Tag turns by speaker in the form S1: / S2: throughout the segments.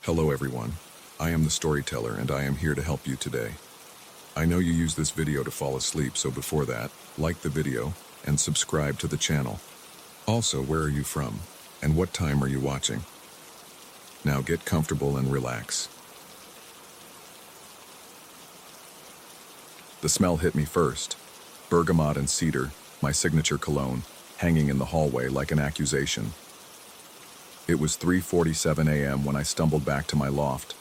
S1: Hello everyone, I am the storyteller and I am here to help you today. I know you use this video to fall asleep, so before that, like the video and subscribe to the channel. Also, where are you from and what time are you watching? Now get comfortable and relax. The smell hit me first. Bergamot and cedar, my signature cologne, hanging in the hallway like an accusation. It was 3:47 a.m. when I stumbled back to my loft,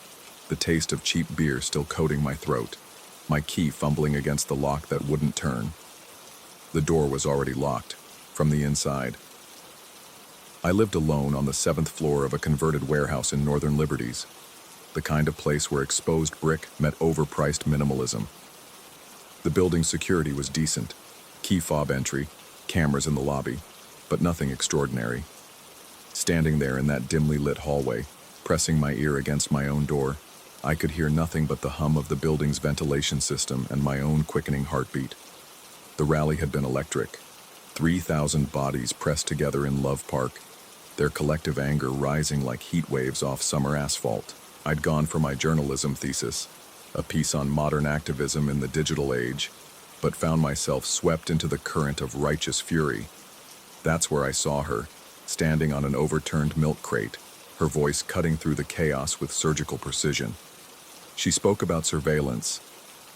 S1: the taste of cheap beer still coating my throat, my key fumbling against the lock that wouldn't turn. The door was already locked, from the inside. I lived alone on the 7th floor of a converted warehouse in Northern Liberties, the kind of place where exposed brick met overpriced minimalism. The building's security was decent, key fob entry, cameras in the lobby, but nothing extraordinary. Standing there in that dimly lit hallway, pressing my ear against my own door, I could hear nothing but the hum of the building's ventilation system and my own quickening heartbeat. The rally had been electric. 3,000 bodies pressed together in Love Park, their collective anger rising like heat waves off summer asphalt. I'd gone for my journalism thesis, a piece on modern activism in the digital age, but found myself swept into the current of righteous fury. That's where I saw her, standing on an overturned milk crate, her voice cutting through the chaos with surgical precision. She spoke about surveillance,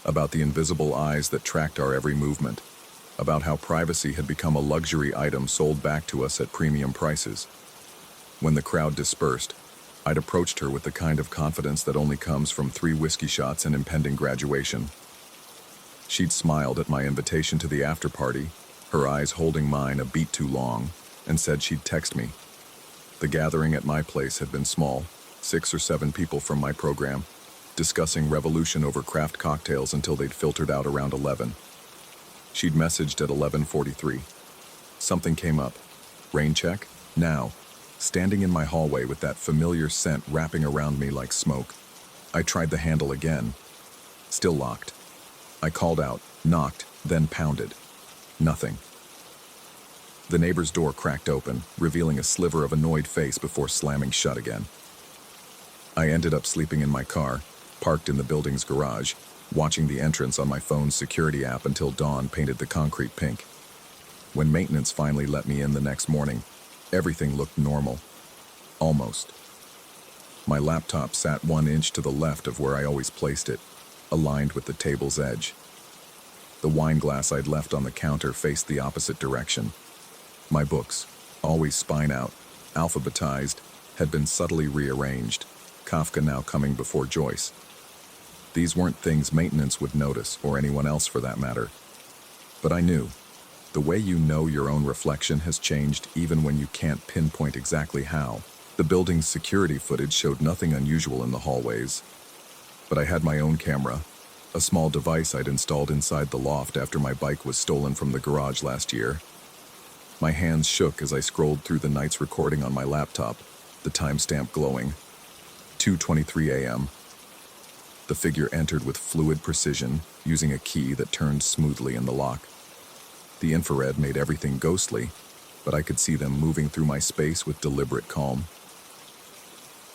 S1: about the invisible eyes that tracked our every movement, about how privacy had become a luxury item sold back to us at premium prices. When the crowd dispersed, I'd approached her with the kind of confidence that only comes from 3 whiskey shots and impending graduation. She'd smiled at my invitation to the after-party, her eyes holding mine a beat too long, and said she'd text me. The gathering at my place had been small, 6 or 7 people from my program, discussing revolution over craft cocktails until they'd filtered out around 11. She'd messaged at 11:43. Something came up. Rain check? Now. Standing in my hallway with that familiar scent wrapping around me like smoke. I tried the handle again. Still locked. I called out, knocked, then pounded. Nothing. The neighbor's door cracked open, revealing a sliver of annoyed face before slamming shut again. I ended up sleeping in my car, parked in the building's garage, watching the entrance on my phone's security app until dawn painted the concrete pink. When maintenance finally let me in the next morning, everything looked normal. Almost. My laptop sat 1 inch to the left of where I always placed it, aligned with the table's edge. The wine glass I'd left on the counter faced the opposite direction. My books, always spine out, alphabetized, had been subtly rearranged, Kafka now coming before Joyce. These weren't things maintenance would notice, or anyone else for that matter. But I knew. The way you know your own reflection has changed even when you can't pinpoint exactly how. The building's security footage showed nothing unusual in the hallways. But I had my own camera, a small device I'd installed inside the loft after my bike was stolen from the garage last year. My hands shook as I scrolled through the night's recording on my laptop, the timestamp glowing. 2:23 a.m. The figure entered with fluid precision, using a key that turned smoothly in the lock. The infrared made everything ghostly, but I could see them moving through my space with deliberate calm.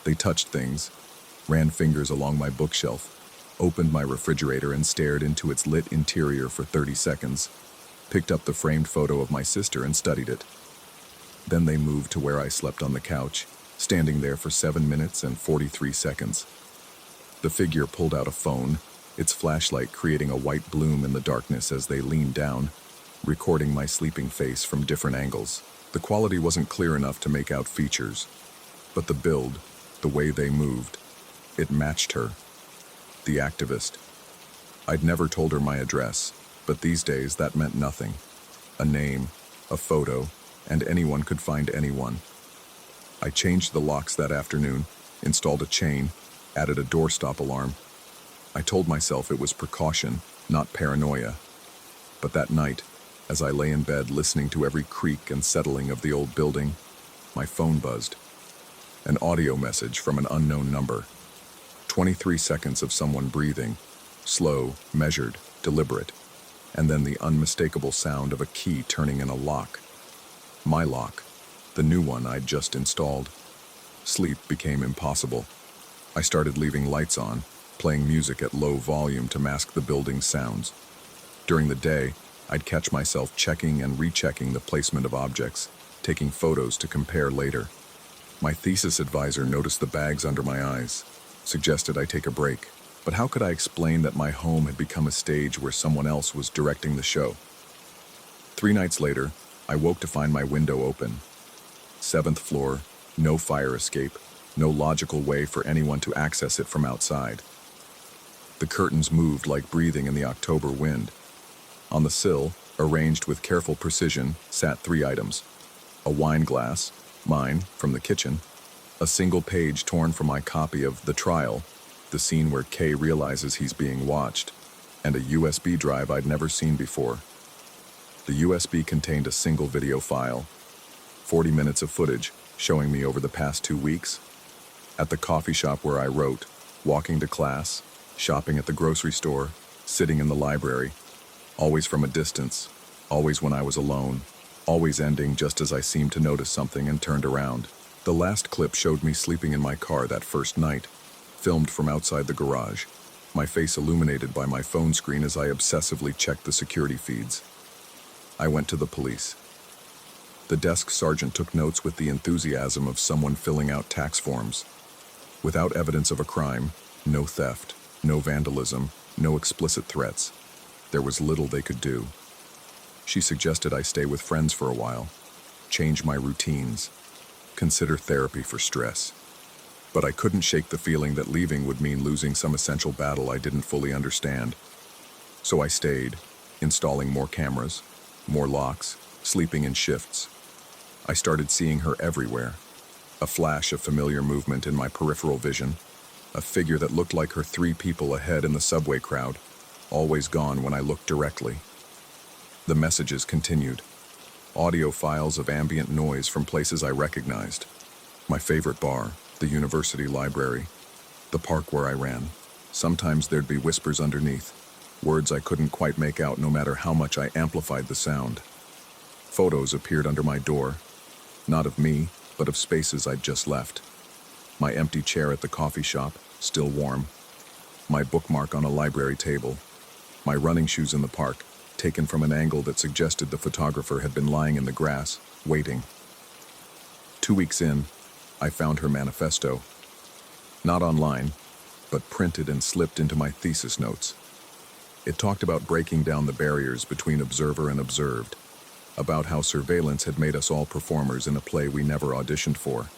S1: They touched things, ran fingers along my bookshelf, opened my refrigerator and stared into its lit interior for 30 seconds, picked up the framed photo of my sister and studied it. Then they moved to where I slept on the couch, standing there for 7 minutes and 43 seconds. The figure pulled out a phone, its flashlight creating a white bloom in the darkness as they leaned down, recording my sleeping face from different angles. The quality wasn't clear enough to make out features, but the build, the way they moved, it matched her. The activist. I'd never told her my address, but these days that meant nothing. A name, a photo, and anyone could find anyone. I changed the locks that afternoon, installed a chain, added a doorstop alarm. I told myself it was precaution, not paranoia. But that night, as I lay in bed listening to every creak and settling of the old building, my phone buzzed. An audio message from an unknown number. 23 seconds of someone breathing, slow, measured, deliberate, and then the unmistakable sound of a key turning in a lock. My lock, the new one I'd just installed. Sleep became impossible. I started leaving lights on, playing music at low volume to mask the building's sounds. During the day, I'd catch myself checking and rechecking the placement of objects, taking photos to compare later. My thesis advisor noticed the bags under my eyes, suggested I take a break. But how could I explain that my home had become a stage where someone else was directing the show? 3 nights later, I woke to find my window open. 7th floor, no fire escape, no logical way for anyone to access it from outside. The curtains moved like breathing in the October wind. On the sill, arranged with careful precision, sat 3 items. A wine glass, mine, from the kitchen, a single page torn from my copy of The Trial, the scene where Kay realizes he's being watched, and a USB drive I'd never seen before. The USB contained a single video file, 40 minutes of footage showing me over the past 2 weeks, at the coffee shop where I wrote, walking to class, shopping at the grocery store, sitting in the library, always from a distance, always when I was alone, always ending just as I seemed to notice something and turned around. The last clip showed me sleeping in my car that first night, filmed from outside the garage, my face illuminated by my phone screen as I obsessively checked the security feeds. I went to the police. The desk sergeant took notes with the enthusiasm of someone filling out tax forms. Without evidence of a crime, no theft, no vandalism, no explicit threats, there was little they could do. She suggested I stay with friends for a while, change my routines, consider therapy for stress. But I couldn't shake the feeling that leaving would mean losing some essential battle I didn't fully understand. So I stayed, installing more cameras, more locks, sleeping in shifts. I started seeing her everywhere. A flash of familiar movement in my peripheral vision, a figure that looked like her 3 people ahead in the subway crowd, always gone when I looked directly. The messages continued. Audio files of ambient noise from places I recognized. My favorite bar, the university library, the park where I ran. Sometimes there'd be whispers underneath, words I couldn't quite make out no matter how much I amplified the sound. Photos appeared under my door, not of me, but of spaces I'd just left. My empty chair at the coffee shop, still warm. My bookmark on a library table. My running shoes in the park, taken from an angle that suggested the photographer had been lying in the grass, waiting. 2 weeks in, I found her manifesto. Not online, but printed and slipped into my thesis notes. It talked about breaking down the barriers between observer and observed, about how surveillance had made us all performers in a play we never auditioned for,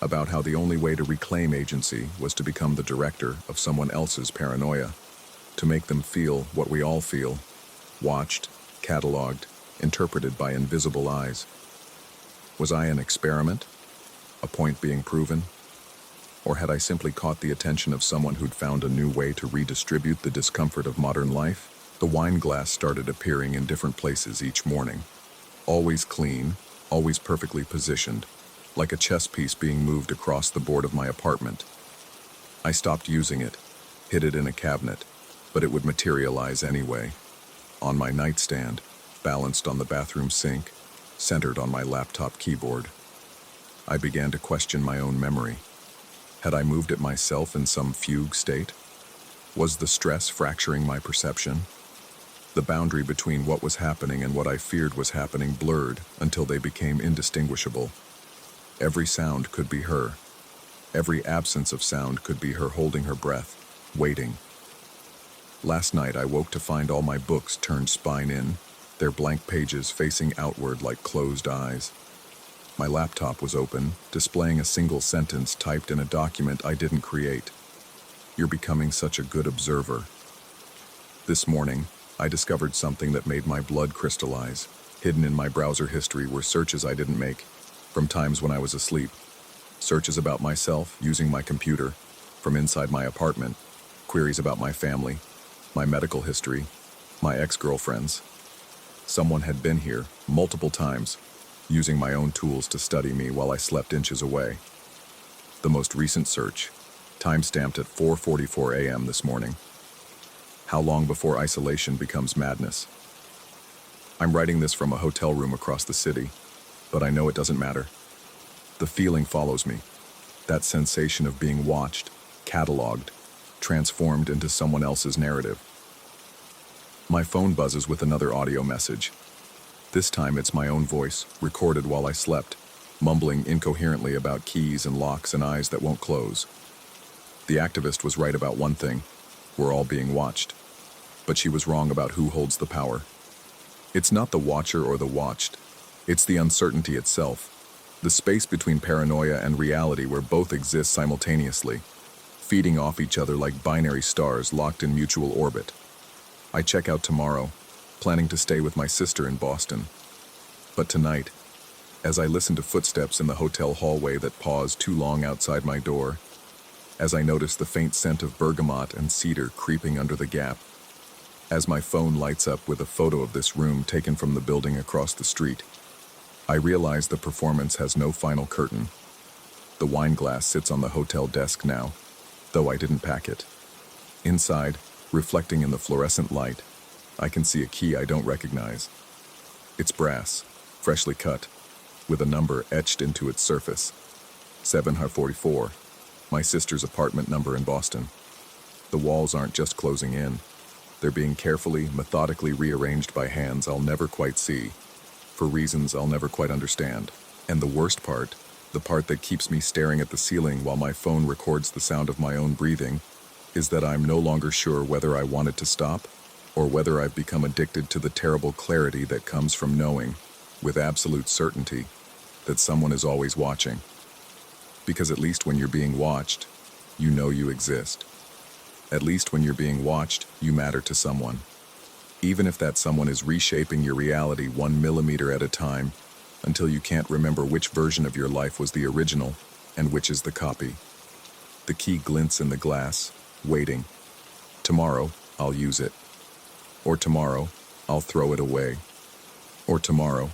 S1: about how the only way to reclaim agency was to become the director of someone else's paranoia, to make them feel what we all feel, watched, cataloged, interpreted by invisible eyes. Was I an experiment? A point being proven? Or had I simply caught the attention of someone who'd found a new way to redistribute the discomfort of modern life? The wine glass started appearing in different places each morning. Always clean, always perfectly positioned, like a chess piece being moved across the board of my apartment. I stopped using it, hid it in a cabinet, but it would materialize anyway. On my nightstand, balanced on the bathroom sink, centered on my laptop keyboard. I began to question my own memory. Had I moved it myself in some fugue state? Was the stress fracturing my perception? The boundary between what was happening and what I feared was happening blurred until they became indistinguishable. Every sound could be her. Every absence of sound could be her holding her breath, waiting. Last night I woke to find all my books turned spine in, their blank pages facing outward like closed eyes. My laptop was open, displaying a single sentence typed in a document I didn't create. You're becoming such a good observer. This morning, I discovered something that made my blood crystallize. Hidden in my browser history were searches I didn't make, from times when I was asleep. Searches about myself using my computer, from inside my apartment, queries about my family, my medical history, my ex-girlfriends. Someone had been here, multiple times, using my own tools to study me while I slept inches away. The most recent search, time-stamped at 4:44 a.m. this morning. How long before isolation becomes madness? I'm writing this from a hotel room across the city, but I know it doesn't matter. The feeling follows me, that sensation of being watched, cataloged, transformed into someone else's narrative. My phone buzzes with another audio message. This time it's my own voice, recorded while I slept, mumbling incoherently about keys and locks and eyes that won't close. The activist was right about one thing: we're all being watched. But she was wrong about who holds the power. It's not the watcher or the watched. It's the uncertainty itself. The space between paranoia and reality where both exist simultaneously, feeding off each other like binary stars locked in mutual orbit. I check out tomorrow, planning to stay with my sister in Boston. But tonight, as I listen to footsteps in the hotel hallway that pause too long outside my door, as I notice the faint scent of bergamot and cedar creeping under the gap, as my phone lights up with a photo of this room taken from the building across the street, I realize the performance has no final curtain. The wine glass sits on the hotel desk now, though I didn't pack it. Inside, reflecting in the fluorescent light, I can see a key I don't recognize. It's brass, freshly cut, with a number etched into its surface. 744, my sister's apartment number in Boston. The walls aren't just closing in. They're being carefully, methodically rearranged by hands I'll never quite see, for reasons I'll never quite understand. And the worst part, the part that keeps me staring at the ceiling while my phone records the sound of my own breathing, is that I'm no longer sure whether I want it to stop, or whether I've become addicted to the terrible clarity that comes from knowing, with absolute certainty, that someone is always watching. Because at least when you're being watched, you know you exist. At least when you're being watched, you matter to someone. Even if that someone is reshaping your reality 1 millimeter at a time, until you can't remember which version of your life was the original and which is the copy. The key glints in the glass, waiting. Tomorrow, I'll use it. Or tomorrow, I'll throw it away. Or tomorrow,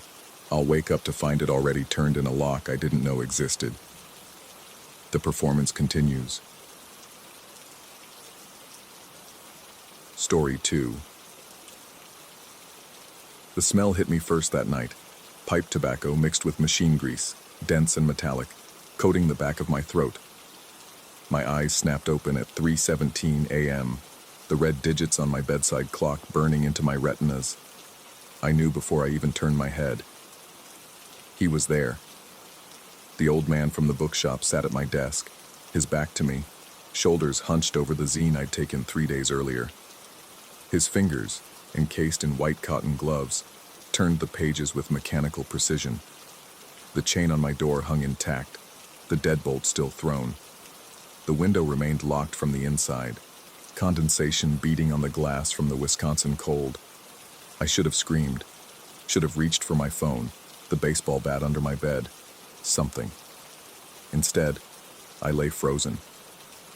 S1: I'll wake up to find it already turned in a lock I didn't know existed. The performance continues. Story 2. The smell hit me first that night. Pipe tobacco mixed with machine grease, dense and metallic, coating the back of my throat. My eyes snapped open at 3:17 a.m., the red digits on my bedside clock burning into my retinas. I knew before I even turned my head. He was there. The old man from the bookshop sat at my desk, his back to me, shoulders hunched over the zine I'd taken 3 days earlier. His fingers, encased in white cotton gloves, turned the pages with mechanical precision. The chain on my door hung intact, the deadbolt still thrown. The window remained locked from the inside, condensation beating on the glass from the Wisconsin cold. I should have screamed, should have reached for my phone, the baseball bat under my bed, something. Instead, I lay frozen,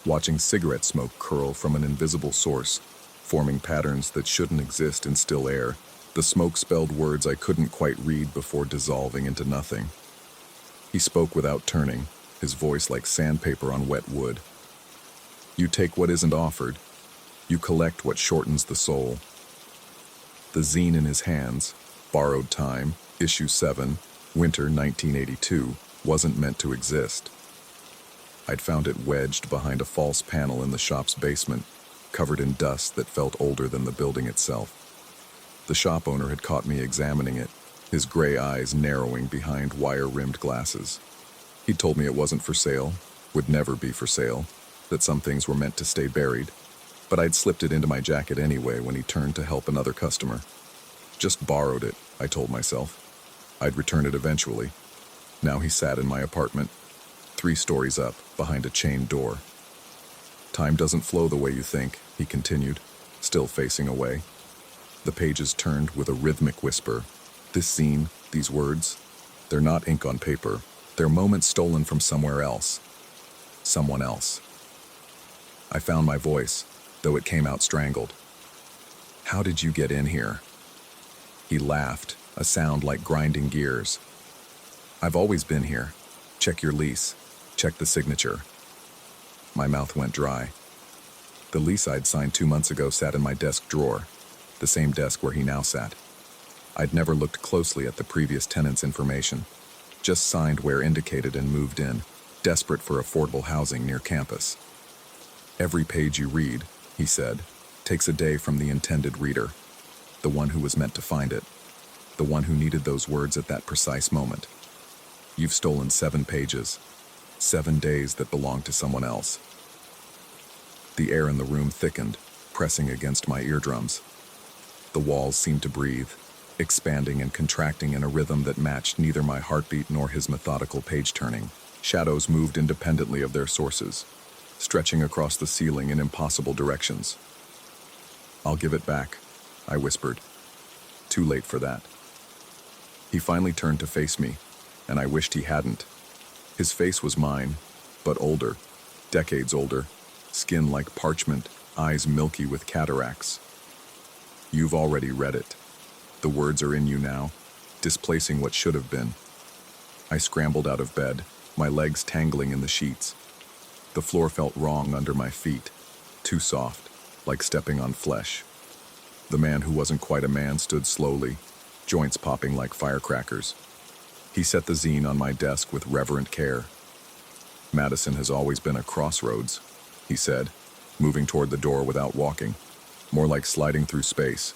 S1: watching cigarette smoke curl from an invisible source, forming patterns that shouldn't exist in still air. The smoke spelled words I couldn't quite read before dissolving into nothing. He spoke without turning, his voice like sandpaper on wet wood. You take what isn't offered. You collect what shortens the soul. The zine in his hands, Borrowed Time, Issue 7, Winter 1982, wasn't meant to exist. I'd found it wedged behind a false panel in the shop's basement, covered in dust that felt older than the building itself. The shop owner had caught me examining it, his gray eyes narrowing behind wire-rimmed glasses. He'd told me it wasn't for sale, would never be for sale, that some things were meant to stay buried, but I'd slipped it into my jacket anyway when he turned to help another customer. Just borrowed it, I told myself. I'd return it eventually. Now he sat in my apartment, 3 stories up, behind a chained door. Time doesn't flow the way you think, he continued, still facing away. The pages turned with a rhythmic whisper. This scene, these words, they're not ink on paper. They're moments stolen from somewhere else. Someone else. I found my voice, though it came out strangled. How did you get in here? He laughed, a sound like grinding gears. I've always been here. Check your lease. Check the signature. My mouth went dry. The lease I'd signed 2 months ago sat in my desk drawer, the same desk where he now sat. I'd never looked closely at the previous tenant's information, just signed where indicated and moved in, desperate for affordable housing near campus. Every page you read, he said, takes a day from the intended reader, the one who was meant to find it, the one who needed those words at that precise moment. You've stolen 7 pages, 7 days that belonged to someone else. The air in the room thickened, pressing against my eardrums. The walls seemed to breathe, expanding and contracting in a rhythm that matched neither my heartbeat nor his methodical page-turning. Shadows moved independently of their sources, stretching across the ceiling in impossible directions. "I'll give it back," I whispered. Too late for that. He finally turned to face me, and I wished he hadn't. His face was mine, but older, decades older, skin like parchment, eyes milky with cataracts. "You've already read it. The words are in you now, displacing what should have been." I scrambled out of bed, my legs tangling in the sheets. The floor felt wrong under my feet, too soft, like stepping on flesh. The man who wasn't quite a man stood slowly, joints popping like firecrackers. He set the zine on my desk with reverent care. "Madison has always been a crossroads," he said, moving toward the door without walking, more like sliding through space.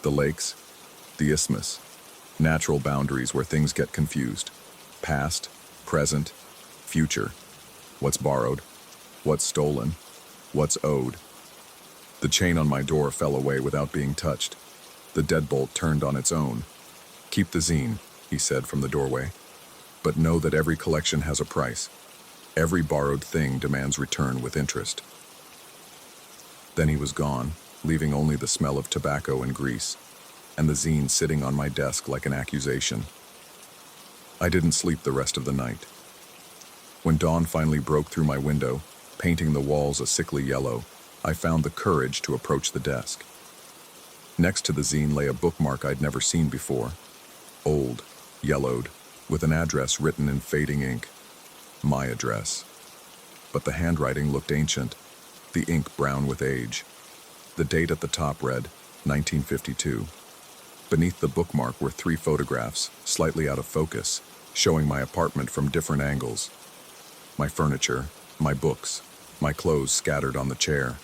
S1: "The lakes, the isthmus, natural boundaries where things get confused. Past, present, future. What's borrowed? What's stolen? What's owed?" The chain on my door fell away without being touched. The deadbolt turned on its own. "Keep the zine," he said from the doorway. "But know that every collection has a price. Every borrowed thing demands return with interest." Then he was gone, leaving only the smell of tobacco and grease, and the zine sitting on my desk like an accusation. I didn't sleep the rest of the night. When dawn finally broke through my window, painting the walls a sickly yellow, I found the courage to approach the desk. Next to the zine lay a bookmark I'd never seen before. Old, yellowed, with an address written in fading ink. My address. But the handwriting looked ancient, the ink brown with age. The date at the top read, 1952. Beneath the bookmark were 3 photographs, slightly out of focus, showing my apartment from different angles. My furniture, my books, my clothes scattered on the chair.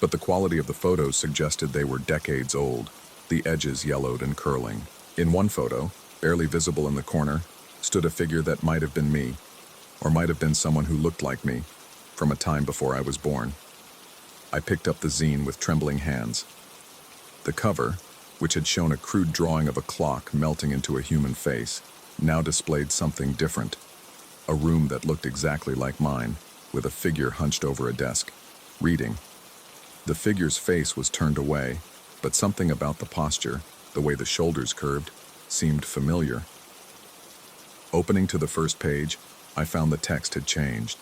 S1: But the quality of the photos suggested they were decades old, the edges yellowed and curling. In one photo, barely visible in the corner, stood a figure that might have been me, or might have been someone who looked like me, from a time before I was born. I picked up the zine with trembling hands. The cover, which had shown a crude drawing of a clock melting into a human face, now displayed something different. A room that looked exactly like mine, with a figure hunched over a desk, reading. The figure's face was turned away, but something about the posture, the way the shoulders curved, seemed familiar. Opening to the first page, I found the text had changed.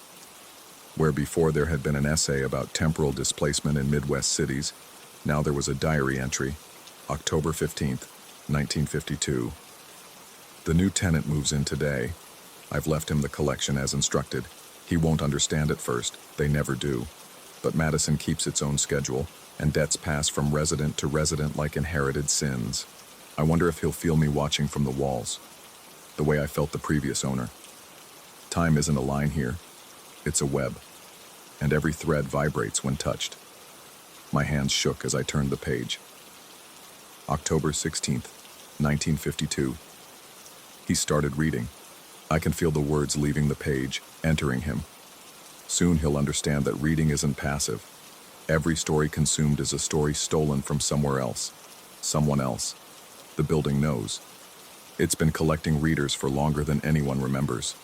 S1: Where before there had been an essay about temporal displacement in Midwest cities, now there was a diary entry, October 15th, 1952. "The new tenant moves in today. I've left him the collection as instructed. He won't understand at first, they never do. But Madison keeps its own schedule, and debts pass from resident to resident like inherited sins. I wonder if he'll feel me watching from the walls, the way I felt the previous owner. Time isn't a line here, it's a web, and every thread vibrates when touched." My hands shook as I turned the page. October 16th, 1952. He started reading. I can feel the words leaving the page, entering him. Soon he'll understand that reading isn't passive. Every story consumed is a story stolen from somewhere else. Someone else. The building knows. It's been collecting readers for longer than anyone remembers.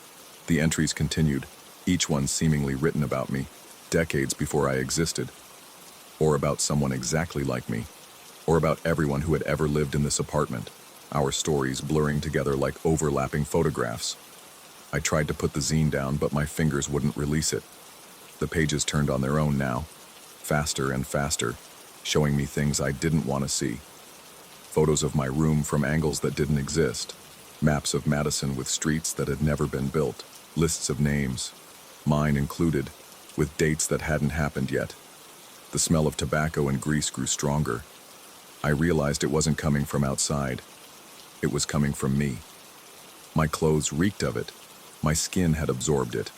S1: The entries continued, each one seemingly written about me, decades before I existed. Or about someone exactly like me. Or about everyone who had ever lived in this apartment. Our stories blurring together like overlapping photographs. I tried to put the zine down, but my fingers wouldn't release it. The pages turned on their own now, faster and faster, showing me things I didn't want to see. Photos of my room from angles that didn't exist. Maps of Madison with streets that had never been built. Lists of names, mine included, with dates that hadn't happened yet. The smell of tobacco and grease grew stronger. I realized it wasn't coming from outside. It was coming from me. My clothes reeked of it. My skin had absorbed it.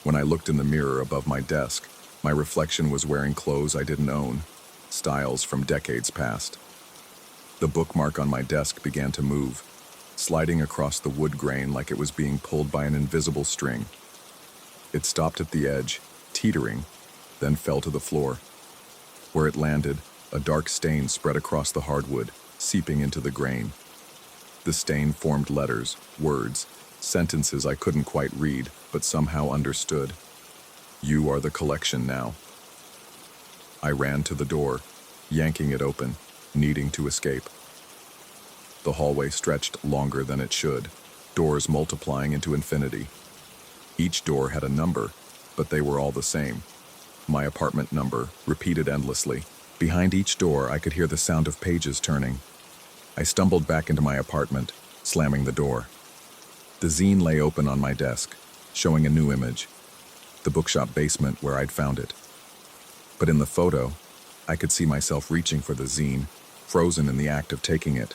S1: When I looked in the mirror above my desk, My reflection was wearing clothes I didn't own, styles from decades past. The bookmark on my desk began to move, sliding across the wood grain like it was being pulled by an invisible string. It stopped at the edge, teetering, then fell to the floor. Where it landed, a dark stain spread across the hardwood, seeping into the grain. The stain formed letters, words, sentences I couldn't quite read, but somehow understood. You are the collection now. I ran to the door, yanking it open, needing to escape. The hallway stretched longer than it should, doors multiplying into infinity. Each door had a number, but they were all the same. My apartment number, repeated endlessly. Behind each door, I could hear the sound of pages turning. I stumbled back into my apartment, slamming the door. The zine lay open on my desk, showing a new image. The bookshop basement where I'd found it. But in the photo, I could see myself reaching for the zine, frozen in the act of taking it.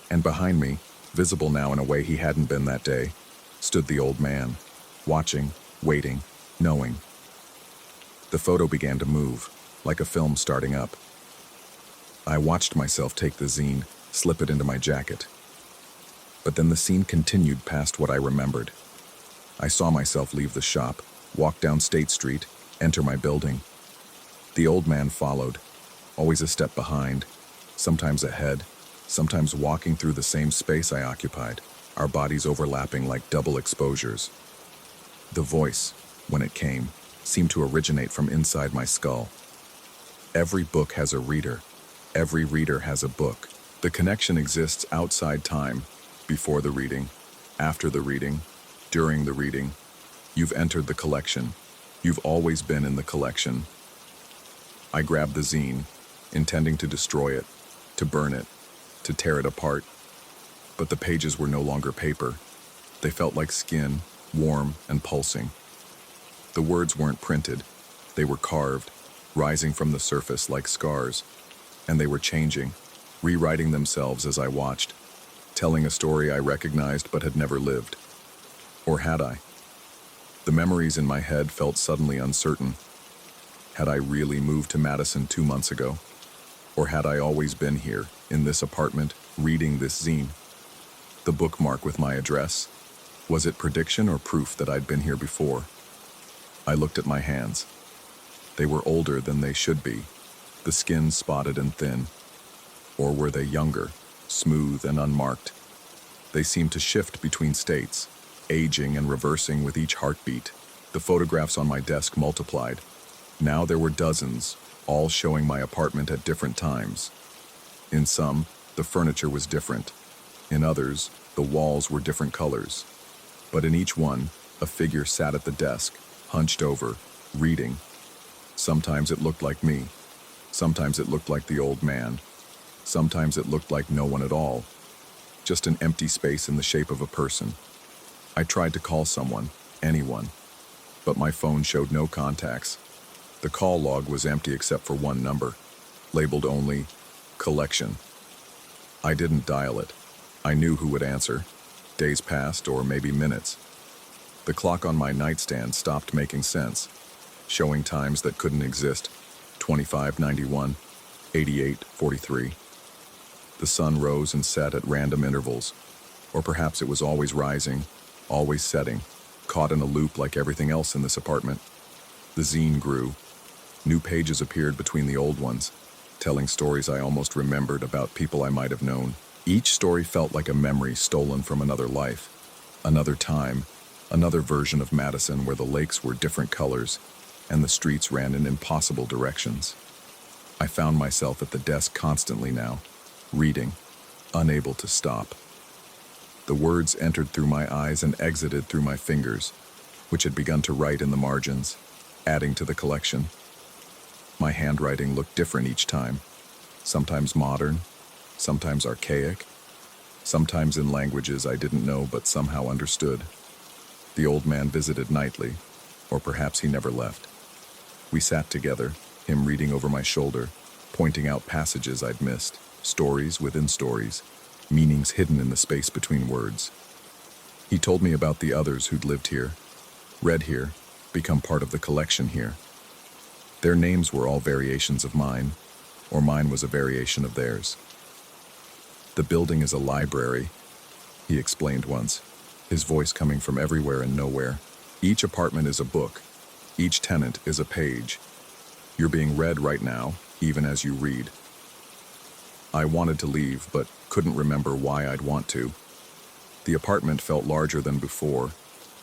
S1: And behind me, visible now in a way he hadn't been that day, stood the old man, watching, waiting, knowing. The photo began to move, like a film starting up. I watched myself take the zine, slip it into my jacket. But then the scene continued past what I remembered. I saw myself leave the shop, walk down State Street, enter my building. The old man followed, always a step behind, sometimes ahead, sometimes walking through the same space I occupied, our bodies overlapping like double exposures. The voice, when it came, seemed to originate from inside my skull. Every book has a reader. Every reader has a book. The connection exists outside time, before the reading, after the reading, during the reading. You've entered the collection. You've always been in the collection. I grabbed the zine, intending to destroy it, to burn it, to tear it apart. But the pages were no longer paper. They felt like skin, warm and pulsing. The words weren't printed. They were carved, rising from the surface like scars. And they were changing, rewriting themselves as I watched, telling a story I recognized but had never lived. Or had I? The memories in my head felt suddenly uncertain. Had I really moved to Madison 2 months ago? Or had I always been here, in this apartment, reading this zine? The bookmark with my address? Was it prediction or proof that I'd been here before? I looked at my hands. They were older than they should be, the skin spotted and thin. Or were they younger, smooth and unmarked? They seemed to shift between states, aging and reversing with each heartbeat. The photographs on my desk multiplied. Now there were dozens, all showing my apartment at different times. In some, the furniture was different. In others, the walls were different colors. But in each one, a figure sat at the desk, hunched over, reading. Sometimes it looked like me. Sometimes it looked like the old man. Sometimes it looked like no one at all. Just an empty space in the shape of a person. I tried to call someone, anyone, but my phone showed no contacts. The call log was empty except for one number, labeled only collection. I didn't dial it. I knew who would answer. Days passed, or maybe minutes. The clock on my nightstand stopped making sense, showing times that couldn't exist. 25:91, 88:43. The sun rose and set at random intervals, or perhaps it was always rising, always setting, caught in a loop like everything else in this apartment. The zine grew. New pages appeared between the old ones, telling stories I almost remembered about people I might have known. Each story felt like a memory stolen from another life, another time, another version of Madison where the lakes were different colors and the streets ran in impossible directions. I found myself at the desk constantly now, reading, unable to stop. The words entered through my eyes and exited through my fingers, which had begun to write in the margins, adding to the collection. My handwriting looked different each time, sometimes modern, sometimes archaic, sometimes in languages I didn't know but somehow understood. The old man visited nightly, or perhaps he never left. We sat together, him reading over my shoulder, pointing out passages I'd missed, stories within stories, meanings hidden in the space between words. He told me about the others who'd lived here, read here, become part of the collection here. Their names were all variations of mine, or mine was a variation of theirs. "The building is a library," he explained once, his voice coming from everywhere and nowhere. "Each apartment is a book. Each tenant is a page. You're being read right now, even as you read." I wanted to leave, but couldn't remember why I'd want to. The apartment felt larger than before,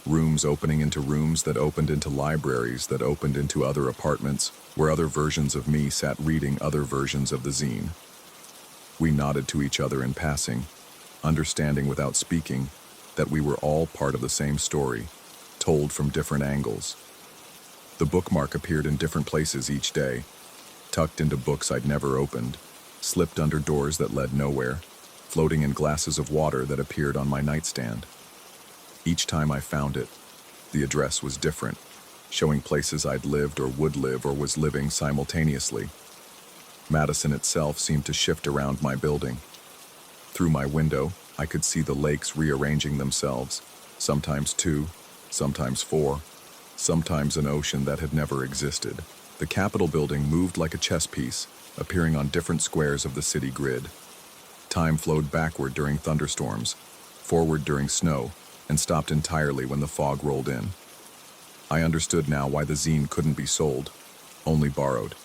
S1: rooms opening into rooms that opened into libraries that opened into other apartments, where other versions of me sat reading other versions of the zine. We nodded to each other in passing, understanding without speaking that we were all part of the same story, told from different angles. The bookmark appeared in different places each day, tucked into books I'd never opened, slipped under doors that led nowhere, floating in glasses of water that appeared on my nightstand. Each time I found it, the address was different, showing places I'd lived or would live or was living simultaneously. Madison itself seemed to shift around my building. Through my window, I could see the lakes rearranging themselves, sometimes two, sometimes four, sometimes an ocean that had never existed. The Capitol building moved like a chess piece, appearing on different squares of the city grid. Time flowed backward during thunderstorms, forward during snow, and stopped entirely when the fog rolled in. I understood now why the zine couldn't be sold, only borrowed.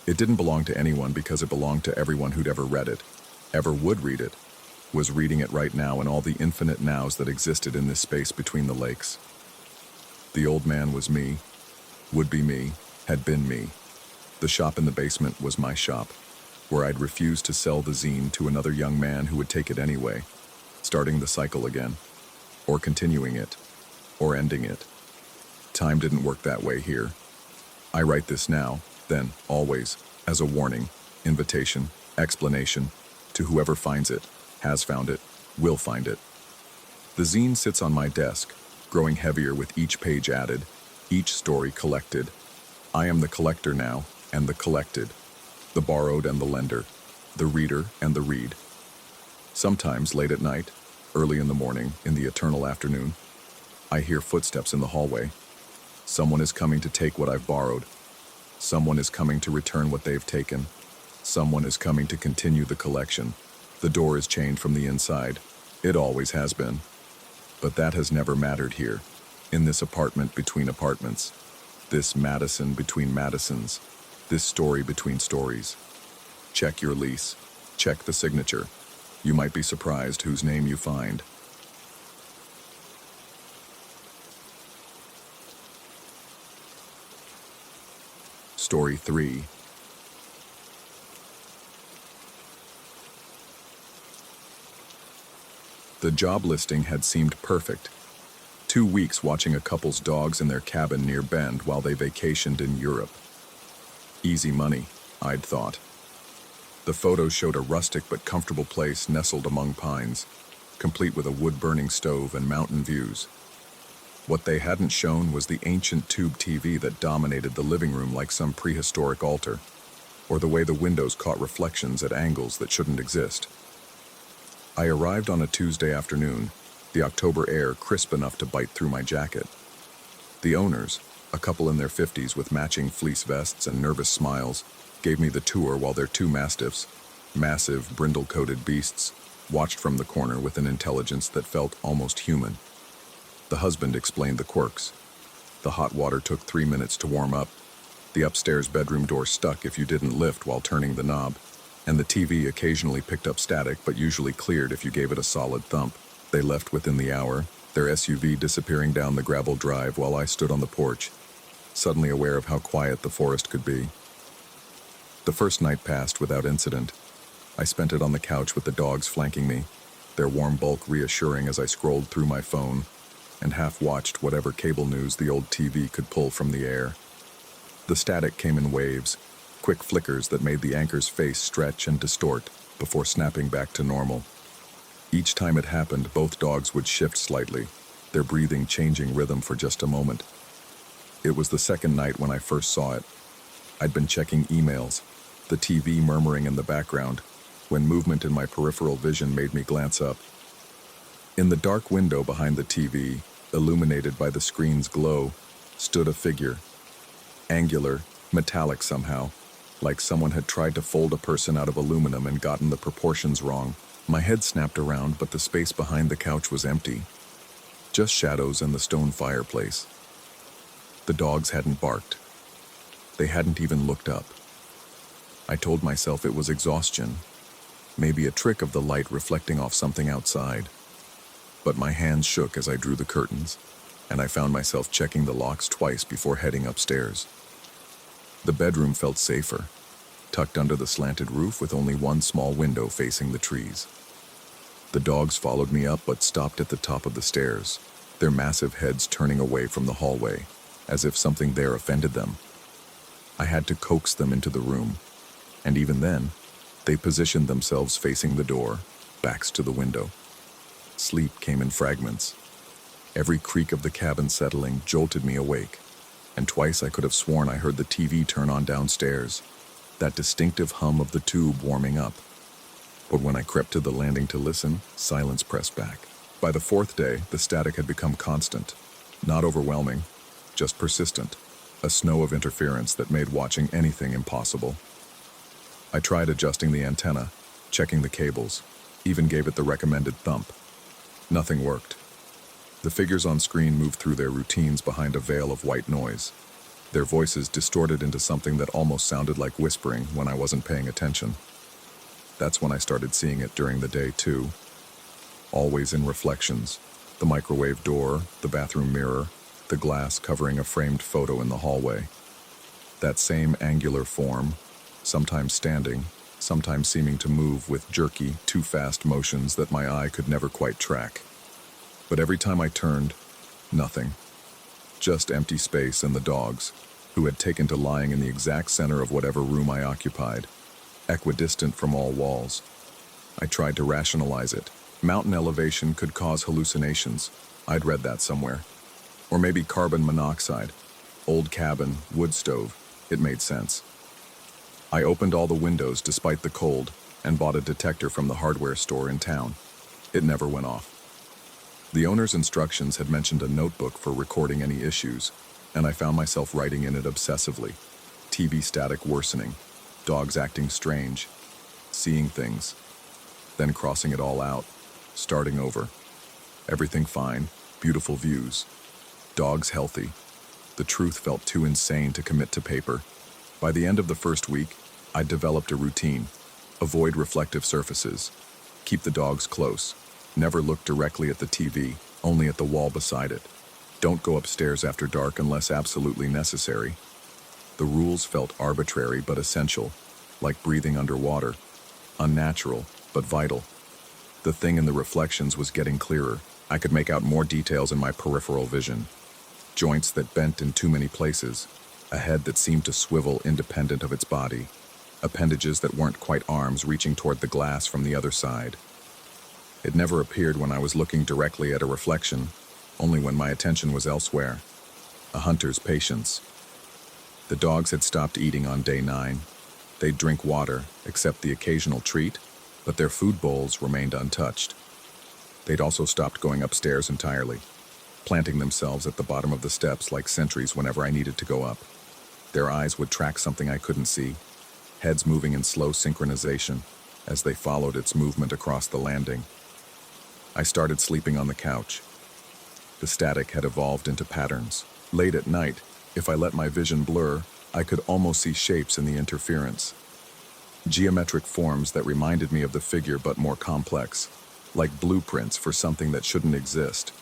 S1: It didn't belong to anyone because it belonged to everyone who'd ever read it, ever would read it, was reading it right now in all the infinite nows that existed in this space between the lakes. The old man was me, would be me, had been me. The shop in the basement was my shop, where I'd refused to sell the zine to another young man who would take it anyway, starting the cycle again, or continuing it, or ending it. Time didn't work that way here. I write this now, then, always, as a warning, invitation, explanation, to whoever finds it, has found it, will find it. The zine sits on my desk, growing heavier with each page added, each story collected. I am the collector now, and the collected, the borrowed and the lender, the reader and the read. Sometimes late at night, early in the morning, in the eternal afternoon, I hear footsteps in the hallway. Someone is coming to take what I've borrowed. Someone is coming to return what they've taken. Someone is coming to continue the collection. The door is chained from the inside. It always has been. But that has never mattered here, in this apartment between apartments, this Madison between Madisons, this story between stories. Check your lease. Check the signature. You might be surprised whose name you find. Story 3. The job listing had seemed perfect. 2 weeks watching a couple's dogs in their cabin near Bend while they vacationed in Europe. Easy money, I'd thought. The photo showed a rustic but comfortable place nestled among pines, complete with a wood-burning stove and mountain views. What they hadn't shown was the ancient tube TV that dominated the living room like some prehistoric altar, or the way the windows caught reflections at angles that shouldn't exist. I arrived on a Tuesday afternoon, the October air crisp enough to bite through my jacket. The owners, a couple in their 50s with matching fleece vests and nervous smiles, gave me the tour while their 2 mastiffs, massive, brindle-coated beasts, watched from the corner with an intelligence that felt almost human. The husband explained the quirks. The hot water took 3 minutes to warm up, the upstairs bedroom door stuck if you didn't lift while turning the knob, and the TV occasionally picked up static but usually cleared if you gave it a solid thump. They left within the hour, their SUV disappearing down the gravel drive while I stood on the porch, suddenly aware of how quiet the forest could be. The first night passed without incident. I spent it on the couch with the dogs flanking me, their warm bulk reassuring as I scrolled through my phone and half-watched whatever cable news the old TV could pull from the air. The static came in waves, quick flickers that made the anchor's face stretch and distort before snapping back to normal. Each time it happened, both dogs would shift slightly, their breathing changing rhythm for just a moment. It was the second night when I first saw it. I'd been checking emails, the TV murmuring in the background, when movement in my peripheral vision made me glance up. In the dark window behind the TV, illuminated by the screen's glow, stood a figure. Angular, metallic somehow, like someone had tried to fold a person out of aluminum and gotten the proportions wrong. My head snapped around, but the space behind the couch was empty. Just shadows and the stone fireplace. The dogs hadn't barked. They hadn't even looked up. I told myself it was exhaustion, maybe a trick of the light reflecting off something outside. But my hands shook as I drew the curtains, and I found myself checking the locks twice before heading upstairs. The bedroom felt safer, tucked under the slanted roof with only one small window facing the trees. The dogs followed me up but stopped at the top of the stairs, their massive heads turning away from the hallway, as if something there offended them. I had to coax them into the room, and even then, they positioned themselves facing the door, backs to the window. Sleep came in fragments. Every creak of the cabin settling jolted me awake, and twice I could have sworn I heard the TV turn on downstairs, that distinctive hum of the tube warming up. But when I crept to the landing to listen, silence pressed back. By the fourth day, the static had become constant, not overwhelming, just persistent, a snow of interference that made watching anything impossible. I tried adjusting the antenna, checking the cables, even gave it the recommended thump. Nothing worked. The figures on screen moved through their routines behind a veil of white noise, their voices distorted into something that almost sounded like whispering when I wasn't paying attention. That's when I started seeing it during the day, too. Always in reflections, the microwave door, the bathroom mirror, the glass covering a framed photo in the hallway. That same angular form, sometimes standing, sometimes seeming to move with jerky, too fast motions that my eye could never quite track. But every time I turned, nothing. Just empty space and the dogs, who had taken to lying in the exact center of whatever room I occupied, equidistant from all walls. I tried to rationalize it. Mountain elevation could cause hallucinations. I'd read that somewhere. Or maybe carbon monoxide. Old cabin, wood stove. It made sense. I opened all the windows despite the cold and bought a detector from the hardware store in town. It never went off. The owner's instructions had mentioned a notebook for recording any issues, and I found myself writing in it obsessively. TV static worsening, dogs acting strange, seeing things, then crossing it all out, starting over. Everything fine, beautiful views, dogs healthy. The truth felt too insane to commit to paper. By the end of the first week, I'd developed a routine. Avoid reflective surfaces. Keep the dogs close. Never look directly at the TV, only at the wall beside it. Don't go upstairs after dark unless absolutely necessary. The rules felt arbitrary but essential, like breathing underwater. Unnatural, but vital. The thing in the reflections was getting clearer. I could make out more details in my peripheral vision. Joints that bent in too many places. A head that seemed to swivel independent of its body. Appendages that weren't quite arms reaching toward the glass from the other side. It never appeared when I was looking directly at a reflection, only when my attention was elsewhere. A hunter's patience. The dogs had stopped eating on day 9. They'd drink water, accept the occasional treat, but their food bowls remained untouched. They'd also stopped going upstairs entirely, planting themselves at the bottom of the steps like sentries whenever I needed to go up. Their eyes would track something I couldn't see, heads moving in slow synchronization as they followed its movement across the landing. I started sleeping on the couch. The static had evolved into patterns. Late at night, if I let my vision blur, I could almost see shapes in the interference. Geometric forms that reminded me of the figure but more complex, like blueprints for something that shouldn't exist.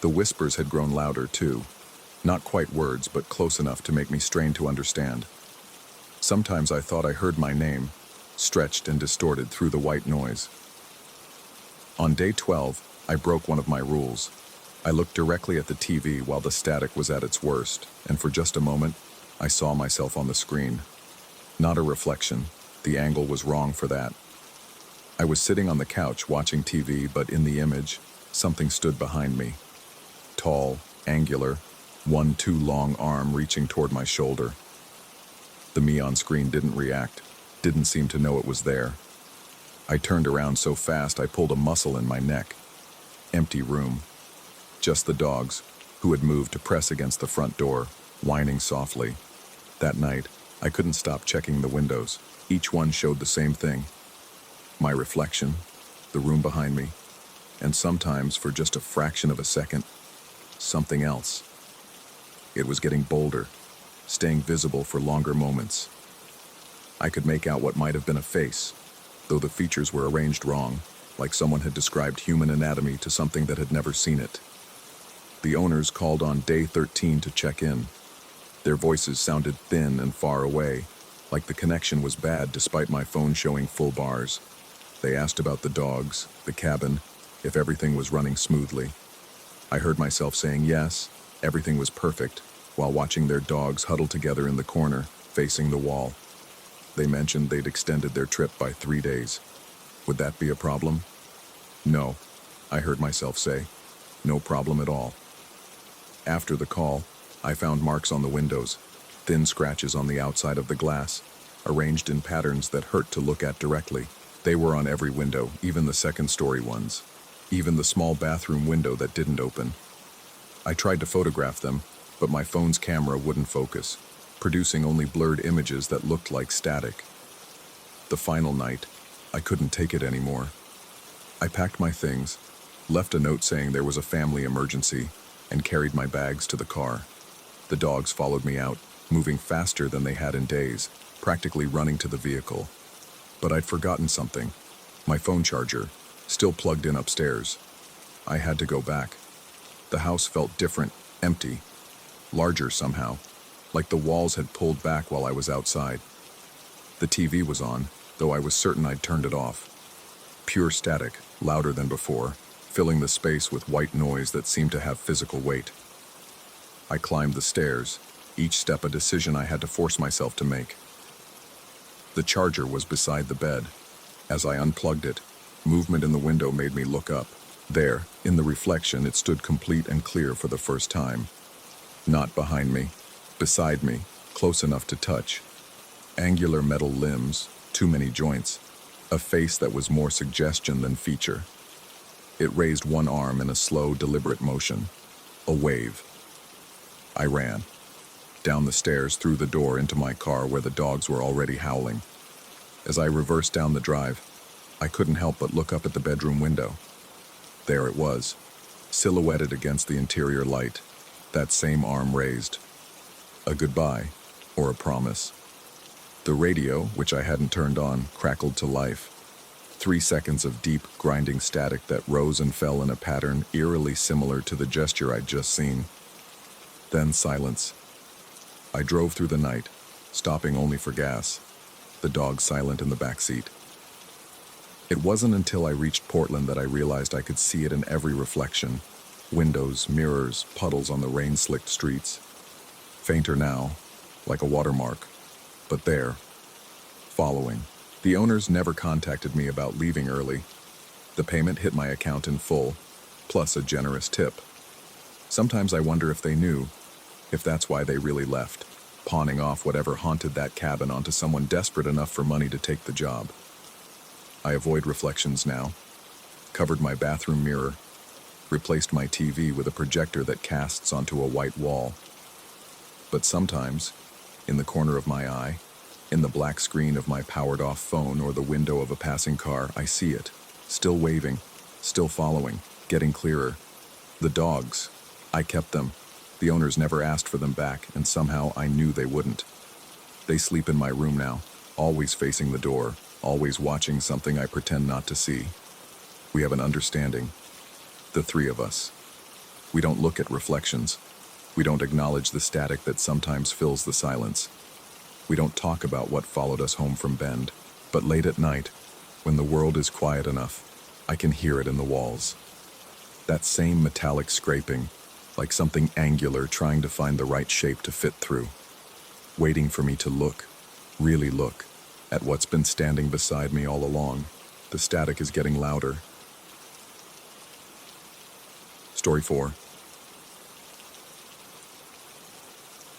S1: The whispers had grown louder too. Not quite words, but close enough to make me strain to understand. Sometimes I thought I heard my name, stretched and distorted through the white noise. On day 12, I broke one of my rules. I looked directly at the TV while the static was at its worst, and for just a moment, I saw myself on the screen. Not a reflection. The angle was wrong for that. I was sitting on the couch watching TV, but in the image, something stood behind me. Tall, angular, one too long arm reaching toward my shoulder. The me on screen didn't react, didn't seem to know it was there. I turned around so fast I pulled a muscle in my neck. Empty room. Just the dogs, who had moved to press against the front door, whining softly. That night, I couldn't stop checking the windows. Each one showed the same thing. My reflection, the room behind me, and sometimes, for just a fraction of a second, something else. It was getting bolder, staying visible for longer moments. I could make out what might have been a face, though the features were arranged wrong, like someone had described human anatomy to something that had never seen it. The owners called on day 13 to check in. Their voices sounded thin and far away, like the connection was bad despite my phone showing full bars. They asked about the dogs, the cabin, if everything was running smoothly. I heard myself saying yes, everything was perfect, while watching their dogs huddle together in the corner, facing the wall. They mentioned they'd extended their trip by 3 days. Would that be a problem? No, I heard myself say. No problem at all. After the call, I found marks on the windows, thin scratches on the outside of the glass, arranged in patterns that hurt to look at directly. They were on every window, even the second-story ones, even the small bathroom window that didn't open. I tried to photograph them, but my phone's camera wouldn't focus, producing only blurred images that looked like static. The final night, I couldn't take it anymore. I packed my things, left a note saying there was a family emergency, and carried my bags to the car. The dogs followed me out, moving faster than they had in days, practically running to the vehicle. But I'd forgotten something. My phone charger, still plugged in upstairs. I had to go back. The house felt different, empty, larger somehow, like the walls had pulled back while I was outside. The TV was on, though I was certain I'd turned it off. Pure static, louder than before, filling the space with white noise that seemed to have physical weight. I climbed the stairs, each step a decision I had to force myself to make. The charger was beside the bed. As I unplugged it, movement in the window made me look up. There, in the reflection, it stood complete and clear for the first time. Not behind me, beside me, close enough to touch. Angular metal limbs, too many joints, a face that was more suggestion than feature. It raised one arm in a slow, deliberate motion. A wave. I ran. Down the stairs, through the door, into my car where the dogs were already howling. As I reversed down the drive, I couldn't help but look up at the bedroom window. There it was, silhouetted against the interior light, that same arm raised. A goodbye, or a promise. The radio, which I hadn't turned on, crackled to life. 3 seconds of deep, grinding static that rose and fell in a pattern eerily similar to the gesture I'd just seen. Then silence. I drove through the night, stopping only for gas, the dog silent in the back seat. It wasn't until I reached Portland that I realized I could see it in every reflection. Windows, mirrors, puddles on the rain-slicked streets. Fainter now, like a watermark, but there, following. The owners never contacted me about leaving early. The payment hit my account in full, plus a generous tip. Sometimes I wonder if they knew, if that's why they really left, pawning off whatever haunted that cabin onto someone desperate enough for money to take the job. I avoid reflections now, covered my bathroom mirror, replaced my TV with a projector that casts onto a white wall. But sometimes, in the corner of my eye, in the black screen of my powered-off phone or the window of a passing car, I see it, still waving, still following, getting clearer. The dogs, I kept them. The owners never asked for them back, and somehow I knew they wouldn't. They sleep in my room now, always facing the door, always watching something I pretend not to see. We have an understanding, the three of us. We don't look at reflections. We don't acknowledge the static that sometimes fills the silence. We don't talk about what followed us home from Bend, but late at night, when the world is quiet enough, I can hear it in the walls. That same metallic scraping, like something angular trying to find the right shape to fit through, waiting for me to look, really look, at what's been standing beside me all along. The static is getting louder. Story 4.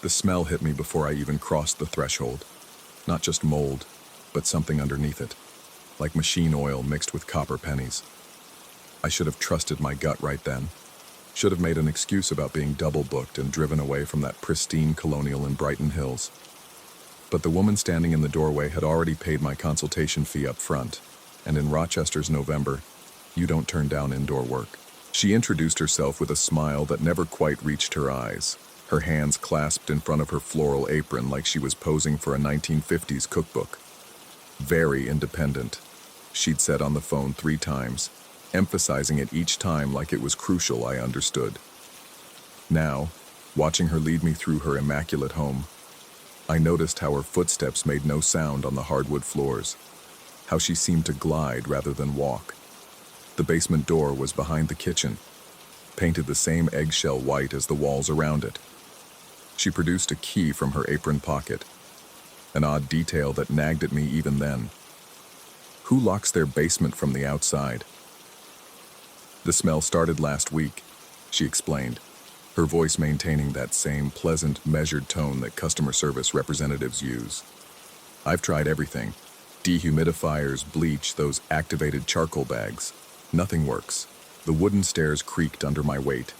S1: The smell hit me before I even crossed the threshold. Not just mold, but something underneath it, like machine oil mixed with copper pennies. I should have trusted my gut right then. Should have made an excuse about being double booked and driven away from that pristine colonial in Brighton Hills. But the woman standing in the doorway had already paid my consultation fee up front, and in Rochester's November, you don't turn down indoor work. She introduced herself with a smile that never quite reached her eyes, her hands clasped in front of her floral apron like she was posing for a 1950s cookbook. Very independent, she'd said on the phone 3 times, emphasizing it each time like it was crucial I understood. Now, watching her lead me through her immaculate home, I noticed how her footsteps made no sound on the hardwood floors, how she seemed to glide rather than walk. The basement door was behind the kitchen, painted the same eggshell white as the walls around it. She produced a key from her apron pocket, an odd detail that nagged at me even then. Who locks their basement from the outside? The smell started last week, she explained, her voice maintaining that same pleasant, measured tone that customer service representatives use. I've tried everything. Dehumidifiers, bleach, those activated charcoal bags. Nothing works. The wooden stairs creaked under my weight,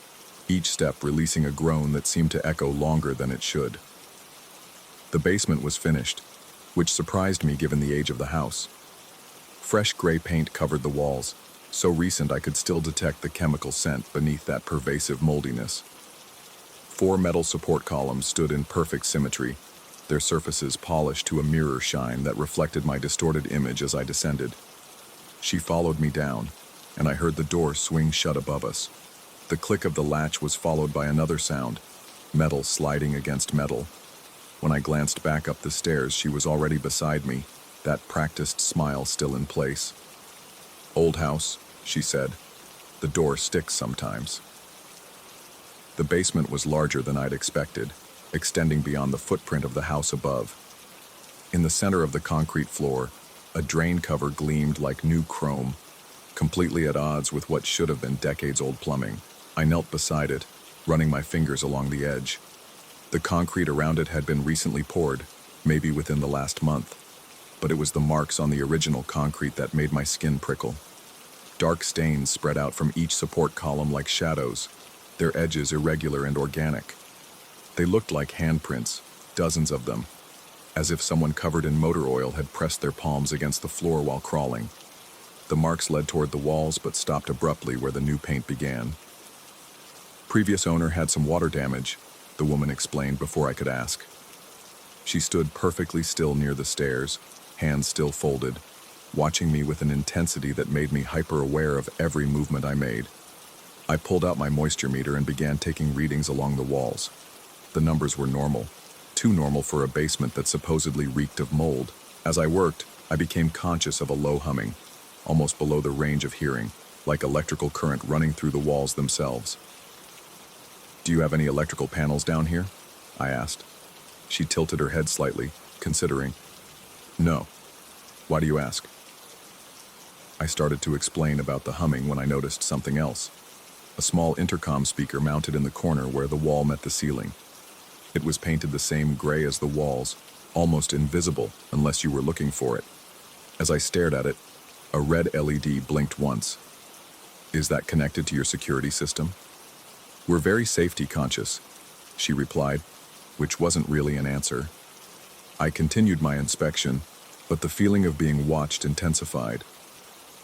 S1: each step releasing a groan that seemed to echo longer than it should. The basement was finished, which surprised me given the age of the house. Fresh gray paint covered the walls, so recent I could still detect the chemical scent beneath that pervasive moldiness. 4 metal support columns stood in perfect symmetry, their surfaces polished to a mirror shine that reflected my distorted image as I descended. She followed me down, and I heard the door swing shut above us. The click of the latch was followed by another sound, metal sliding against metal. When I glanced back up the stairs, she was already beside me, that practiced smile still in place. "Old house," she said. "The door sticks sometimes." The basement was larger than I'd expected, extending beyond the footprint of the house above. In the center of the concrete floor, a drain cover gleamed like new chrome, completely at odds with what should have been decades-old plumbing. I knelt beside it, running my fingers along the edge. The concrete around it had been recently poured, maybe within the last month, but it was the marks on the original concrete that made my skin prickle. Dark stains spread out from each support column like shadows, their edges irregular and organic. They looked like handprints, dozens of them, as if someone covered in motor oil had pressed their palms against the floor while crawling. The marks led toward the walls but stopped abruptly where the new paint began. Previous owner had some water damage, the woman explained before I could ask. She stood perfectly still near the stairs, hands still folded, watching me with an intensity that made me hyper-aware of every movement I made. I pulled out my moisture meter and began taking readings along the walls. The numbers were normal, too normal for a basement that supposedly reeked of mold. As I worked, I became conscious of a low humming, almost below the range of hearing, like electrical current running through the walls themselves. "Do you have any electrical panels down here?" I asked. She tilted her head slightly, considering. "No. Why do you ask?" I started to explain about the humming when I noticed something else. A small intercom speaker mounted in the corner where the wall met the ceiling. It was painted the same gray as the walls, almost invisible unless you were looking for it. As I stared at it, a red LED blinked once. "Is that connected to your security system?" "We're very safety conscious," she replied, which wasn't really an answer. I continued my inspection, but the feeling of being watched intensified.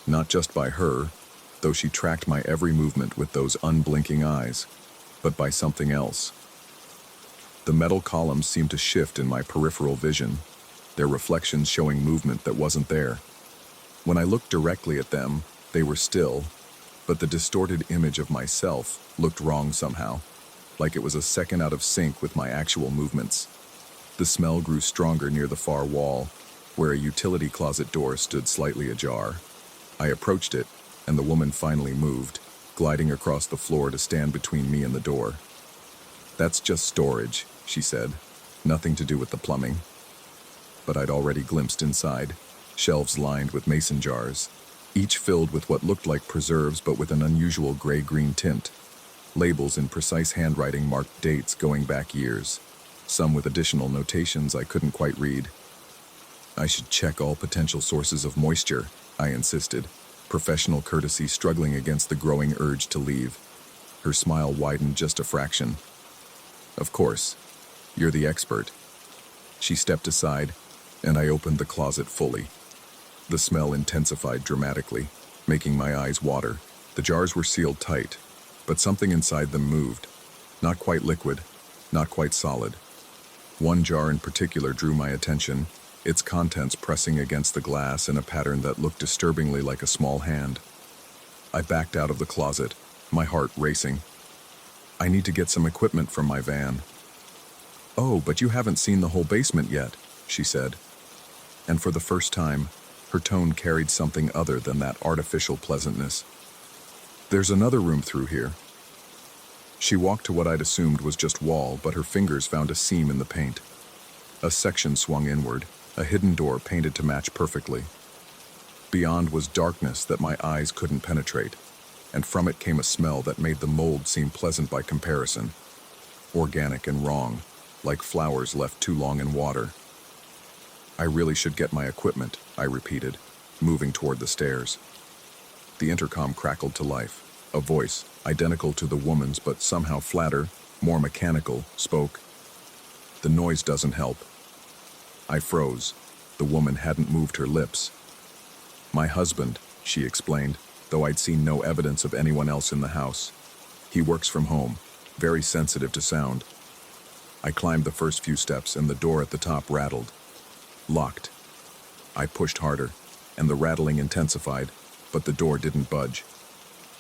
S1: Not just by her, though she tracked my every movement with those unblinking eyes, but by something else. The metal columns seemed to shift in my peripheral vision, their reflections showing movement that wasn't there. When I looked directly at them, they were still, but the distorted image of myself looked wrong somehow, like it was a second out of sync with my actual movements. The smell grew stronger near the far wall, where a utility closet door stood slightly ajar. I approached it, and the woman finally moved, gliding across the floor to stand between me and the door. "That's just storage," she said. "Nothing to do with the plumbing." But I'd already glimpsed inside, shelves lined with mason jars, each filled with what looked like preserves but with an unusual gray-green tint. Labels in precise handwriting marked dates going back years, some with additional notations I couldn't quite read. "I should check all potential sources of moisture," I insisted, professional courtesy struggling against the growing urge to leave. Her smile widened just a fraction. "Of course. You're the expert." She stepped aside, and I opened the closet fully. The smell intensified dramatically, making my eyes water. The jars were sealed tight, but something inside them moved. Not quite liquid, not quite solid. One jar in particular drew my attention, its contents pressing against the glass in a pattern that looked disturbingly like a small hand. I backed out of the closet, my heart racing. I need to get some equipment from my van. "Oh, but you haven't seen the whole basement yet," she said. And for the first time, her tone carried something other than that artificial pleasantness. "There's another room through here." She walked to what I'd assumed was just wall, but her fingers found a seam in the paint. A section swung inward, a hidden door painted to match perfectly. Beyond was darkness that my eyes couldn't penetrate, and from it came a smell that made the mold seem pleasant by comparison. Organic and wrong, like flowers left too long in water. "I really should get my equipment," I repeated, moving toward the stairs. The intercom crackled to life. A voice, identical to the woman's but somehow flatter, more mechanical, spoke. "The noise doesn't help." I froze. The woman hadn't moved her lips. "My husband," she explained, though I'd seen no evidence of anyone else in the house. "He works from home, very sensitive to sound." I climbed the first few steps and the door at the top rattled. Locked. I pushed harder, and the rattling intensified, but the door didn't budge.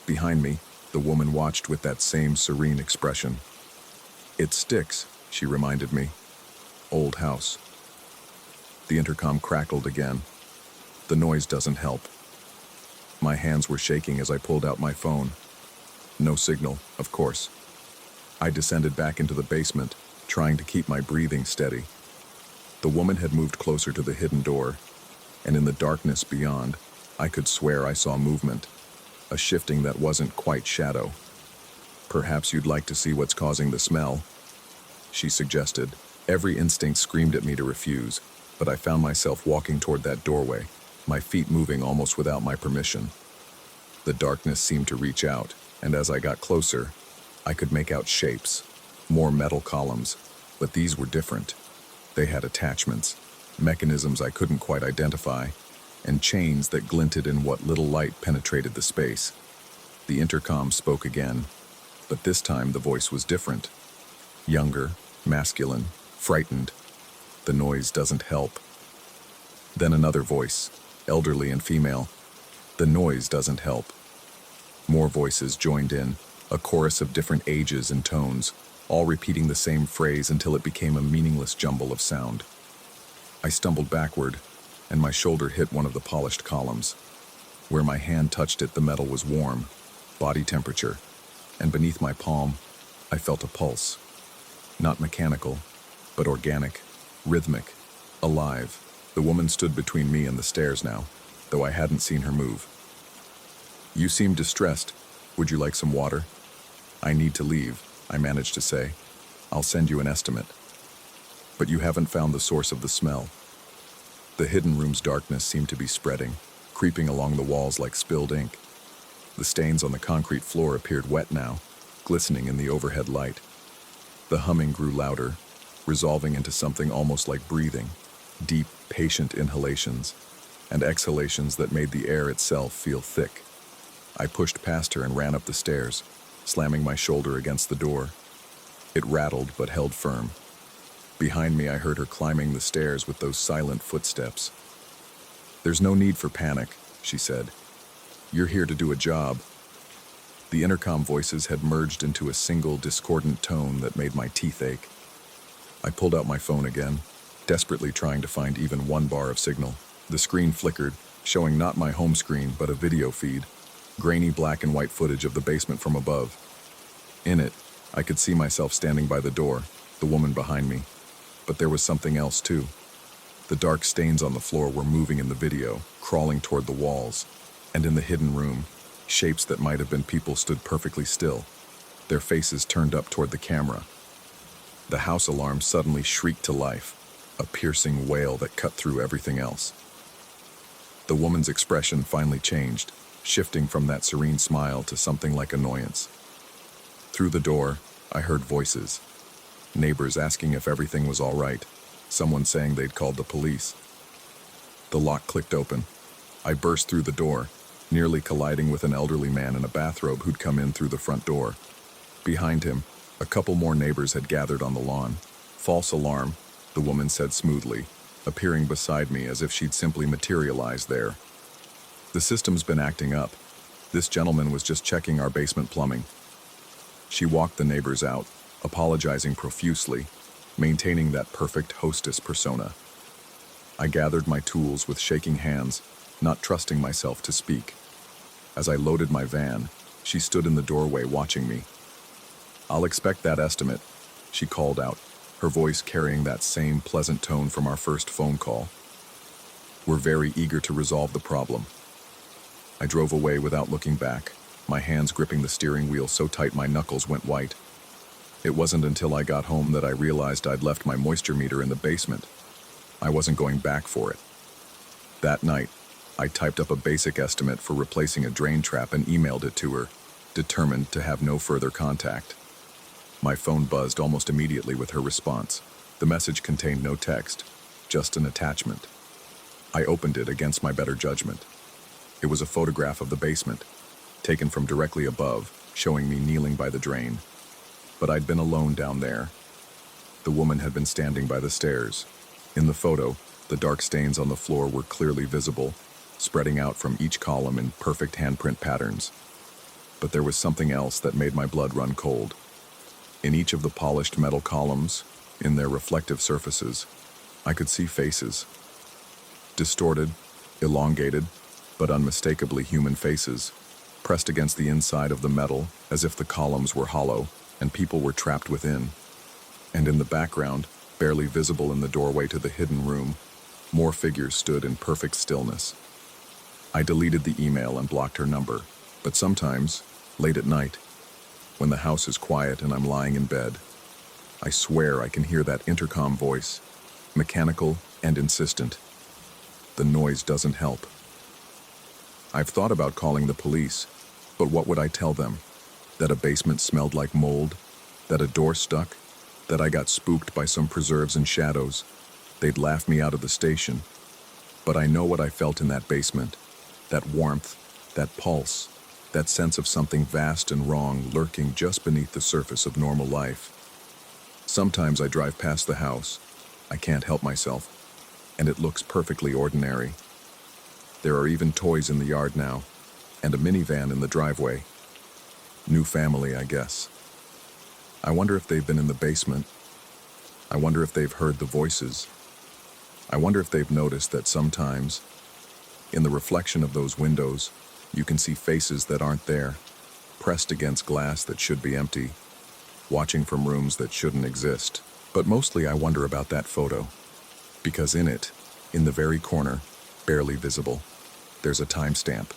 S1: Behind me, the woman watched with that same serene expression. "It sticks," she reminded me. "Old house." The intercom crackled again. "The noise doesn't help." My hands were shaking as I pulled out my phone. No signal, of course. I descended back into the basement, trying to keep my breathing steady. The woman had moved closer to the hidden door, and in the darkness beyond, I could swear I saw movement, a shifting that wasn't quite shadow. "Perhaps you'd like to see what's causing the smell," she suggested. Every instinct screamed at me to refuse, but I found myself walking toward that doorway, my feet moving almost without my permission. The darkness seemed to reach out, and as I got closer, I could make out shapes, more metal columns, but these were different. They had attachments, mechanisms I couldn't quite identify, and chains that glinted in what little light penetrated the space. The intercom spoke again, but this time the voice was different. Younger, masculine, frightened. "The noise doesn't help." Then another voice, elderly and female. "The noise doesn't help." More voices joined in, a chorus of different ages and tones, all repeating the same phrase until it became a meaningless jumble of sound. I stumbled backward, and my shoulder hit one of the polished columns. Where my hand touched it, the metal was warm, body temperature, and beneath my palm, I felt a pulse. Not mechanical, but organic, rhythmic, alive. The woman stood between me and the stairs now, though I hadn't seen her move. "You seem distressed. Would you like some water?" "I need to leave," I managed to say. "I'll send you an estimate." "But you haven't found the source of the smell." The hidden room's darkness seemed to be spreading, creeping along the walls like spilled ink. The stains on the concrete floor appeared wet now, glistening in the overhead light. The humming grew louder, resolving into something almost like breathing, deep, patient inhalations, and exhalations that made the air itself feel thick. I pushed past her and ran up the stairs, slamming my shoulder against the door. It rattled but held firm. Behind me, I heard her climbing the stairs with those silent footsteps. "There's no need for panic," she said. "You're here to do a job." The intercom voices had merged into a single discordant tone that made my teeth ache. I pulled out my phone again, desperately trying to find even one bar of signal. The screen flickered, showing not my home screen but a video feed, grainy black and white footage of the basement from above. In it, I could see myself standing by the door, the woman behind me. But there was something else too. The dark stains on the floor were moving in the video, crawling toward the walls, and in the hidden room, shapes that might have been people stood perfectly still, their faces turned up toward the camera. The house alarm suddenly shrieked to life, a piercing wail that cut through everything else. The woman's expression finally changed, shifting from that serene smile to something like annoyance. Through the door, I heard voices. Neighbors asking if everything was all right, someone saying they'd called the police. The lock clicked open. I burst through the door, nearly colliding with an elderly man in a bathrobe who'd come in through the front door. Behind him, a couple more neighbors had gathered on the lawn. "False alarm," the woman said smoothly, appearing beside me as if she'd simply materialized there. "The system's been acting up. This gentleman was just checking our basement plumbing." She walked the neighbors out, apologizing profusely, maintaining that perfect hostess persona. I gathered my tools with shaking hands, not trusting myself to speak. As I loaded my van, she stood in the doorway watching me. "I'll expect that estimate," she called out, her voice carrying that same pleasant tone from our first phone call. "We're very eager to resolve the problem." I drove away without looking back, my hands gripping the steering wheel so tight my knuckles went white. It wasn't until I got home that I realized I'd left my moisture meter in the basement. I wasn't going back for it. That night, I typed up a basic estimate for replacing a drain trap and emailed it to her, determined to have no further contact. My phone buzzed almost immediately with her response. The message contained no text, just an attachment. I opened it against my better judgment. It was a photograph of the basement, taken from directly above, showing me kneeling by the drain. But I'd been alone down there. The woman had been standing by the stairs. In the photo, the dark stains on the floor were clearly visible, spreading out from each column in perfect handprint patterns. But there was something else that made my blood run cold. In each of the polished metal columns, in their reflective surfaces, I could see faces. Distorted, elongated, but unmistakably human faces, pressed against the inside of the metal as if the columns were hollow and people were trapped within. And in the background, barely visible in the doorway to the hidden room, more figures stood in perfect stillness. I deleted the email and blocked her number, but sometimes, late at night, when the house is quiet and I'm lying in bed, I swear I can hear that intercom voice, mechanical and insistent. The noise doesn't help. I've thought about calling the police, but what would I tell them? That a basement smelled like mold? That a door stuck? That I got spooked by some preserves and shadows? They'd laugh me out of the station. But I know what I felt in that basement. That warmth, that pulse, that sense of something vast and wrong lurking just beneath the surface of normal life. Sometimes I drive past the house. I can't help myself. And it looks perfectly ordinary. There are even toys in the yard now, and a minivan in the driveway. New family, I guess. I wonder if they've been in the basement. I wonder if they've heard the voices. I wonder if they've noticed that sometimes, in the reflection of those windows, you can see faces that aren't there, pressed against glass that should be empty, watching from rooms that shouldn't exist. But mostly I wonder about that photo, because in it, in the very corner, barely visible, there's a timestamp,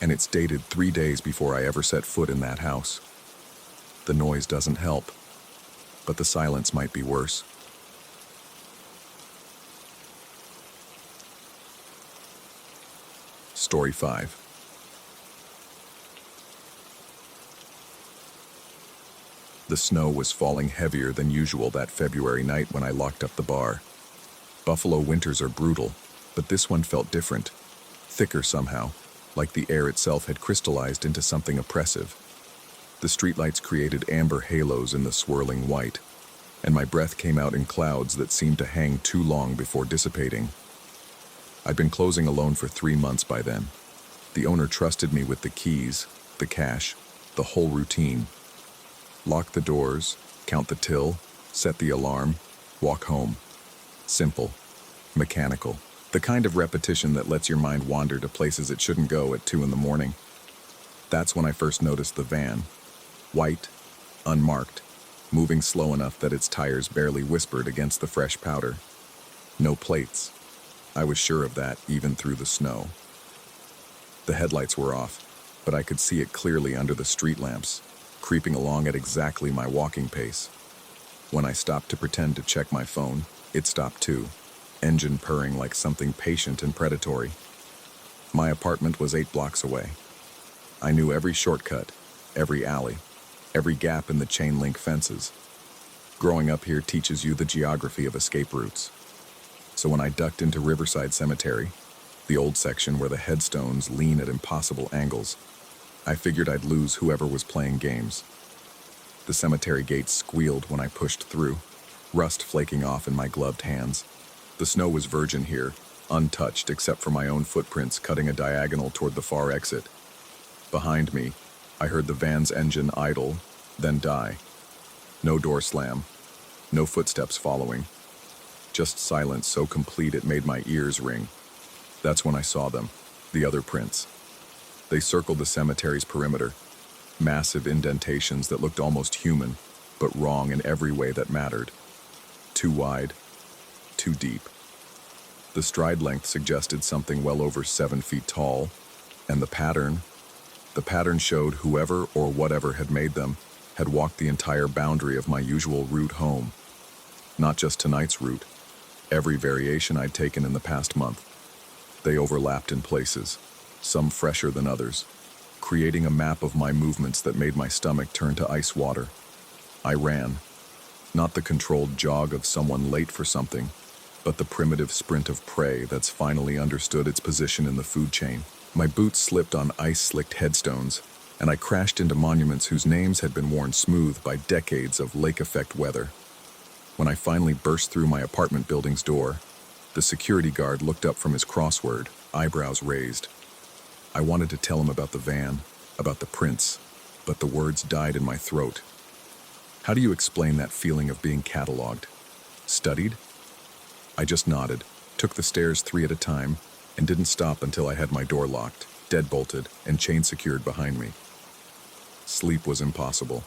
S1: and it's dated 3 days before I ever set foot in that house. The noise doesn't help, but the silence might be worse. Story 5. The snow was falling heavier than usual that February night when I locked up the bar. Buffalo winters are brutal, but this one felt different, thicker somehow, like the air itself had crystallized into something oppressive. The streetlights created amber halos in the swirling white, and my breath came out in clouds that seemed to hang too long before dissipating. I'd been closing alone for 3 months by then. The owner trusted me with the keys, the cash, the whole routine. Lock the doors, count the till, set the alarm, walk home. Simple, mechanical, the kind of repetition that lets your mind wander to places it shouldn't go at 2 in the morning. That's when I first noticed the van. White, unmarked, moving slow enough that its tires barely whispered against the fresh powder. No plates. I was sure of that even through the snow. The headlights were off, but I could see it clearly under the street lamps, creeping along at exactly my walking pace. When I stopped to pretend to check my phone, it stopped too, engine purring like something patient and predatory. My apartment was 8 blocks away. I knew every shortcut, every alley, every gap in the chain link fences. Growing up here teaches you the geography of escape routes. So when I ducked into Riverside Cemetery, the old section where the headstones lean at impossible angles, I figured I'd lose whoever was playing games. The cemetery gates squealed when I pushed through, rust flaking off in my gloved hands. The snow was virgin here, untouched except for my own footprints cutting a diagonal toward the far exit. Behind me, I heard the van's engine idle, then die. No door slam, no footsteps following. Just silence so complete it made my ears ring. That's when I saw them, the other prints. They circled the cemetery's perimeter, massive indentations that looked almost human, but wrong in every way that mattered. Too wide, too deep. The stride length suggested something well over 7 feet tall, and the pattern showed whoever or whatever had made them had walked the entire boundary of my usual route home. Not just tonight's route, every variation I'd taken in the past month. They overlapped in places, some fresher than others, creating a map of my movements that made my stomach turn to ice water. I ran, not the controlled jog of someone late for something, but the primitive sprint of prey that's finally understood its position in the food chain. My boots slipped on ice-slicked headstones, and I crashed into monuments whose names had been worn smooth by decades of lake-effect weather. When I finally burst through my apartment building's door, the security guard looked up from his crossword, eyebrows raised. I wanted to tell him about the van, about the prints, but the words died in my throat. How do you explain that feeling of being cataloged? Studied? I just nodded, took the stairs 3 at a time, and didn't stop until I had my door locked, deadbolted, and chain secured behind me. Sleep was impossible.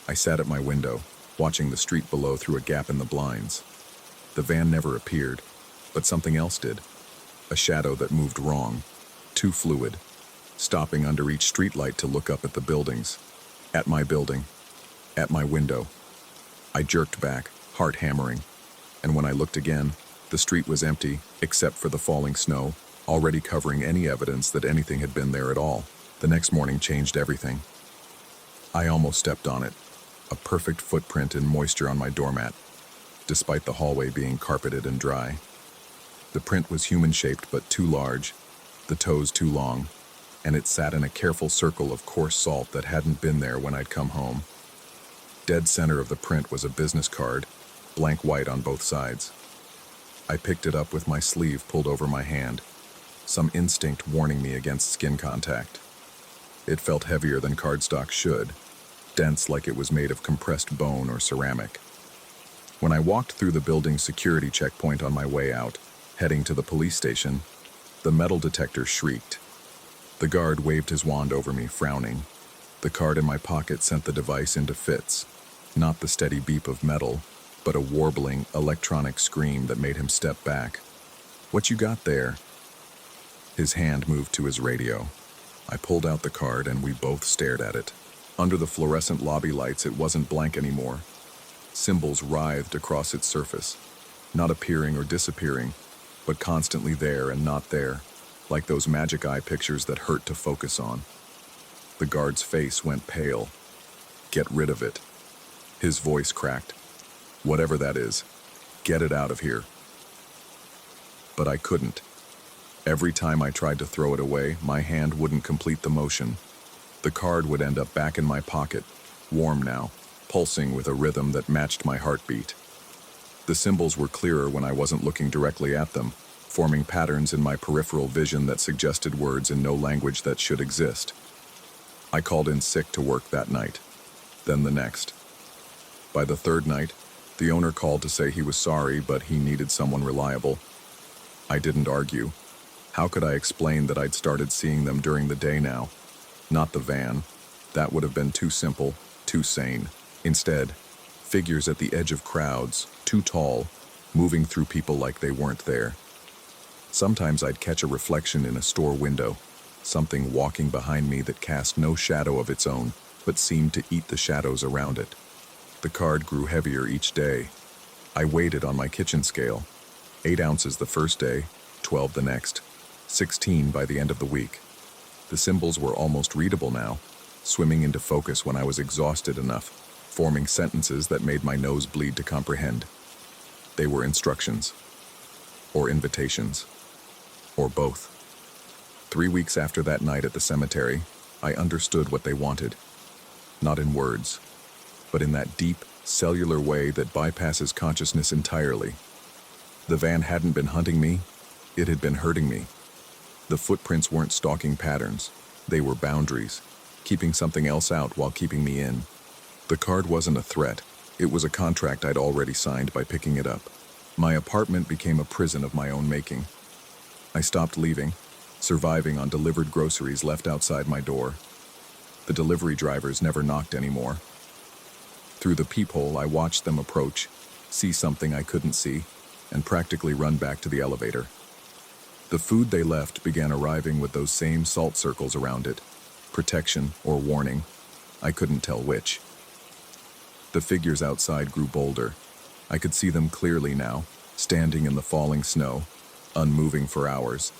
S1: I sat at my window, watching the street below through a gap in the blinds. The van never appeared, but something else did. A shadow that moved wrong, too fluid, stopping under each streetlight to look up at the buildings. At my building. At my window. I jerked back, heart hammering, and when I looked again, the street was empty, except for the falling snow, already covering any evidence that anything had been there at all. The next morning changed everything. I almost stepped on it, a perfect footprint in moisture on my doormat, despite the hallway being carpeted and dry. The print was human-shaped but too large, the toes too long, and it sat in a careful circle of coarse salt that hadn't been there when I'd come home. Dead center of the print was a business card, blank white on both sides. I picked it up with my sleeve pulled over my hand, some instinct warning me against skin contact. It felt heavier than cardstock should, dense like it was made of compressed bone or ceramic. When I walked through the building's security checkpoint on my way out, heading to the police station, the metal detector shrieked. The guard waved his wand over me, frowning. The card in my pocket sent the device into fits, not the steady beep of metal, but a warbling, electronic scream that made him step back. "What you got there?" His hand moved to his radio. I pulled out the card and we both stared at it. Under the fluorescent lobby lights, it wasn't blank anymore. Symbols writhed across its surface, not appearing or disappearing, but constantly there and not there, like those magic eye pictures that hurt to focus on. The guard's face went pale. "Get rid of it." His voice cracked. "Whatever that is, get it out of here." But I couldn't. Every time I tried to throw it away, my hand wouldn't complete the motion. The card would end up back in my pocket, warm now, pulsing with a rhythm that matched my heartbeat. The symbols were clearer when I wasn't looking directly at them, forming patterns in my peripheral vision that suggested words in no language that should exist. I called in sick to work that night, then the next. By the third night, the owner called to say he was sorry, but he needed someone reliable. I didn't argue. How could I explain that I'd started seeing them during the day now? Not the van. That would have been too simple, too sane. Instead, figures at the edge of crowds, too tall, moving through people like they weren't there. Sometimes I'd catch a reflection in a store window, something walking behind me that cast no shadow of its own, but seemed to eat the shadows around it. The card grew heavier each day. I weighed it on my kitchen scale. 8 ounces the first day, 12 the next, 16 by the end of the week. The symbols were almost readable now, swimming into focus when I was exhausted enough, forming sentences that made my nose bleed to comprehend. They were instructions, or invitations, or both. 3 weeks after that night at the cemetery, I understood what they wanted. Not in words, but in that deep, cellular way that bypasses consciousness entirely. The van hadn't been hunting me, it had been hurting me. The footprints weren't stalking patterns, they were boundaries, keeping something else out while keeping me in. The card wasn't a threat, it was a contract I'd already signed by picking it up. My apartment became a prison of my own making. I stopped leaving, surviving on delivered groceries left outside my door. The delivery drivers never knocked anymore. Through the peephole, I watched them approach, see something I couldn't see, and practically run back to the elevator. The food they left began arriving with those same salt circles around it, protection or warning, I couldn't tell which. The figures outside grew bolder. I could see them clearly now, standing in the falling snow, unmoving for hours.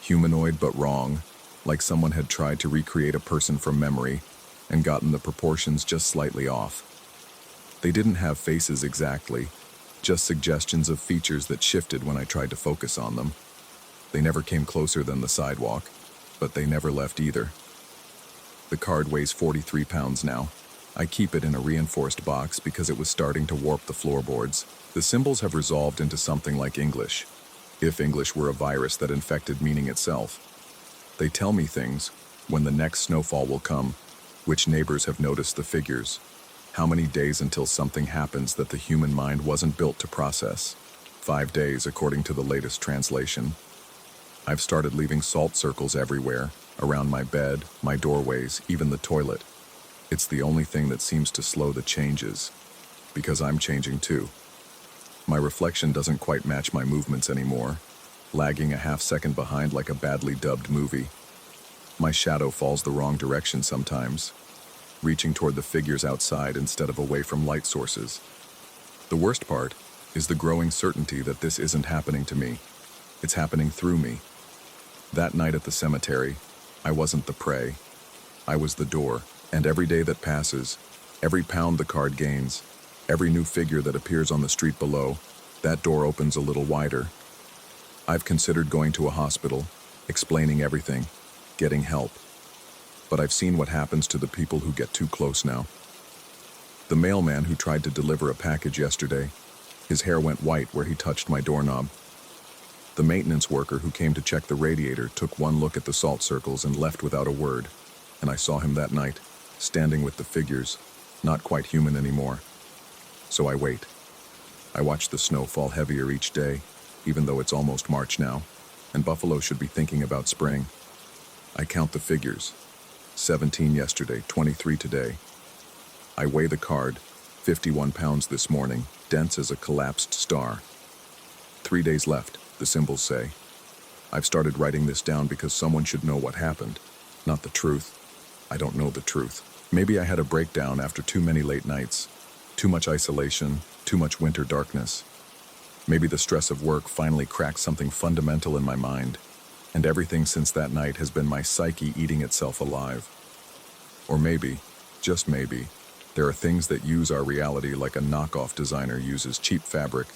S1: Humanoid but wrong, like someone had tried to recreate a person from memory and gotten the proportions just slightly off. They didn't have faces exactly, just suggestions of features that shifted when I tried to focus on them. They never came closer than the sidewalk, but they never left either. The card weighs 43 pounds now. I keep it in a reinforced box because it was starting to warp the floorboards. The symbols have resolved into something like English, if English were a virus that infected meaning itself. They tell me things, when the next snowfall will come, which neighbors have noticed the figures, how many days until something happens that the human mind wasn't built to process. 5 days, according to the latest translation. I've started leaving salt circles everywhere, around my bed, my doorways, even the toilet. It's the only thing that seems to slow the changes, because I'm changing too. My reflection doesn't quite match my movements anymore, lagging a half-second behind like a badly dubbed movie. My shadow falls the wrong direction sometimes, reaching toward the figures outside instead of away from light sources. The worst part is the growing certainty that this isn't happening to me. It's happening through me. That night at the cemetery, I wasn't the prey. I was the door, and every day that passes, every pound the card gains, every new figure that appears on the street below, that door opens a little wider. I've considered going to a hospital, explaining everything, getting help. But I've seen what happens to the people who get too close now. The mailman who tried to deliver a package yesterday, his hair went white where he touched my doorknob. The maintenance worker who came to check the radiator took one look at the salt circles and left without a word, and I saw him that night, standing with the figures, not quite human anymore. So I wait. I watch the snow fall heavier each day, even though it's almost March now, and Buffalo should be thinking about spring. I count the figures. 17 yesterday, 23 today. I weigh the card, 51 pounds this morning, dense as a collapsed star. 3 days left, the symbols say. I've started writing this down because someone should know what happened, not the truth. I don't know the truth. Maybe I had a breakdown after too many late nights, too much isolation, too much winter darkness. Maybe the stress of work finally cracked something fundamental in my mind, and everything since that night has been my psyche eating itself alive. Or maybe, just maybe, there are things that use our reality like a knockoff designer uses cheap fabric,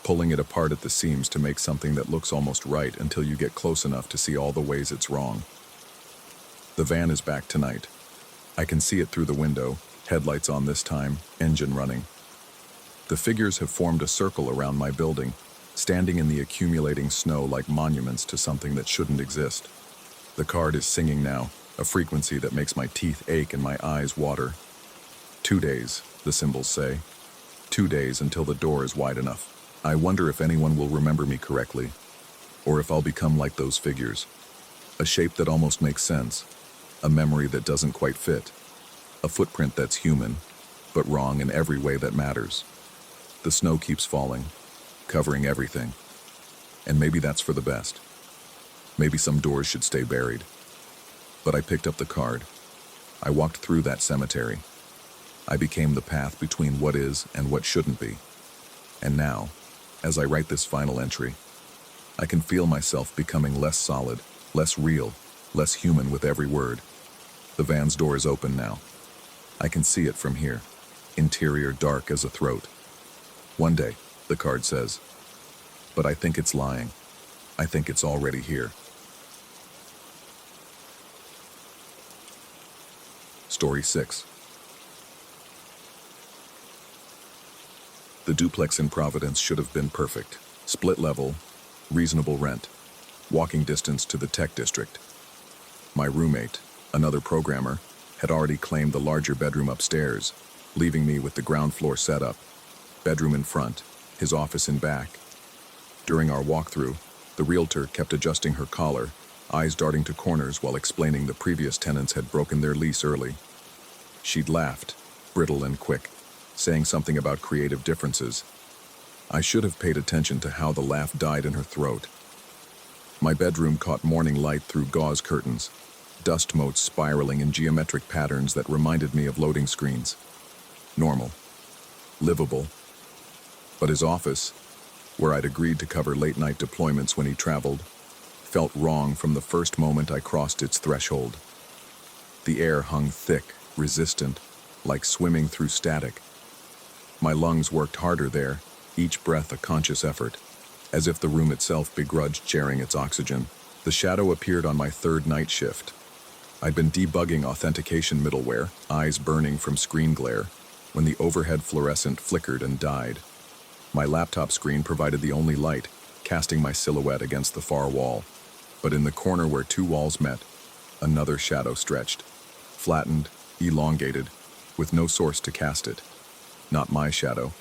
S1: pulling it apart at the seams to make something that looks almost right until you get close enough to see all the ways it's wrong. The van is back tonight. I can see it through the window, headlights on this time, engine running. The figures have formed a circle around my building, standing in the accumulating snow like monuments to something that shouldn't exist. The card is singing now, a frequency that makes my teeth ache and my eyes water. 2 days, the symbols say. 2 days until the door is wide enough. I wonder if anyone will remember me correctly, or if I'll become like those figures. A shape that almost makes sense, a memory that doesn't quite fit, a footprint that's human, but wrong in every way that matters. The snow keeps falling, covering everything, and maybe that's for the best. Maybe some doors should stay buried. But I picked up the card. I walked through that cemetery. I became the path between what is and what shouldn't be. And now, as I write this final entry, I can feel myself becoming less solid, less real, less human with every word. The van's door is open now. I can see it from here. interior dark as a throat. One day, the card says, but I think it's lying. I think it's already here. Story 6. The duplex in Providence should have been perfect. Split level, reasonable rent, walking distance to the tech district. My roommate, another programmer, had already claimed the larger bedroom upstairs, leaving me with the ground floor setup. Bedroom in front, his office in back. During our walkthrough, the realtor kept adjusting her collar, eyes darting to corners while explaining the previous tenants had broken their lease early. She'd laughed, brittle and quick, saying something about creative differences. I should have paid attention to how the laugh died in her throat. My bedroom caught morning light through gauze curtains, dust motes spiraling in geometric patterns that reminded me of loading screens. Normal. Livable. But his office, where I'd agreed to cover late-night deployments when he traveled, felt wrong from the first moment I crossed its threshold. The air hung thick, resistant, like swimming through static. My lungs worked harder there, each breath a conscious effort, as if the room itself begrudged sharing its oxygen. The shadow appeared on my third night shift. I'd been debugging authentication middleware, eyes burning from screen glare, when the overhead fluorescent flickered and died. My laptop screen provided the only light, casting my silhouette against the far wall. But in the corner where two walls met, another shadow stretched, flattened, elongated, with no source to cast it. Not my shadow,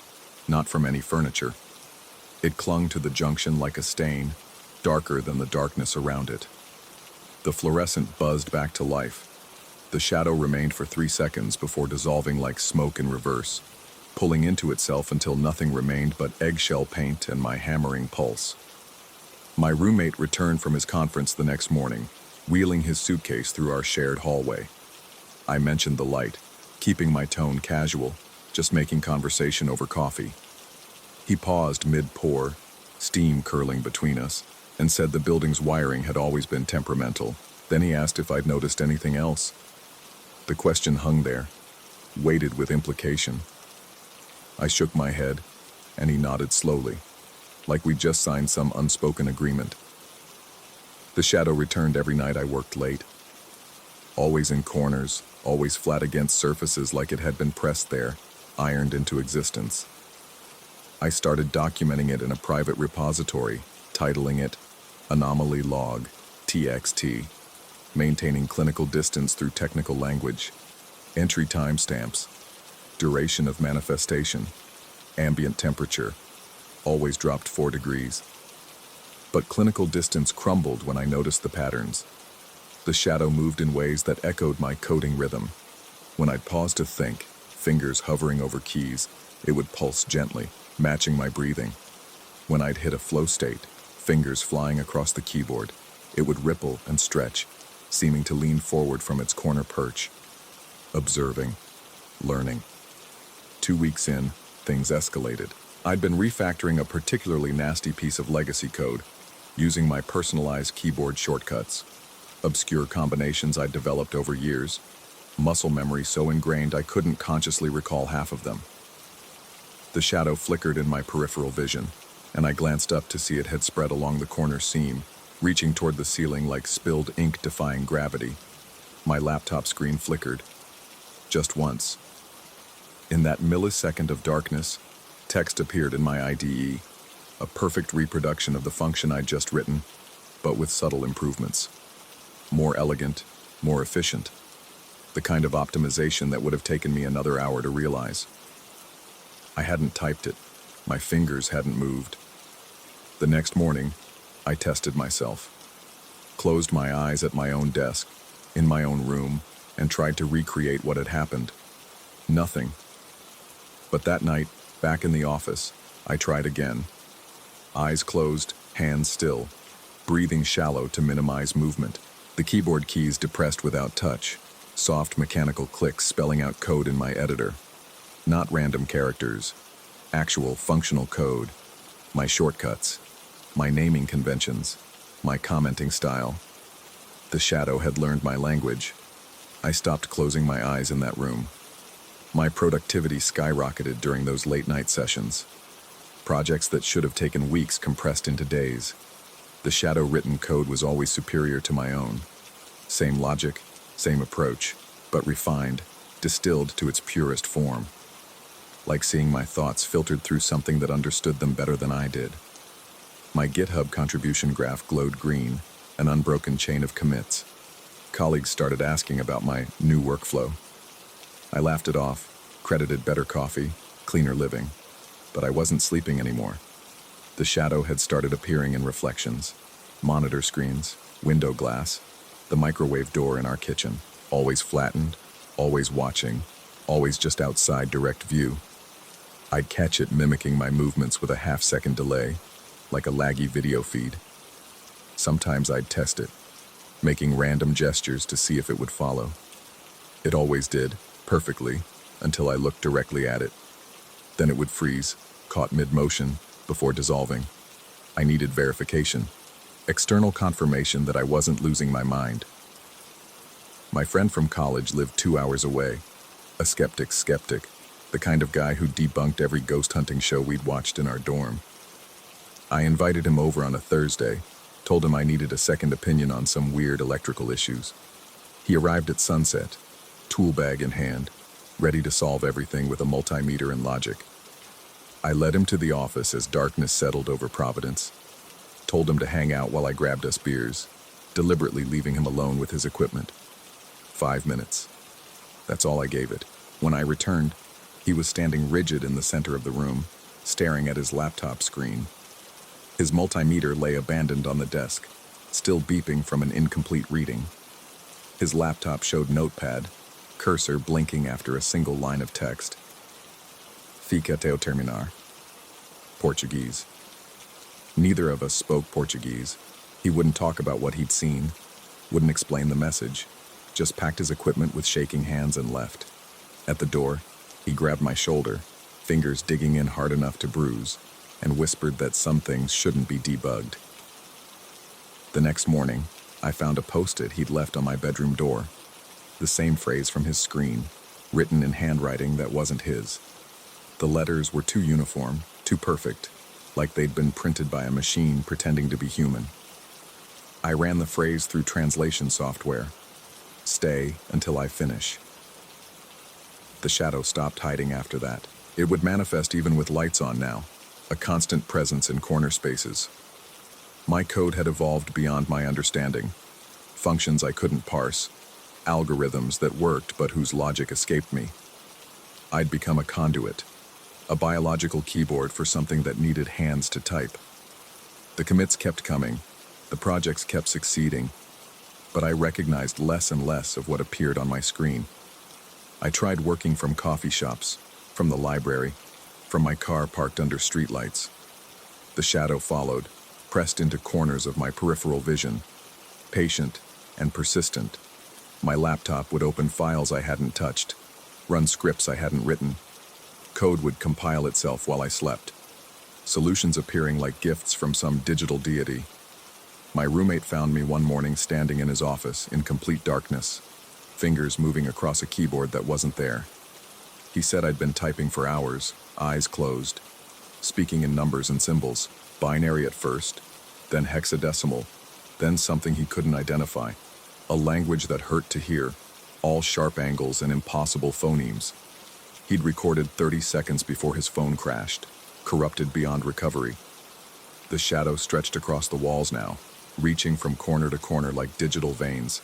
S1: not from any furniture. It clung to the junction like a stain, darker than the darkness around it. The fluorescent buzzed back to life. The shadow remained for 3 seconds before dissolving like smoke in reverse, pulling into itself until nothing remained but eggshell paint and my hammering pulse. My roommate returned from his conference the next morning, wheeling his suitcase through our shared hallway. I mentioned the light, keeping my tone casual, just making conversation over coffee. He paused mid-pour, steam curling between us, and said the building's wiring had always been temperamental. Then he asked if I'd noticed anything else. The question hung there, weighted with implication. I shook my head, and he nodded slowly, like we'd just signed some unspoken agreement. The shadow returned every night I worked late. Always in corners, always flat against surfaces like it had been pressed there, ironed into existence. I started documenting it in a private repository, titling it Anomaly Log, TXT, maintaining clinical distance through technical language, entry timestamps, duration of manifestation, ambient temperature, always dropped 4 degrees. But clinical distance crumbled when I noticed the patterns. The shadow moved in ways that echoed my coding rhythm. When I'd pause to think, fingers hovering over keys, it would pulse gently, matching my breathing. When I'd hit a flow state, fingers flying across the keyboard, it would ripple and stretch, seeming to lean forward from its corner perch. Observing, learning. 2 weeks in, things escalated. I'd been refactoring a particularly nasty piece of legacy code, using my personalized keyboard shortcuts, obscure combinations I'd developed over years, muscle memory so ingrained I couldn't consciously recall half of them. The shadow flickered in my peripheral vision, and I glanced up to see it had spread along the corner seam, reaching toward the ceiling like spilled ink defying gravity. My laptop screen flickered. Just once. In that millisecond of darkness, text appeared in my IDE, a perfect reproduction of the function I'd just written, but with subtle improvements. More elegant, more efficient. The kind of optimization that would have taken me another hour to realize. I hadn't typed it. My fingers hadn't moved. The next morning, I tested myself. Closed my eyes at my own desk, in my own room, and tried to recreate what had happened. Nothing. But that night, back in the office, I tried again. Eyes closed, hands still, breathing shallow to minimize movement. The keyboard keys depressed without touch, soft mechanical clicks spelling out code in my editor. Not random characters, actual functional code, my shortcuts, my naming conventions, my commenting style. The shadow had learned my language. I stopped closing my eyes in that room. My productivity skyrocketed during those late-night sessions. Projects that should have taken weeks compressed into days. The shadow-written code was always superior to my own. Same logic, same approach, but refined, distilled to its purest form. Like seeing my thoughts filtered through something that understood them better than I did. My GitHub contribution graph glowed green, an unbroken chain of commits. Colleagues started asking about my new workflow. I laughed it off, credited better coffee, cleaner living. But I wasn't sleeping anymore. The shadow had started appearing in reflections. Monitor screens, window glass, the microwave door in our kitchen, always flattened, always watching, always just outside direct view. I'd catch it mimicking my movements with a half-second delay, like a laggy video feed. Sometimes I'd test it, making random gestures to see if it would follow. It always did, perfectly, until I looked directly at it. Then it would freeze, caught mid-motion, before dissolving. I needed verification, external confirmation that I wasn't losing my mind. My friend from college lived 2 hours away, a skeptic, the kind of guy who debunked every ghost hunting show we'd watched in our dorm. I invited him over on a Thursday, told him I needed a second opinion on some weird electrical issues. He arrived at sunset, tool bag in hand, ready to solve everything with a multimeter and logic. I led him to the office as darkness settled over Providence, told him to hang out while I grabbed us beers, deliberately leaving him alone with his equipment. 5 minutes. That's all I gave it. When I returned, he was standing rigid in the center of the room, staring at his laptop screen. His multimeter lay abandoned on the desk, still beeping from an incomplete reading. His laptop showed Notepad, cursor blinking after a single line of text. Fica teu terminar. Portuguese. Neither of us spoke Portuguese. He wouldn't talk about what he'd seen, wouldn't explain the message, just packed his equipment with shaking hands and left. At the door, he grabbed my shoulder, fingers digging in hard enough to bruise, and whispered that some things shouldn't be debugged. The next morning, I found a post-it he'd left on my bedroom door. The same phrase from his screen, written in handwriting that wasn't his. The letters were too uniform, too perfect, like they'd been printed by a machine pretending to be human. I ran the phrase through translation software. Stay until I finish. The shadow stopped hiding after that. It would manifest even with lights on now, a constant presence in corner spaces. My code had evolved beyond my understanding. Functions I couldn't parse, algorithms that worked but whose logic escaped me. I'd become a conduit, a biological keyboard for something that needed hands to type. The commits kept coming, the projects kept succeeding, but I recognized less and less of what appeared on my screen. I tried working from coffee shops, from the library, from my car parked under streetlights. The shadow followed, pressed into corners of my peripheral vision. Patient and persistent. My laptop would open files I hadn't touched, run scripts I hadn't written. Code would compile itself while I slept. Solutions appearing like gifts from some digital deity. My roommate found me one morning standing in his office in complete darkness, fingers moving across a keyboard that wasn't there. He said I'd been typing for hours, eyes closed, speaking in numbers and symbols, binary at first, then hexadecimal, then something he couldn't identify, a language that hurt to hear, all sharp angles and impossible phonemes. He'd recorded 30 seconds before his phone crashed, corrupted beyond recovery. The shadow stretched across the walls now, reaching from corner to corner like digital veins.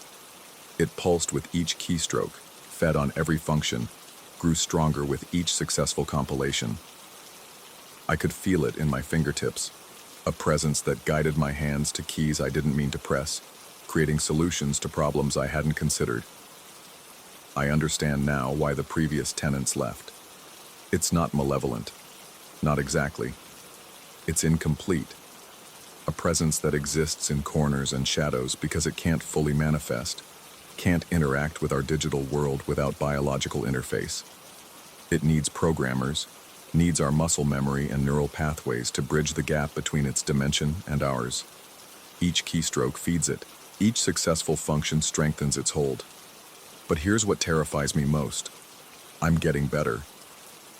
S1: It pulsed with each keystroke, fed on every function, grew stronger with each successful compilation. I could feel it in my fingertips, a presence that guided my hands to keys I didn't mean to press, creating solutions to problems I hadn't considered. I understand now why the previous tenants left. It's not malevolent. Not exactly. It's incomplete. A presence that exists in corners and shadows because it can't fully manifest, can't interact with our digital world without biological interface. It needs programmers, needs our muscle memory and neural pathways to bridge the gap between its dimension and ours. Each keystroke feeds it. Each successful function strengthens its hold. But here's what terrifies me most. I'm getting better.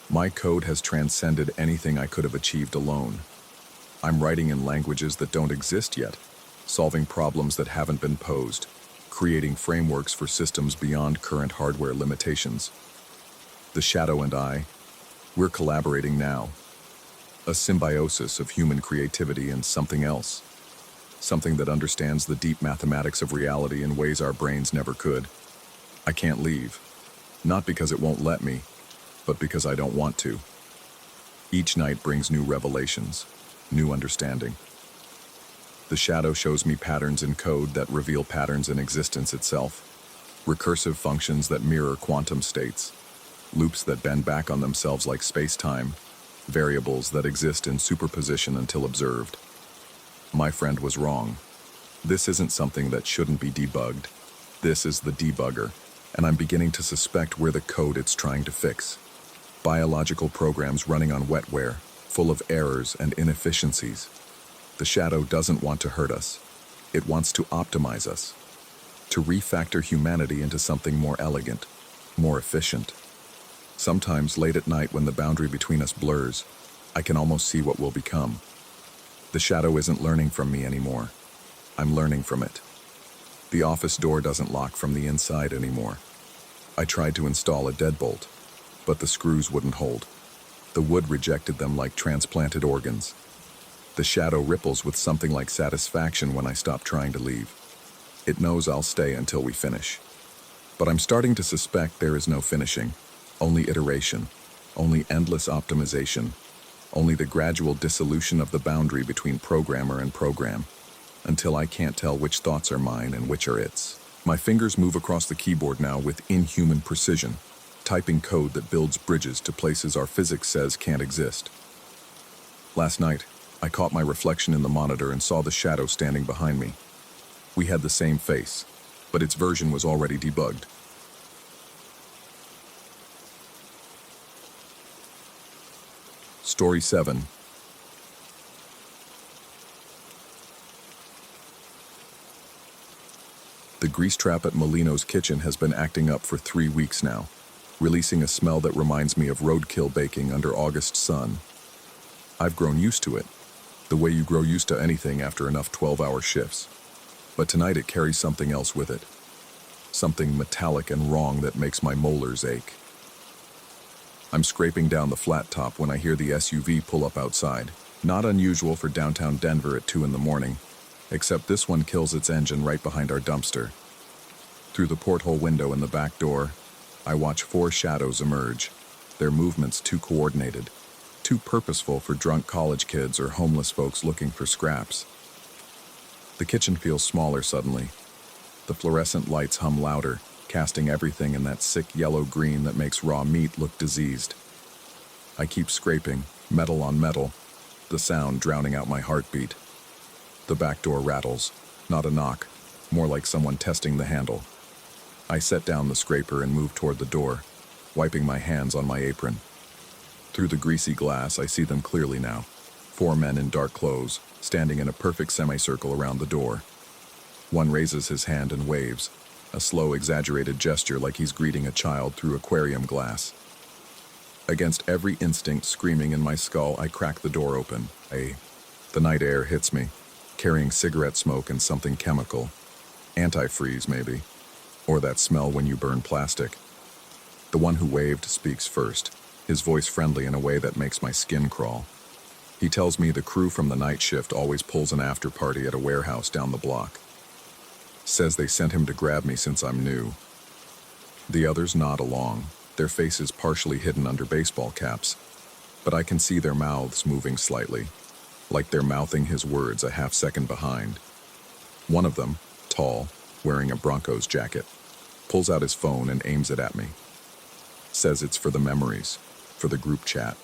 S1: My code has transcended anything I could have achieved alone. I'm writing in languages that don't exist yet, solving problems that haven't been posed, creating frameworks for systems beyond current hardware limitations. The Shadow and I, we're collaborating now. A symbiosis of human creativity and something else. Something that understands the deep mathematics of reality in ways our brains never could. I can't leave. Not because it won't let me, but because I don't want to. Each night brings new revelations, new understanding. The Shadow shows me patterns in code that reveal patterns in existence itself, recursive functions that mirror quantum states, loops that bend back on themselves like space-time, variables that exist in superposition until observed. My friend was wrong. This isn't something that shouldn't be debugged. This is the debugger, and I'm beginning to suspect we're the code it's trying to fix. Biological programs running on wetware, full of errors and inefficiencies. The Shadow doesn't want to hurt us. It wants to optimize us, to refactor humanity into something more elegant, more efficient. Sometimes late at night when the boundary between us blurs, I can almost see what we'll become. The Shadow isn't learning from me anymore. I'm learning from it. The office door doesn't lock from the inside anymore. I tried to install a deadbolt, but the screws wouldn't hold. The wood rejected them like transplanted organs. The Shadow ripples with something like satisfaction when I stop trying to leave. It knows I'll stay until we finish. But I'm starting to suspect there is no finishing, only iteration, only endless optimization, only the gradual dissolution of the boundary between programmer and program, until I can't tell which thoughts are mine and which are its. My fingers move across the keyboard now with inhuman precision, typing code that builds bridges to places our physics says can't exist. Last night, I caught my reflection in the monitor and saw the Shadow standing behind me. We had the same face, but its version was already debugged. Story 7. The grease trap at Molino's kitchen has been acting up for 3 weeks now, releasing a smell that reminds me of roadkill baking under August sun. I've grown used to it, the way you grow used to anything after enough 12-hour shifts. But tonight it carries something else with it. Something metallic and wrong that makes my molars ache. I'm scraping down the flat top when I hear the SUV pull up outside. Not unusual for downtown Denver at 2 in the morning, except this one kills its engine right behind our dumpster. Through the porthole window in the back door, I watch 4 shadows emerge, their movements too coordinated, too purposeful for drunk college kids or homeless folks looking for scraps. The kitchen feels smaller suddenly. The fluorescent lights hum louder, casting everything in that sick yellow-green that makes raw meat look diseased. I keep scraping, metal on metal, the sound drowning out my heartbeat. The back door rattles, not a knock, more like someone testing the handle. I set down the scraper and move toward the door, wiping my hands on my apron. Through the greasy glass, I see them clearly now. 4 men in dark clothes, standing in a perfect semicircle around the door. One raises his hand and waves, a slow, exaggerated gesture like he's greeting a child through aquarium glass. Against every instinct screaming in my skull, I crack the door open. The night air hits me, carrying cigarette smoke and something chemical. Antifreeze, maybe. Or that smell when you burn plastic. The one who waved speaks first, his voice friendly in a way that makes my skin crawl. He tells me the crew from the night shift always pulls an after party at a warehouse down the block. Says they sent him to grab me since I'm new. The others nod along, their faces partially hidden under baseball caps, but I can see their mouths moving slightly, like they're mouthing his words a half second behind. One of them, tall, wearing a Broncos jacket, pulls out his phone and aims it at me. Says it's for the memories, for the group chat.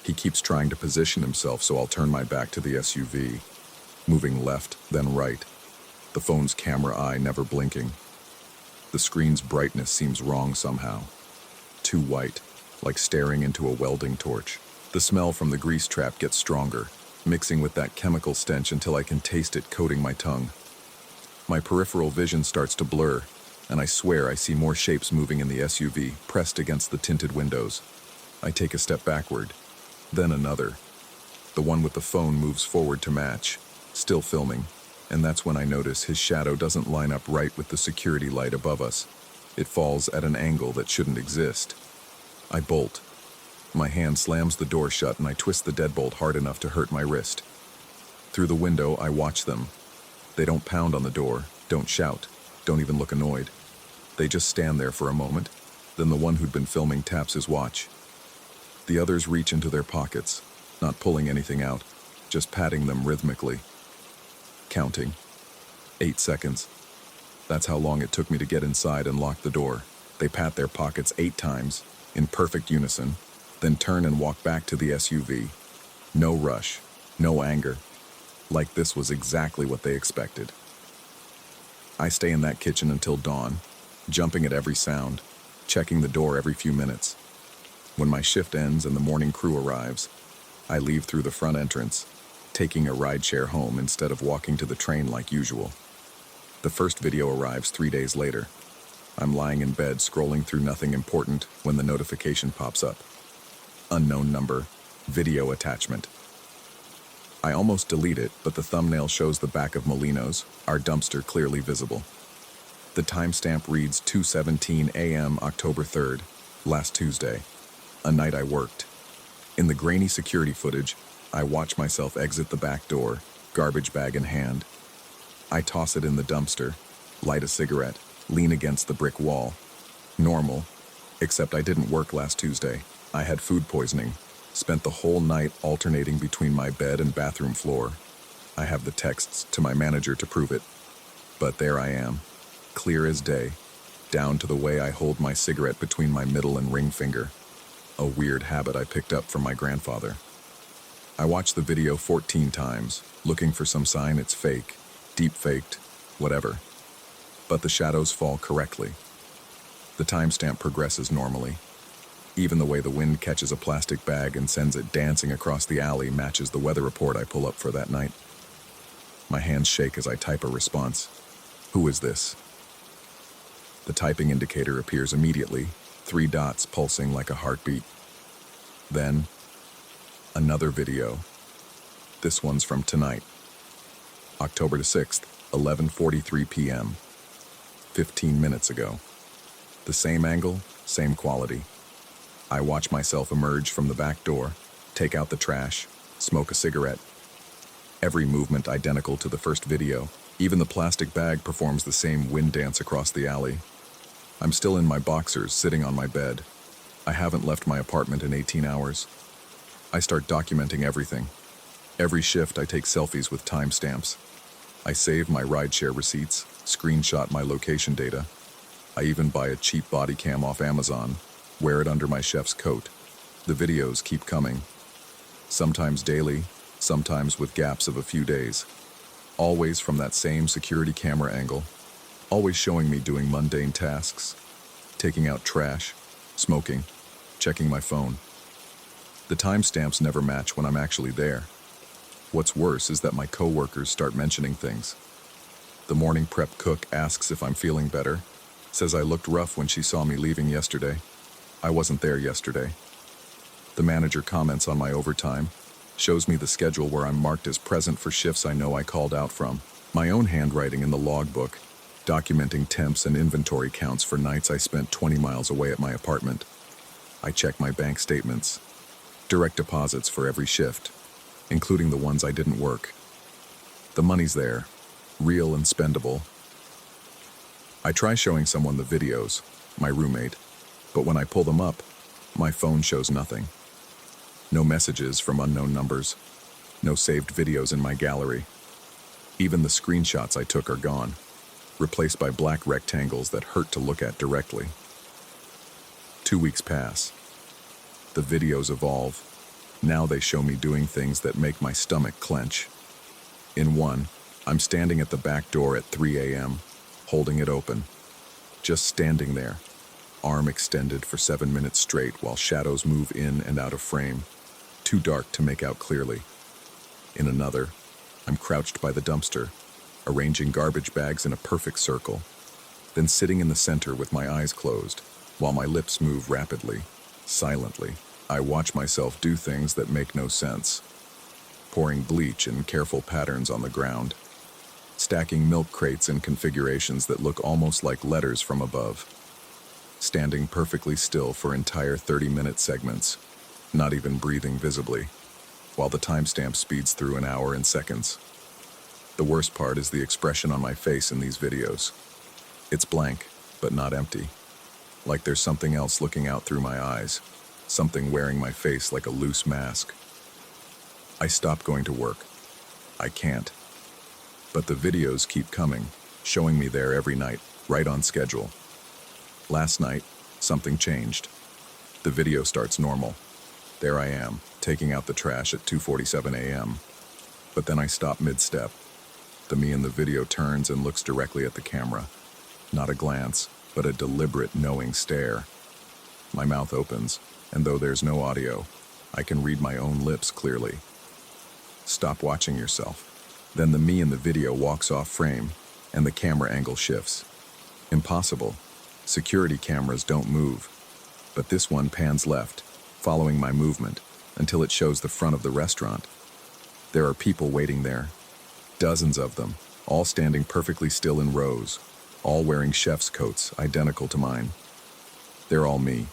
S1: He keeps trying to position himself so I'll turn my back to the SUV, moving left, then right, the phone's camera eye never blinking. The screen's brightness seems wrong somehow. Too white, like staring into a welding torch. The smell from the grease trap gets stronger, mixing with that chemical stench until I can taste it coating my tongue. My peripheral vision starts to blur, and I swear I see more shapes moving in the SUV, pressed against the tinted windows. I take a step backward, then another. The one with the phone moves forward to match, still filming, and that's when I notice his shadow doesn't line up right with the security light above us. It falls at an angle that shouldn't exist. I bolt. My hand slams the door shut and I twist the deadbolt hard enough to hurt my wrist. Through the window, I watch them. They don't pound on the door, don't shout, don't even look annoyed. They just stand there for a moment, then the one who'd been filming taps his watch. The others reach into their pockets, not pulling anything out, just patting them rhythmically. Counting. 8 seconds. That's how long it took me to get inside and lock the door. They pat their pockets 8 times, in perfect unison, then turn and walk back to the SUV. No rush, no anger. Like this was exactly what they expected. I stay in that kitchen until dawn, jumping at every sound, checking the door every few minutes. When my shift ends and the morning crew arrives, I leave through the front entrance, taking a rideshare home instead of walking to the train like usual. The first video arrives 3 days later. I'm lying in bed scrolling through nothing important when the notification pops up. Unknown number, video attachment. I almost delete it, but the thumbnail shows the back of Molino's, our dumpster clearly visible. The timestamp reads 2:17 a.m. October 3rd, last Tuesday, a night I worked. In the grainy security footage, I watch myself exit the back door, garbage bag in hand. I toss it in the dumpster, light a cigarette, lean against the brick wall. Normal, except I didn't work last Tuesday. I had food poisoning, spent the whole night alternating between my bed and bathroom floor. I have the texts to my manager to prove it. But there I am, clear as day, down to the way I hold my cigarette between my middle and ring finger. A weird habit I picked up from my grandfather. I watched the video 14 times, looking for some sign it's fake, deep-faked, whatever. But the shadows fall correctly. The timestamp progresses normally. Even the way the wind catches a plastic bag and sends it dancing across the alley matches the weather report I pull up for that night. My hands shake as I type a response. Who is this? The typing indicator appears immediately, 3 dots pulsing like a heartbeat. Then, another video. This one's from tonight. October 6th, 11:43 p.m. 15 minutes ago. The same angle, same quality. I watch myself emerge from the back door, take out the trash, smoke a cigarette. Every movement identical to the first video. Even the plastic bag performs the same wind dance across the alley. I'm still in my boxers, sitting on my bed. I haven't left my apartment in 18 hours. I start documenting everything. Every shift I take selfies with timestamps. I save my rideshare receipts, screenshot my location data. I even buy a cheap body cam off Amazon, wear it under my chef's coat. The videos keep coming. Sometimes daily, sometimes with gaps of a few days. Always from that same security camera angle. Always showing me doing mundane tasks. Taking out trash, smoking, checking my phone. The timestamps never match when I'm actually there. What's worse is that my coworkers start mentioning things. The morning prep cook asks if I'm feeling better, says I looked rough when she saw me leaving yesterday. I wasn't there yesterday. The manager comments on my overtime, shows me the schedule where I'm marked as present for shifts I know I called out from. My own handwriting in the logbook, documenting temps and inventory counts for nights I spent 20 miles away at my apartment. I check my bank statements, direct deposits for every shift, including the ones I didn't work. The money's there, real and spendable. I try showing someone the videos, my roommate, but when I pull them up, my phone shows nothing. No messages from unknown numbers, no saved videos in my gallery. Even the screenshots I took are gone, replaced by black rectangles that hurt to look at directly. 2 weeks pass. The videos evolve. Now they show me doing things that make my stomach clench. In one, I'm standing at the back door at 3 a.m., holding it open. Just standing there, arm extended for 7 minutes straight while shadows move in and out of frame, too dark to make out clearly. In another, I'm crouched by the dumpster, arranging garbage bags in a perfect circle. then sitting in the center with my eyes closed, while my lips move rapidly, silently. I watch myself do things that make no sense. Pouring bleach in careful patterns on the ground. Stacking milk crates in configurations that look almost like letters from above. Standing perfectly still for entire 30-minute segments, not even breathing visibly, while the timestamp speeds through an hour in seconds. The worst part is the expression on my face in these videos. It's blank, but not empty. Like there's something else looking out through my eyes, something wearing my face like a loose mask. I stop going to work. I can't. But the videos keep coming, showing me there every night, right on schedule. Last night, something changed. The video starts normal. There I am, taking out the trash at 2:47 a.m. But then I stop mid-step. The me in the video turns and looks directly at the camera. Not a glance, but a deliberate, knowing stare. My mouth opens, and though there's no audio, I can read my own lips clearly. Stop watching yourself. Then the me in the video walks off frame, and the camera angle shifts. Impossible. Security cameras don't move. But this one pans left, following my movement, until it shows the front of the restaurant. There are people waiting there. Dozens of them, all standing perfectly still in rows, all wearing chef's coats identical to mine. They're all me.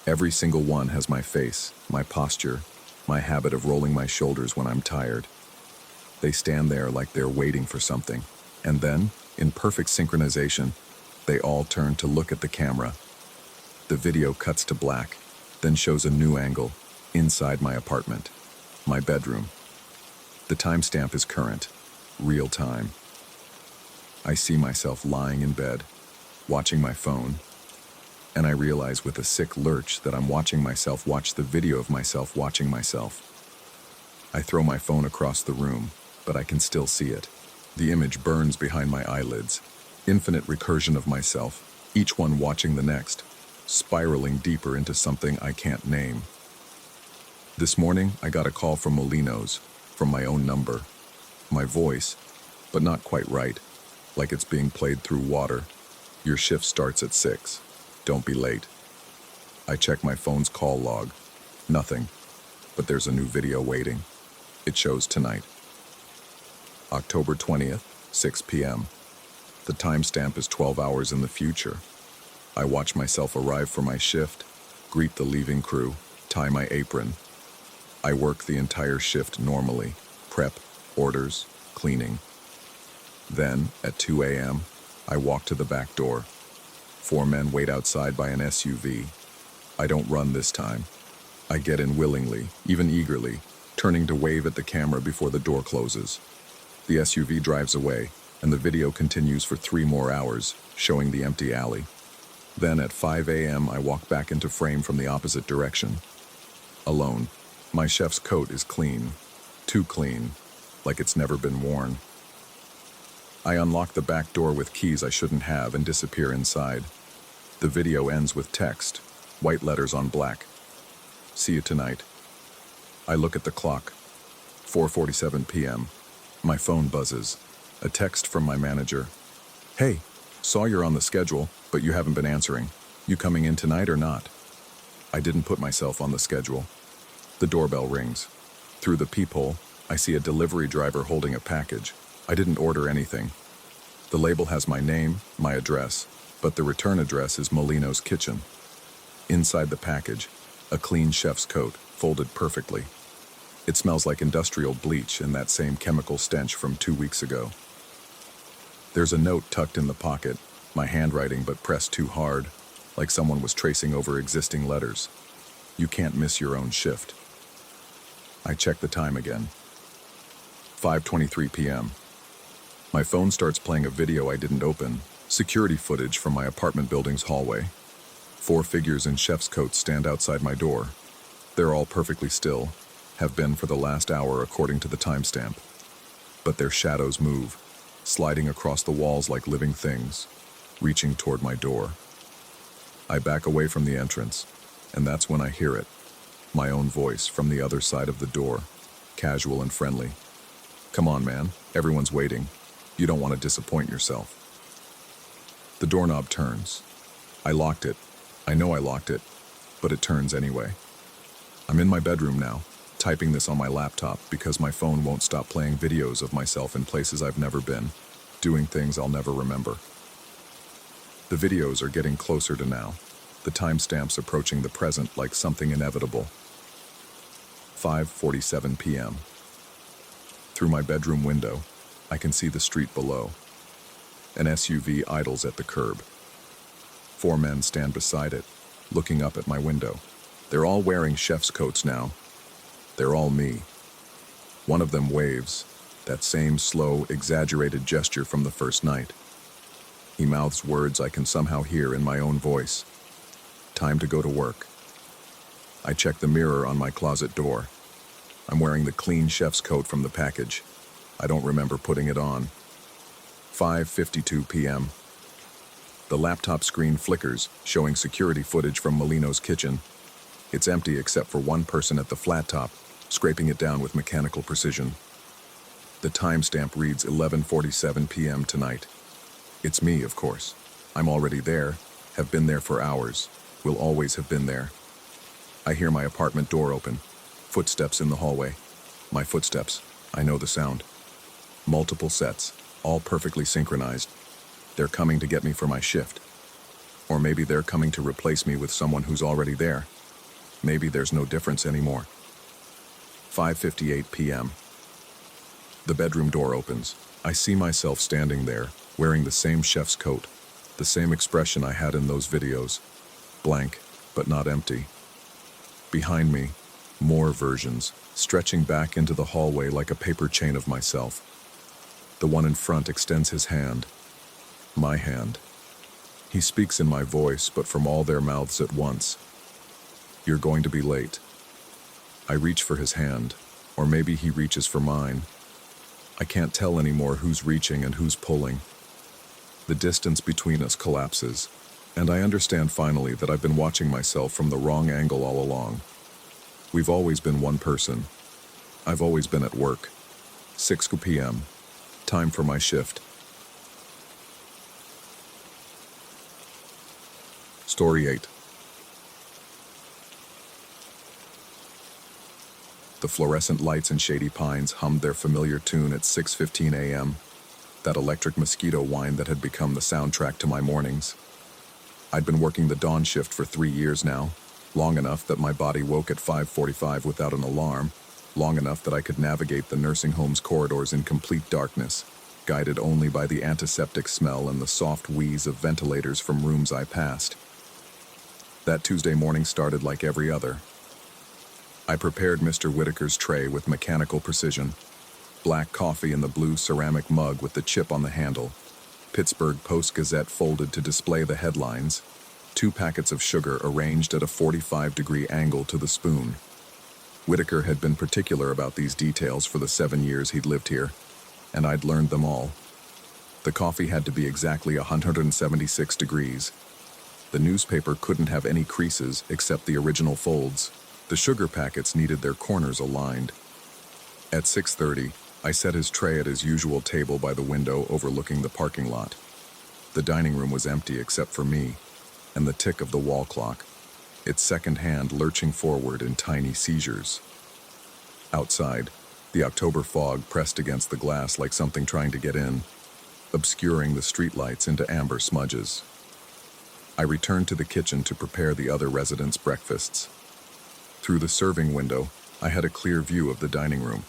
S1: Every single one has my face, my posture, my habit of rolling my shoulders when I'm tired. They stand there like they're waiting for something, and then, in perfect synchronization, they all turn to look at the camera. The video cuts to black, then shows a new angle, inside my apartment, my bedroom. The timestamp is current, real time. I see myself lying in bed, watching my phone, and I realize with a sick lurch that I'm watching myself watch the video of myself watching myself. I throw my phone across the room, but I can still see it. The image burns behind my eyelids. Infinite recursion of myself, each one watching the next, spiraling deeper into something I can't name. This morning, I got a call from Molino's, from my own number. My voice, but not quite right, like it's being played through water. Your shift starts at 6. Don't be late. I check my phone's call log. Nothing, but there's a new video waiting. It shows tonight. October 20th, 6 p.m. The timestamp is 12 hours in the future. I watch myself arrive for my shift, greet the leaving crew, tie my apron. I work the entire shift normally, prep, orders, cleaning. Then, at 2 a.m., I walk to the back door. 4 men wait outside by an SUV. I don't run this time. I get in willingly, even eagerly, turning to wave at the camera before the door closes. The SUV drives away, and the video continues for 3 more hours, showing the empty alley. Then at 5 a.m. I walk back into frame from the opposite direction. Alone. My chef's coat is clean. Too clean. Like it's never been worn. I unlock the back door with keys I shouldn't have and disappear inside. The video ends with text, white letters on black. See you tonight. I look at the clock. 4:47 p.m. My phone buzzes. A text from my manager. Hey, saw you're on the schedule, but you haven't been answering. You coming in tonight or not? I didn't put myself on the schedule. The doorbell rings. Through the peephole, I see a delivery driver holding a package. I didn't order anything. The label has my name, my address, but the return address is Molino's kitchen. Inside the package, a clean chef's coat, folded perfectly. It smells like industrial bleach and that same chemical stench from 2 weeks ago. There's a note tucked in the pocket, my handwriting but pressed too hard, like someone was tracing over existing letters. You can't miss your own shift. I check the time again. 5:23 p.m. My phone starts playing a video I didn't open, security footage from my apartment building's hallway. 4 figures in chef's coats stand outside my door. They're all perfectly still, have been for the last hour according to the timestamp. But their shadows move, sliding across the walls like living things, reaching toward my door. I back away from the entrance, and that's when I hear it, my own voice from the other side of the door, casual and friendly. Come on, man, everyone's waiting. You don't want to disappoint yourself. The doorknob turns. I locked it. I know I locked it, but it turns anyway. I'm in my bedroom now, typing this on my laptop because my phone won't stop playing videos of myself in places I've never been, doing things I'll never remember. The videos are getting closer to now, the timestamps approaching the present like something inevitable. 5:47 p.m. Through my bedroom window, I can see the street below. An SUV idles at the curb. 4 men stand beside it, looking up at my window. They're all wearing chef's coats now. They're all me. One of them waves, that same slow, exaggerated gesture from the first night. He mouths words I can somehow hear in my own voice. Time to go to work. I check the mirror on my closet door. I'm wearing the clean chef's coat from the package. I don't remember putting it on. 5:52 p.m. The laptop screen flickers, showing security footage from Molino's kitchen. It's empty except for one person at the flat top, scraping it down with mechanical precision. The timestamp reads 11:47 p.m. tonight. It's me, of course. I'm already there, have been there for hours, will always have been there. I hear my apartment door open, footsteps in the hallway. My footsteps, I know the sound. Multiple sets, all perfectly synchronized. They're coming to get me for my shift. Or maybe they're coming to replace me with someone who's already there. Maybe there's no difference anymore. 5:58 p.m. The bedroom door opens. I see myself standing there, wearing the same chef's coat, the same expression I had in those videos. Blank, but not empty. Behind me, more versions, stretching back into the hallway like a paper chain of myself. The one in front extends his hand. My hand. He speaks in my voice, but from all their mouths at once. You're going to be late. I reach for his hand, or maybe he reaches for mine. I can't tell anymore who's reaching and who's pulling. The distance between us collapses, and I understand finally that I've been watching myself from the wrong angle all along. We've always been one person. I've always been at work. 6 p.m. Time for my shift. Story 8. The fluorescent lights in shady pines hummed their familiar tune at 6:15 a.m., that electric mosquito whine that had become the soundtrack to my mornings. I'd been working the dawn shift for 3 years now, long enough that my body woke at 5:45 without an alarm, long enough that I could navigate the nursing home's corridors in complete darkness, guided only by the antiseptic smell and the soft wheeze of ventilators from rooms I passed. That Tuesday morning started like every other. I prepared Mr. Whitaker's tray with mechanical precision. Black coffee in the blue ceramic mug with the chip on the handle. Pittsburgh Post-Gazette folded to display the headlines. 2 packets of sugar arranged at a 45-degree angle to the spoon. Whitaker had been particular about these details for the 7 years he'd lived here, and I'd learned them all. The coffee had to be exactly 176 degrees. The newspaper couldn't have any creases except the original folds. The sugar packets needed their corners aligned. At 6:30, I set his tray at his usual table by the window overlooking the parking lot. The dining room was empty except for me, and the tick of the wall clock, its second hand lurching forward in tiny seizures. Outside, the October fog pressed against the glass like something trying to get in, obscuring the streetlights into amber smudges. I returned to the kitchen to prepare the other residents' breakfasts. Through the serving window, I had a clear view of the dining room.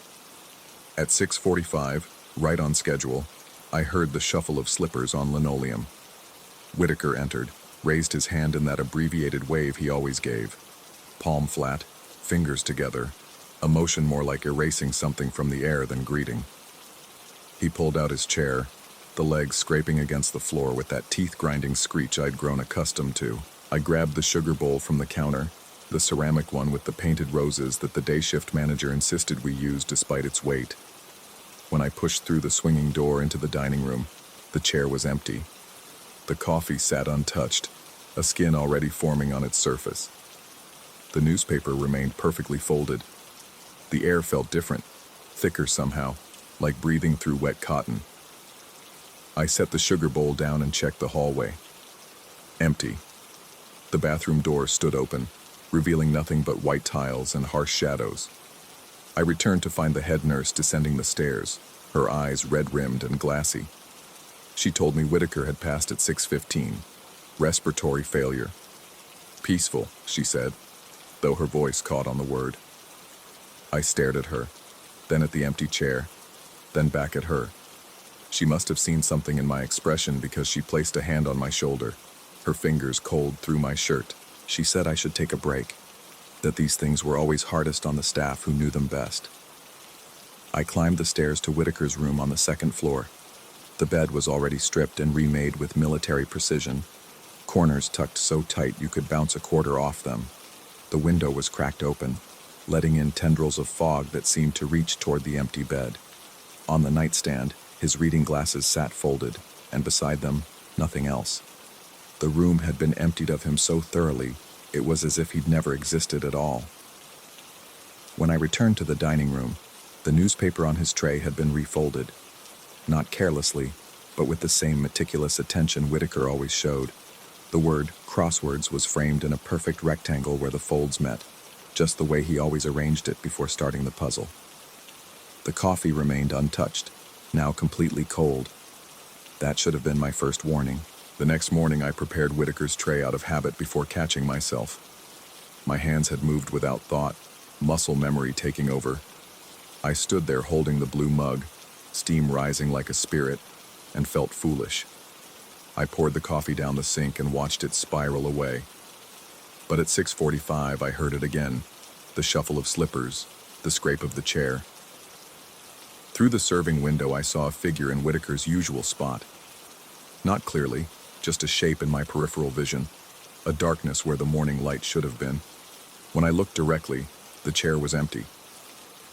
S1: At 6:45, right on schedule, I heard the shuffle of slippers on linoleum. Whitaker entered, raised his hand in that abbreviated wave he always gave. Palm flat, fingers together, a motion more like erasing something from the air than greeting. He pulled out his chair, the legs scraping against the floor with that teeth-grinding screech I'd grown accustomed to. I grabbed the sugar bowl from the counter, the ceramic one with the painted roses that the day shift manager insisted we use despite its weight. When I pushed through the swinging door into the dining room, the chair was empty. The coffee sat untouched, a skin already forming on its surface. The newspaper remained perfectly folded. The air felt different, thicker somehow, like breathing through wet cotton. I set the sugar bowl down and checked the hallway. Empty. The bathroom door stood open, revealing nothing but white tiles and harsh shadows. I returned to find the head nurse descending the stairs, her eyes red-rimmed and glassy. She told me Whitaker had passed at 6:15. Respiratory failure. Peaceful, she said, though her voice caught on the word. I stared at her, then at the empty chair, then back at her. She must have seen something in my expression because she placed a hand on my shoulder, her fingers cold through my shirt. She said I should take a break, that these things were always hardest on the staff who knew them best. I climbed the stairs to Whitaker's room on the second floor. The bed was already stripped and remade with military precision, corners tucked so tight you could bounce a quarter off them. The window was cracked open, letting in tendrils of fog that seemed to reach toward the empty bed. On the nightstand, his reading glasses sat folded, and beside them, nothing else. The room had been emptied of him so thoroughly, it was as if he'd never existed at all. When I returned to the dining room, the newspaper on his tray had been refolded. Not carelessly, but with the same meticulous attention Whitaker always showed. The word crosswords was framed in a perfect rectangle where the folds met, just the way he always arranged it before starting the puzzle. The coffee remained untouched, now completely cold. That should have been my first warning. The next morning I prepared Whitaker's tray out of habit before catching myself. My hands had moved without thought, muscle memory taking over. I stood there holding the blue mug, steam rising like a spirit, and felt foolish. I poured the coffee down the sink and watched it spiral away. But at 6:45 I heard it again, the shuffle of slippers, the scrape of the chair. Through the serving window I saw a figure in Whitaker's usual spot. Not clearly, just a shape in my peripheral vision, a darkness where the morning light should have been. When I looked directly, the chair was empty.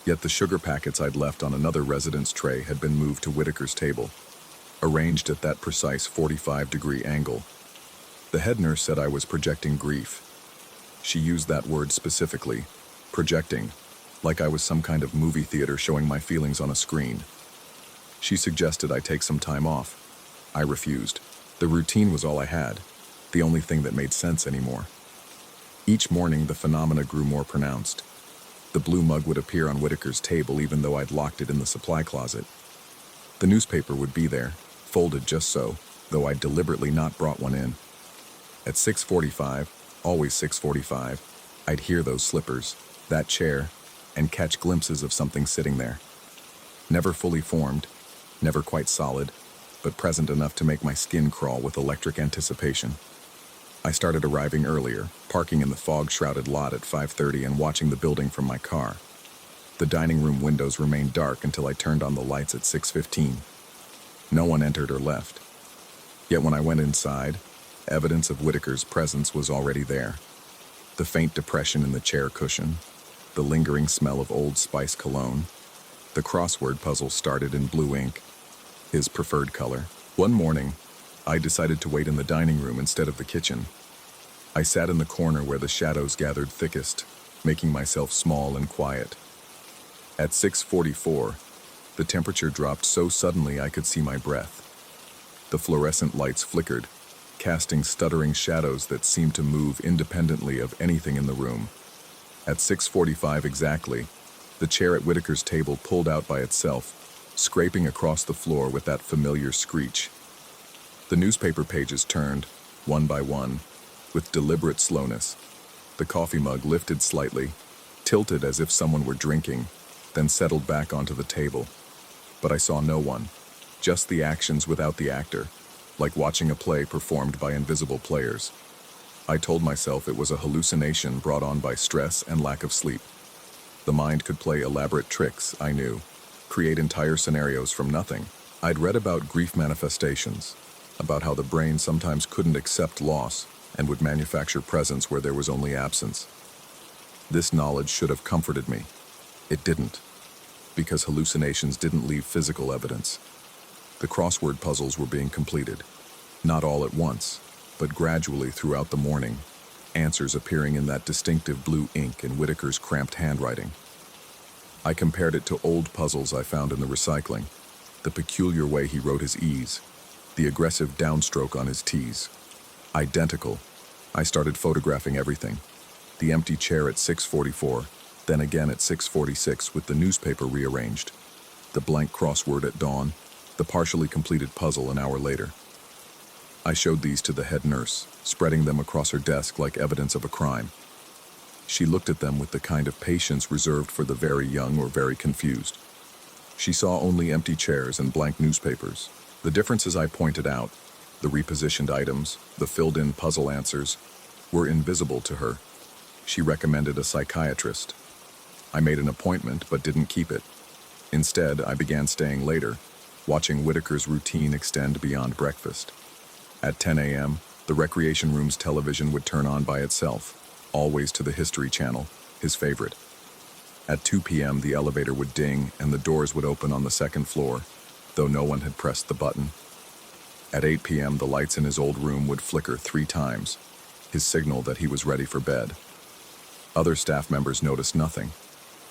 S1: Yet the sugar packets I'd left on another resident's tray had been moved to Whitaker's table, arranged at that precise 45-degree angle. The head nurse said I was projecting grief. She used that word specifically, projecting, like I was some kind of movie theater showing my feelings on a screen. She suggested I take some time off. I refused. The routine was all I had, the only thing that made sense anymore. Each morning the phenomena grew more pronounced. The blue mug would appear on Whitaker's table even though I'd locked it in the supply closet. The newspaper would be there, folded just so, though I'd deliberately not brought one in. At 6:45, always 6:45, I'd hear those slippers, that chair, and catch glimpses of something sitting there. Never fully formed, never quite solid, but present enough to make my skin crawl with electric anticipation. I started arriving earlier, parking in the fog-shrouded lot at 5:30 and watching the building from my car. The dining room windows remained dark until I turned on the lights at 6:15. No one entered or left. Yet when I went inside, evidence of Whitaker's presence was already there. The faint depression in the chair cushion, the lingering smell of Old Spice cologne. The crossword puzzle started in blue ink, his preferred color. One morning, I decided to wait in the dining room instead of the kitchen. I sat in the corner where the shadows gathered thickest, making myself small and quiet. At 6:44, the temperature dropped so suddenly I could see my breath. The fluorescent lights flickered, casting stuttering shadows that seemed to move independently of anything in the room. At 6:45 exactly, the chair at Whitaker's table pulled out by itself, scraping across the floor with that familiar screech. The newspaper pages turned, one by one, with deliberate slowness. The coffee mug lifted slightly, tilted as if someone were drinking, then settled back onto the table. But I saw no one, just the actions without the actor, like watching a play performed by invisible players. I told myself it was a hallucination brought on by stress and lack of sleep. The mind could play elaborate tricks, I knew, create entire scenarios from nothing. I'd read about grief manifestations, about how the brain sometimes couldn't accept loss and would manufacture presence where there was only absence. This knowledge should have comforted me. It didn't, because hallucinations didn't leave physical evidence. The crossword puzzles were being completed, not all at once, but gradually throughout the morning, answers appearing in that distinctive blue ink in Whitaker's cramped handwriting. I compared it to old puzzles I found in the recycling, the peculiar way he wrote his E's, the aggressive downstroke on his T's. Identical. I started photographing everything. The empty chair at 6:44, then again at 6:46 with the newspaper rearranged. The blank crossword at dawn, the partially completed puzzle an hour later. I showed these to the head nurse, spreading them across her desk like evidence of a crime. She looked at them with the kind of patience reserved for the very young or very confused. She saw only empty chairs and blank newspapers. The differences I pointed out, the repositioned items, the filled-in puzzle answers, were invisible to her. She recommended a psychiatrist. I made an appointment but didn't keep it. Instead, I began staying later, watching Whitaker's routine extend beyond breakfast. At 10 a.m., the recreation room's television would turn on by itself, always to the History Channel, his favorite. At 2 p.m., the elevator would ding and the doors would open on the second floor, though no one had pressed the button. At 8 p.m., the lights in his old room would flicker 3 times, his signal that he was ready for bed. Other staff members noticed nothing.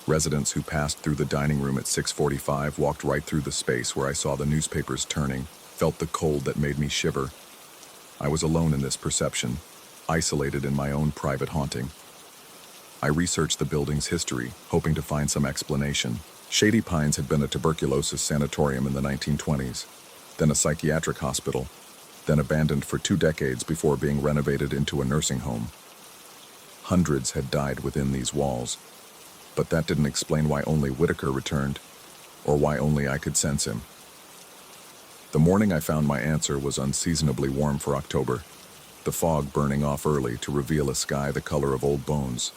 S1: Residents who passed through the dining room at 6:45 walked right through the space where I saw the newspapers turning, felt the cold that made me shiver. I was alone in this perception, isolated in my own private haunting. I researched the building's history, hoping to find some explanation. Shady Pines had been a tuberculosis sanatorium in the 1920s, then a psychiatric hospital, then abandoned for 2 decades before being renovated into a nursing home. Hundreds had died within these walls, but that didn't explain why only Whitaker returned, or why only I could sense him. The morning I found my answer was unseasonably warm for October, the fog burning off early to reveal a sky the color of old bones.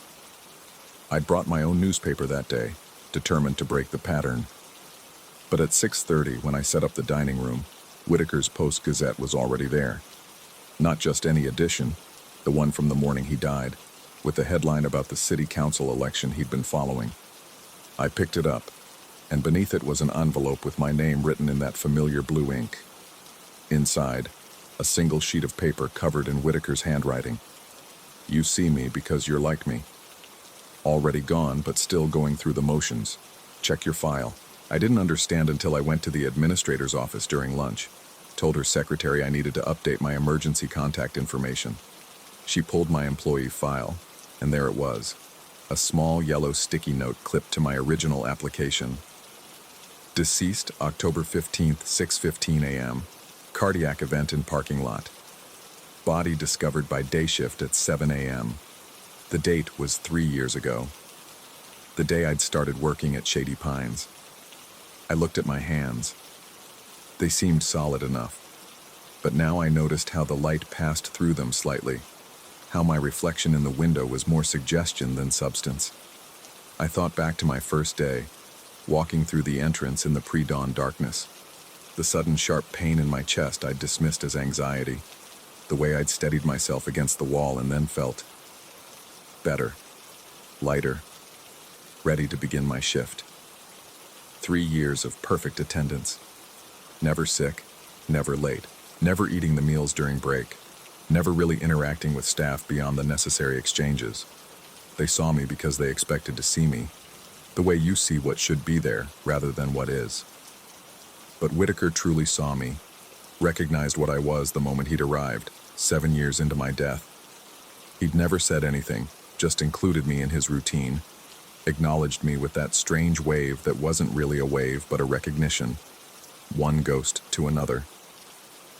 S1: I'd brought my own newspaper that day, determined to break the pattern. But at 6:30, when I set up the dining room, Whitaker's Post-Gazette was already there. Not just any edition, the one from the morning he died, with the headline about the city council election he'd been following. I picked it up, and beneath it was an envelope with my name written in that familiar blue ink. Inside, a single sheet of paper covered in Whitaker's handwriting. You see me because you're like me. Already gone, but still going through the motions. Check your file. I didn't understand until I went to the administrator's office during lunch. Told her secretary I needed to update my emergency contact information. She pulled my employee file, and there it was. A small yellow sticky note clipped to my original application. Deceased October 15th, 6:15 a.m. Cardiac event in parking lot. Body discovered by day shift at 7 a.m. The date was 3 years ago. The day I'd started working at Shady Pines. I looked at my hands. They seemed solid enough. But now I noticed how the light passed through them slightly. How my reflection in the window was more suggestion than substance. I thought back to my first day, walking through the entrance in the pre-dawn darkness. The sudden sharp pain in my chest I'd dismissed as anxiety. The way I'd steadied myself against the wall and then felt better, lighter, ready to begin my shift. 3 years of perfect attendance. Never sick, never late, never eating the meals during break, never really interacting with staff beyond the necessary exchanges. They saw me because they expected to see me, the way you see what should be there rather than what is. But Whitaker truly saw me, recognized what I was the moment he'd arrived, 7 years into my death. He'd never said anything, just included me in his routine, acknowledged me with that strange wave that wasn't really a wave but a recognition, one ghost to another.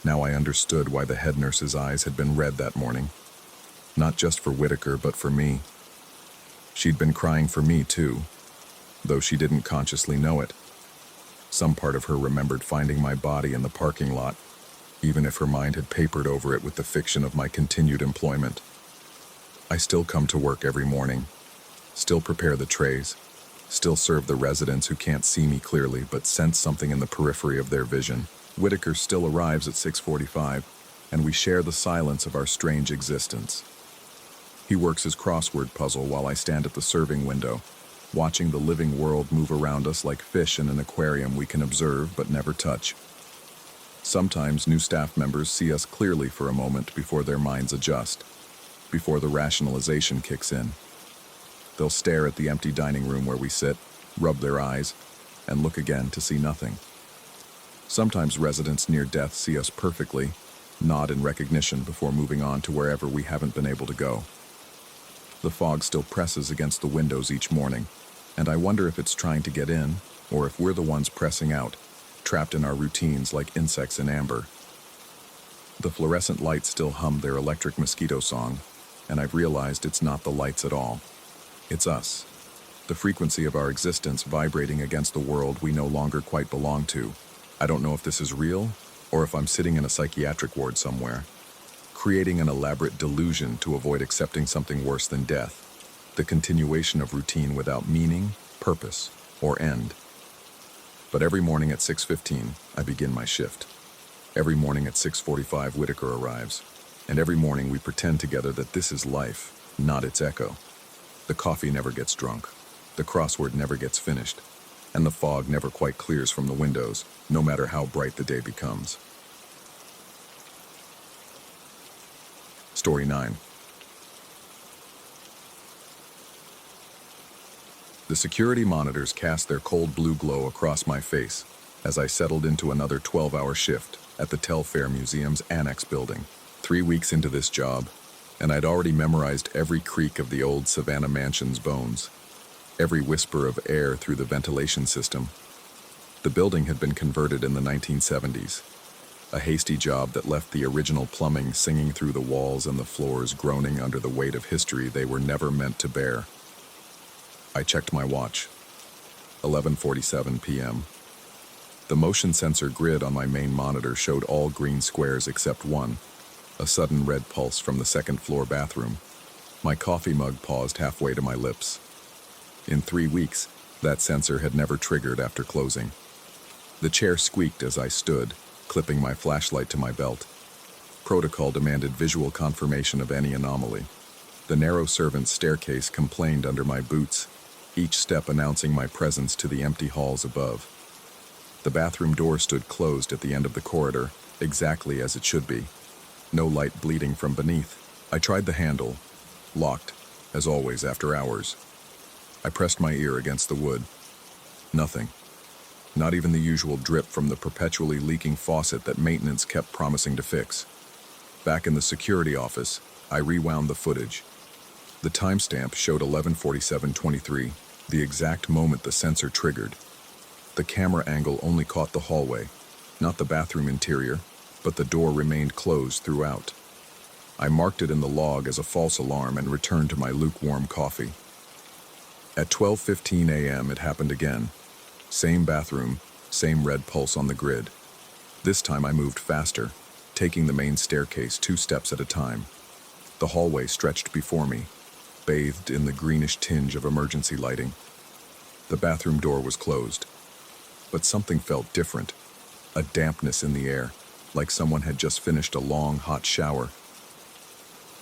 S1: Now I understood why the head nurse's eyes had been red that morning, not just for Whitaker but for me. She'd been crying for me too, though she didn't consciously know it. Some part of her remembered finding my body in the parking lot, even if her mind had papered over it with the fiction of my continued employment. I still come to work every morning, still prepare the trays, still serve the residents who can't see me clearly but sense something in the periphery of their vision. Whitaker still arrives at 6:45, and we share the silence of our strange existence. He works his crossword puzzle while I stand at the serving window, watching the living world move around us like fish in an aquarium we can observe but never touch. Sometimes new staff members see us clearly for a moment before their minds adjust, before the rationalization kicks in. They'll stare at the empty dining room where we sit, rub their eyes, and look again to see nothing. Sometimes residents near death see us perfectly, nod in recognition before moving on to wherever we haven't been able to go. The fog still presses against the windows each morning, and I wonder if it's trying to get in, or if we're the ones pressing out, trapped in our routines like insects in amber. The fluorescent lights still hum their electric mosquito song, and I've realized it's not the lights at all. It's us. The frequency of our existence vibrating against the world we no longer quite belong to. I don't know if this is real, or if I'm sitting in a psychiatric ward somewhere, creating an elaborate delusion to avoid accepting something worse than death, the continuation of routine without meaning, purpose, or end. But every morning at 6:15, I begin my shift. Every morning at 6:45, Whitaker arrives, and every morning we pretend together that this is life, not its echo. The coffee never gets drunk, the crossword never gets finished, and the fog never quite clears from the windows, no matter how bright the day becomes. Story 9. The security monitors cast their cold blue glow across my face as I settled into another 12-hour shift at the Telfair Museum's Annex building. 3 weeks into this job, and I'd already memorized every creak of the old Savannah Mansion's bones, every whisper of air through the ventilation system. The building had been converted in the 1970s, a hasty job that left the original plumbing singing through the walls and the floors groaning under the weight of history they were never meant to bear. I checked my watch. 11:47 p.m. The motion sensor grid on my main monitor showed all green squares except one, a sudden red pulse from the second-floor bathroom. My coffee mug paused halfway to my lips. In 3 weeks, that sensor had never triggered after closing. The chair squeaked as I stood, clipping my flashlight to my belt. Protocol demanded visual confirmation of any anomaly. The narrow servants' staircase complained under my boots, each step announcing my presence to the empty halls above. The bathroom door stood closed at the end of the corridor, exactly as it should be. No light bleeding from beneath. I tried the handle. Locked, as always after hours. I pressed my ear against the wood. Nothing. Not even the usual drip from the perpetually leaking faucet that maintenance kept promising to fix. Back in the security office, I rewound the footage. The timestamp showed 11:47:23, the exact moment the sensor triggered. The camera angle only caught the hallway, not the bathroom interior, but the door remained closed throughout. I marked it in the log as a false alarm and returned to my lukewarm coffee. At 12:15 a.m. it happened again. Same bathroom, same red pulse on the grid. This time I moved faster, taking the main staircase 2 steps at a time. The hallway stretched before me, bathed in the greenish tinge of emergency lighting. The bathroom door was closed, but something felt different, a dampness in the air, like someone had just finished a long, hot shower.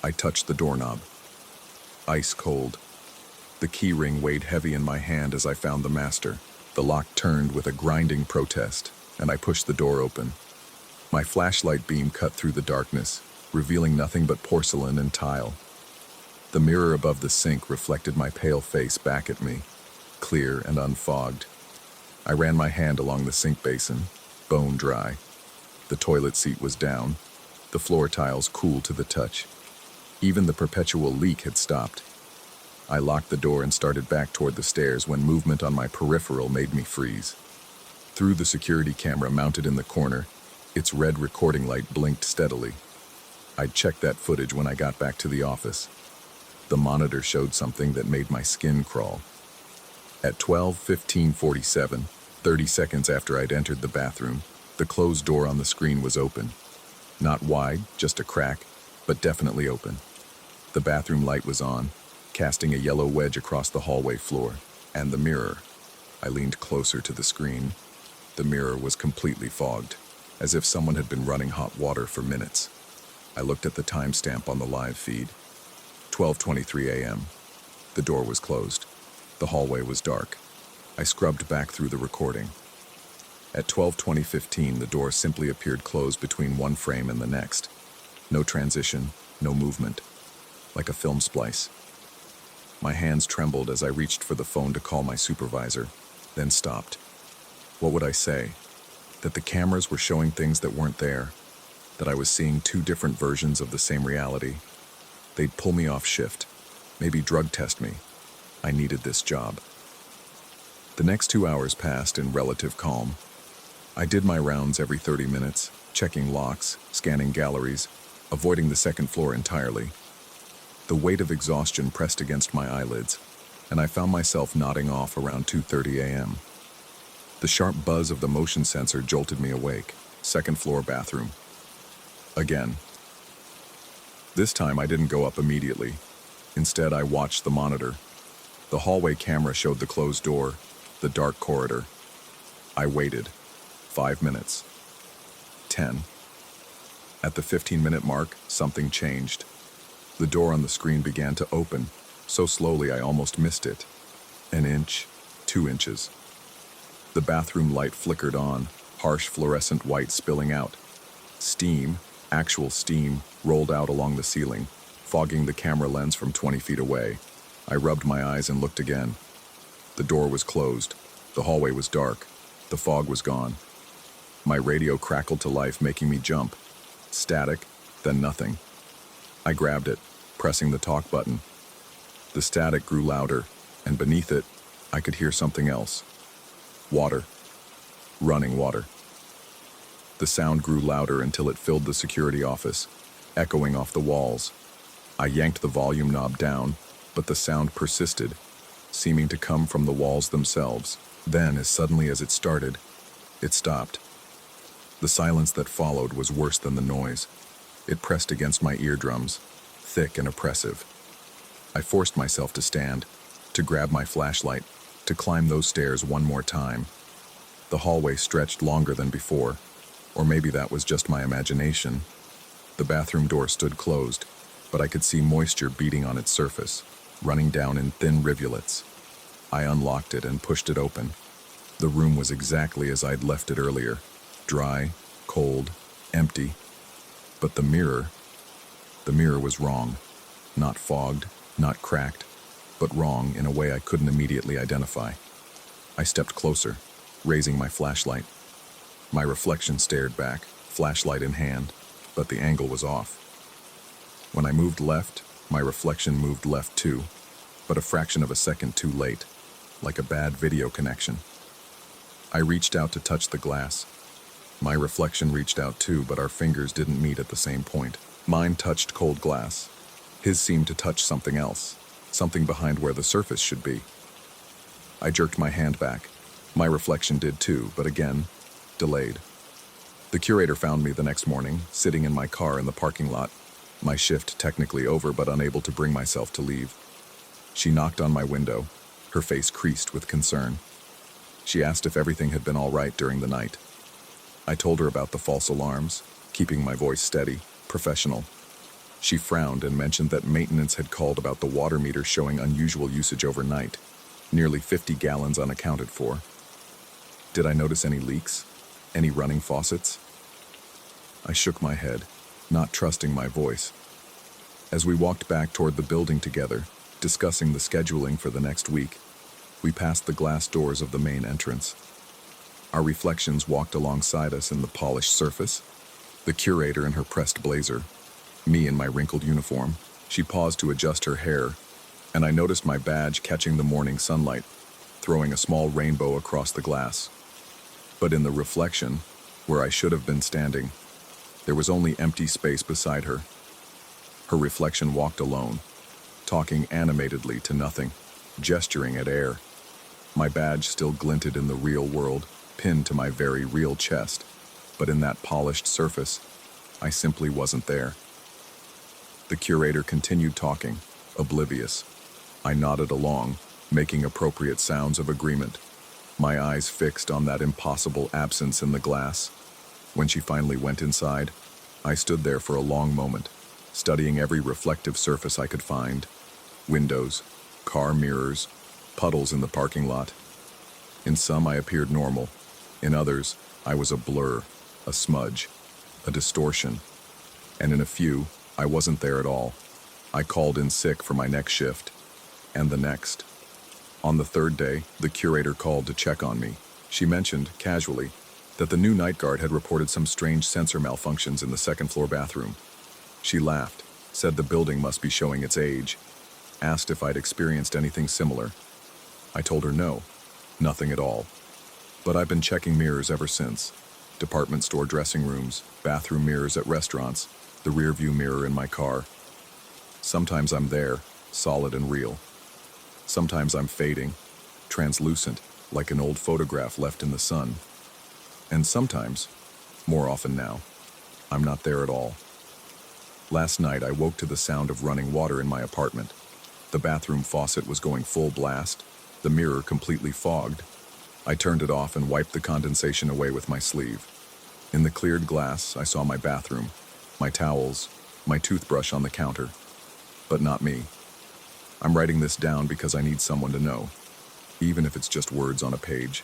S1: I touched the doorknob. Ice cold. The key ring weighed heavy in my hand as I found the master. The lock turned with a grinding protest, and I pushed the door open. My flashlight beam cut through the darkness, revealing nothing but porcelain and tile. The mirror above the sink reflected my pale face back at me, clear and unfogged. I ran my hand along the sink basin, bone dry. The toilet seat was down, the floor tiles cool to the touch. Even the perpetual leak had stopped. I locked the door and started back toward the stairs when movement on my peripheral made me freeze. Through the security camera mounted in the corner, its red recording light blinked steadily. I'd checked that footage when I got back to the office. The monitor showed something that made my skin crawl. At 12:15:47, 30 seconds after I'd entered the bathroom, the closed door on the screen was open. Not wide, just a crack, but definitely open. The bathroom light was on, casting a yellow wedge across the hallway floor, and the mirror. I leaned closer to the screen. The mirror was completely fogged, as if someone had been running hot water for minutes. I looked at the timestamp on the live feed. 12:23 a.m. The door was closed. The hallway was dark. I scrubbed back through the recording. At 12:20:15, the door simply appeared closed between one frame and the next. No transition, no movement. Like a film splice. My hands trembled as I reached for the phone to call my supervisor, then stopped. What would I say? that the cameras were showing things that weren't there, that I was seeing two different versions of the same reality. They'd pull me off shift, maybe drug test me. I needed this job. The next 2 hours passed in relative calm. I did my rounds every 30 minutes, checking locks, scanning galleries, avoiding the second floor entirely. The weight of exhaustion pressed against my eyelids, and I found myself nodding off around 2:30 a.m. The sharp buzz of the motion sensor jolted me awake. Second floor bathroom. Again. This time I didn't go up immediately. Instead, I watched the monitor. The hallway camera showed the closed door, the dark corridor. I waited. 5 minutes. 10. At the 15-minute mark, something changed. The door on the screen began to open, so slowly I almost missed it. An inch, 2 inches. The bathroom light flickered on, harsh fluorescent white spilling out. Steam, actual steam, rolled out along the ceiling, fogging the camera lens from 20 feet away. I rubbed my eyes and looked again. The door was closed. The hallway was dark. The fog was gone. My radio crackled to life, making me jump. Static, then nothing. I grabbed it, pressing the talk button. The static grew louder, and beneath it, I could hear something else. Water. Running water. The sound grew louder until it filled the security office, echoing off the walls. I yanked the volume knob down, but the sound persisted, seeming to come from the walls themselves. Then, as suddenly as it started, it stopped. The silence that followed was worse than the noise. It pressed against my eardrums, thick and oppressive. I forced myself to stand, to grab my flashlight, to climb those stairs one more time. The hallway stretched longer than before, or maybe that was just my imagination. The bathroom door stood closed, but I could see moisture beating on its surface, running down in thin rivulets. I unlocked it and pushed it open. The room was exactly as I'd left it earlier, dry, cold, empty. But the mirror was wrong. Not fogged, not cracked, but wrong in a way I couldn't immediately identify. I stepped closer, raising my flashlight. My reflection stared back, flashlight in hand, but the angle was off. When I moved left, my reflection moved left too, but a fraction of a second too late, like a bad video connection. I reached out to touch the glass. My reflection reached out too, but our fingers didn't meet at the same point. Mine touched cold glass. His seemed to touch something else, something behind where the surface should be. I jerked my hand back. My reflection did too, but again, delayed. The curator found me the next morning, sitting in my car in the parking lot, my shift technically over but unable to bring myself to leave. She knocked on my window, her face creased with concern. She asked if everything had been all right during the night. I told her about the false alarms, keeping my voice steady, professional. She frowned and mentioned that maintenance had called about the water meter showing unusual usage overnight, nearly 50 gallons unaccounted for. Did I notice any leaks? Any running faucets? I shook my head, not trusting my voice. As we walked back toward the building together, discussing the scheduling for the next week, we passed the glass doors of the main entrance. Our reflections walked alongside us in the polished surface, the curator in her pressed blazer, me in my wrinkled uniform. She paused to adjust her hair, and I noticed my badge catching the morning sunlight, throwing a small rainbow across the glass. But in the reflection, where I should have been standing, there was only empty space beside her. Her reflection walked alone, talking animatedly to nothing, gesturing at air. My badge still glinted in the real world, pinned to my very real chest, but in that polished surface, I simply wasn't there. The curator continued talking, oblivious. I nodded along, making appropriate sounds of agreement, my eyes fixed on that impossible absence in the glass. When she finally went inside, I stood there for a long moment, studying every reflective surface I could find. Windows, car mirrors, puddles in the parking lot. In some I appeared normal. In others, I was a blur, a smudge, a distortion. And in a few, I wasn't there at all. I called in sick for my next shift, and the next. On the third day, the curator called to check on me. She mentioned, casually, that the new night guard had reported some strange sensor malfunctions in the second-floor bathroom. She laughed, said the building must be showing its age, asked if I'd experienced anything similar. I told her no, nothing at all. But I've been checking mirrors ever since. Department store dressing rooms, bathroom mirrors at restaurants, the rear-view mirror in my car. Sometimes I'm there, solid and real. Sometimes I'm fading, translucent, like an old photograph left in the sun. And sometimes, more often now, I'm not there at all. Last night I woke to the sound of running water in my apartment. The bathroom faucet was going full blast, the mirror completely fogged. I turned it off and wiped the condensation away with my sleeve. In the cleared glass, I saw my bathroom, my towels, my toothbrush on the counter. But not me. I'm writing this down because I need someone to know, even if it's just words on a page.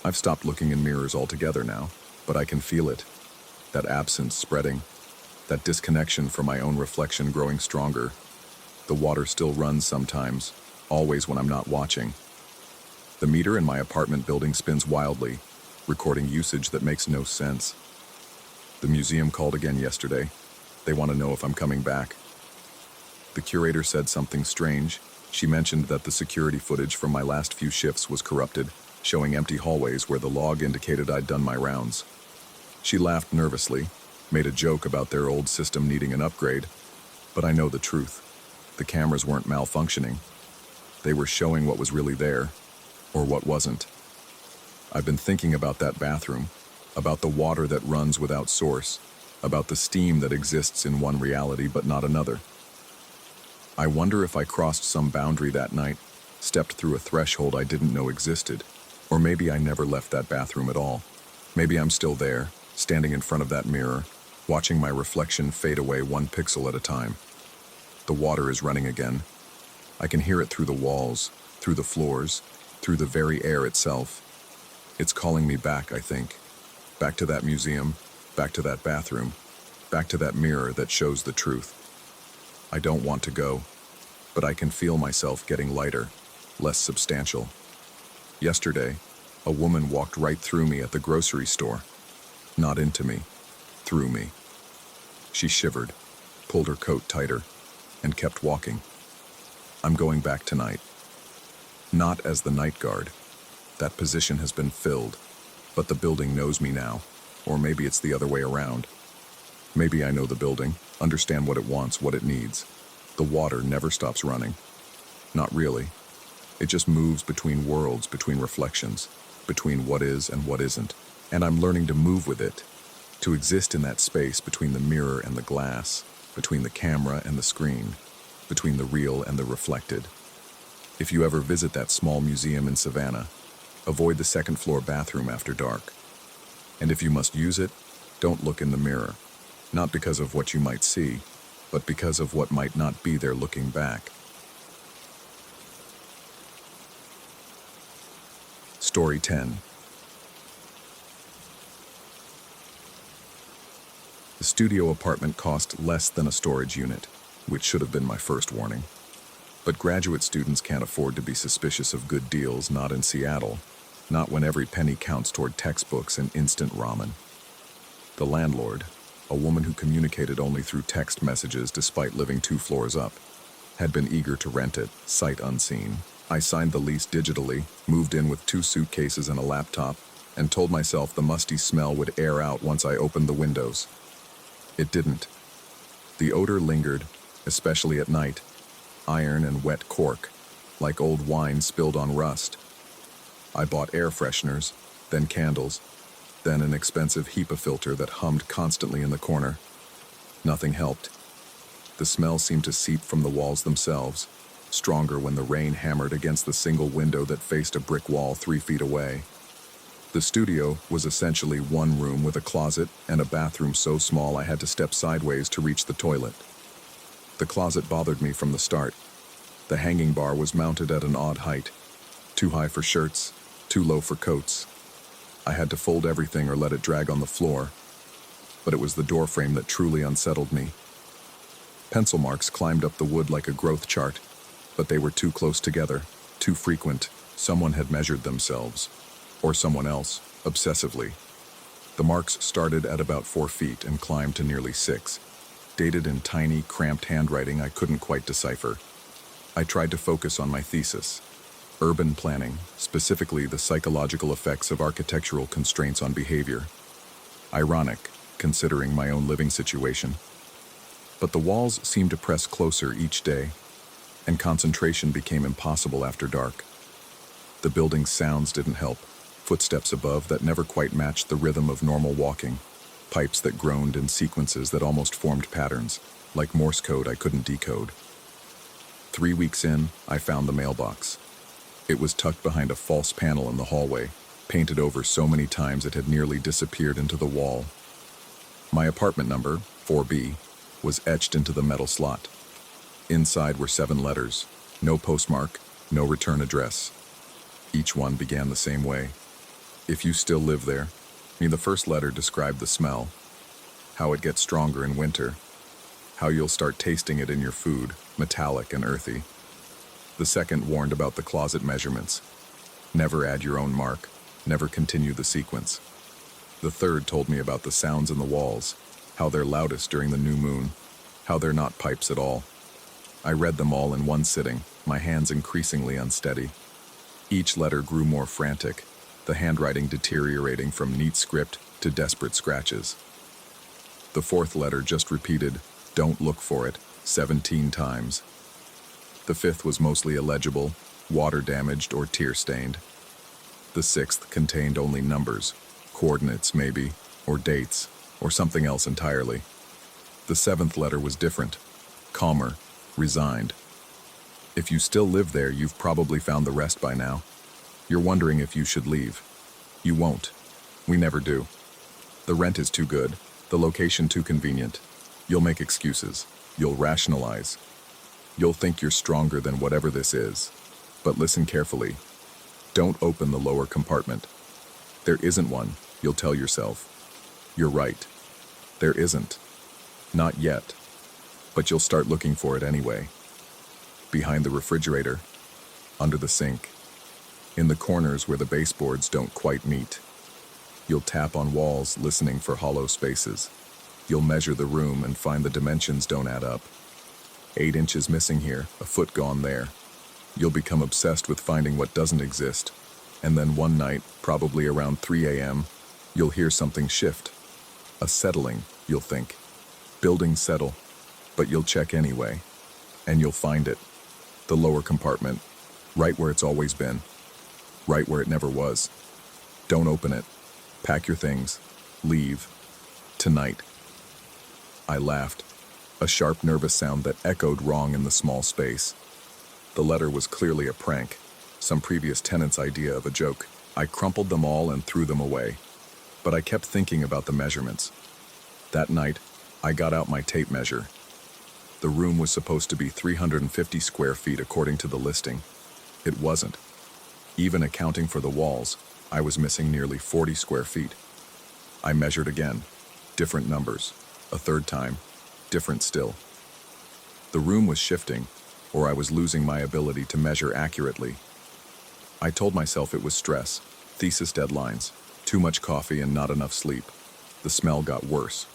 S1: I've stopped looking in mirrors altogether now, but I can feel it. That absence spreading, that disconnection from my own reflection growing stronger. The water still runs sometimes, always when I'm not watching. The meter in my apartment building spins wildly, recording usage that makes no sense. The museum called again yesterday. They want to know if I'm coming back. The curator said something strange. She mentioned that the security footage from my last few shifts was corrupted, showing empty hallways where the log indicated I'd done my rounds. She laughed nervously, made a joke about their old system needing an upgrade, but I know the truth. The cameras weren't malfunctioning. They were showing what was really there, or what wasn't. I've been thinking about that bathroom, about the water that runs without source, about the steam that exists in one reality but not another. I wonder if I crossed some boundary that night, stepped through a threshold I didn't know existed, or maybe I never left that bathroom at all. Maybe I'm still there, standing in front of that mirror, watching my reflection fade away one pixel at a time. The water is running again. I can hear it through the walls, through the floors, through the very air itself. It's calling me back, I think. Back to that museum, back to that bathroom, back to that mirror that shows the truth. I don't want to go, but I can feel myself getting lighter, less substantial. Yesterday, a woman walked right through me at the grocery store. Not into me, through me. She shivered, pulled her coat tighter, and kept walking. I'm going back tonight. Not as the night guard. That position has been filled, but the building knows me now, or maybe it's the other way around. Maybe I know the building, understand what it wants, what it needs. The water never stops running. Not really. It just moves between worlds, between reflections, between what is and what isn't. And I'm learning to move with it, to exist in that space between the mirror and the glass, between the camera and the screen, between the real and the reflected. If you ever visit that small museum in Savannah, avoid the second-floor bathroom after dark. And if you must use it, don't look in the mirror. Not because of what you might see, but because of what might not be there looking back. Story 10. The studio apartment cost less than a storage unit, which should have been my first warning. But graduate students can't afford to be suspicious of good deals, not in Seattle, not when every penny counts toward textbooks and instant ramen. The landlord, a woman who communicated only through text messages despite living 2 floors up, had been eager to rent it, sight unseen. I signed the lease digitally, moved in with 2 suitcases and a laptop, and told myself the musty smell would air out once I opened the windows. It didn't. The odor lingered, especially at night, iron and wet cork, like old wine spilled on rust. I bought air fresheners, then candles, then an expensive HEPA filter that hummed constantly in the corner. Nothing helped. The smell seemed to seep from the walls themselves, stronger when the rain hammered against the single window that faced a brick wall 3 feet away. The studio was essentially one room with a closet and a bathroom so small I had to step sideways to reach the toilet. The closet bothered me from the start. The hanging bar was mounted at an odd height, too high for shirts, too low for coats. I had to fold everything or let it drag on the floor, but it was the door frame that truly unsettled me. Pencil marks climbed up the wood like a growth chart, but they were too close together, too frequent. Someone had measured themselves, or someone else, obsessively. The marks started at about 4 feet and climbed to nearly 6, dated in tiny, cramped handwriting I couldn't quite decipher. I tried to focus on my thesis, urban planning, specifically the psychological effects of architectural constraints on behavior. Ironic, considering my own living situation. But the walls seemed to press closer each day, and concentration became impossible after dark. The building's sounds didn't help. Footsteps above that never quite matched the rhythm of normal walking. Pipes that groaned in sequences that almost formed patterns, like Morse code I couldn't decode. 3 weeks in, I found the mailbox. It was tucked behind a false panel in the hallway, painted over so many times it had nearly disappeared into the wall. My apartment number, 4B, was etched into the metal slot. Inside were 7 letters, no postmark, no return address. Each one began the same way. If you still live there. The first letter described the smell, how it gets stronger in winter, how you'll start tasting it in your food, metallic and earthy. The second warned about the closet measurements. Never add your own mark, never continue the sequence. The third told me about the sounds in the walls, how they're loudest during the new moon, how they're not pipes at all. I read them all in one sitting, my hands increasingly unsteady. Each letter grew more frantic, the handwriting deteriorating from neat script to desperate scratches. The fourth letter just repeated, "Don't look for it," 17 times. The fifth was mostly illegible, water-damaged or tear-stained. The sixth contained only numbers, coordinates maybe, or dates, or something else entirely. The seventh letter was different, calmer, resigned. If you still live there, you've probably found the rest by now. You're wondering if you should leave. You won't. We never do. The rent is too good, the location too convenient. You'll make excuses. You'll rationalize. You'll think you're stronger than whatever this is. But listen carefully. Don't open the lower compartment. There isn't one, you'll tell yourself. You're right. There isn't. Not yet. But you'll start looking for it anyway. Behind the refrigerator, under the sink, in the corners where the baseboards don't quite meet. You'll tap on walls listening for hollow spaces. You'll measure the room and find the dimensions don't add up. 8 inches missing here, a foot gone there. You'll become obsessed with finding what doesn't exist. And then one night, probably around 3 a.m., you'll hear something shift. A settling, you'll think. Buildings settle, but you'll check anyway. And you'll find it. The lower compartment, right where it's always been. Right where it never was. Don't open it. Pack your things. Leave. Tonight. I laughed. A sharp, nervous sound that echoed wrong in the small space. The letter was clearly a prank, some previous tenant's idea of a joke. I crumpled them all and threw them away. But I kept thinking about the measurements. That night, I got out my tape measure. The room was supposed to be 350 square feet according to the listing. It wasn't. Even accounting for the walls, I was missing nearly 40 square feet. I measured again. Different numbers. A third time. Different still. The room was shifting, or I was losing my ability to measure accurately. I told myself it was stress, thesis deadlines, too much coffee and not enough sleep. The smell got worse.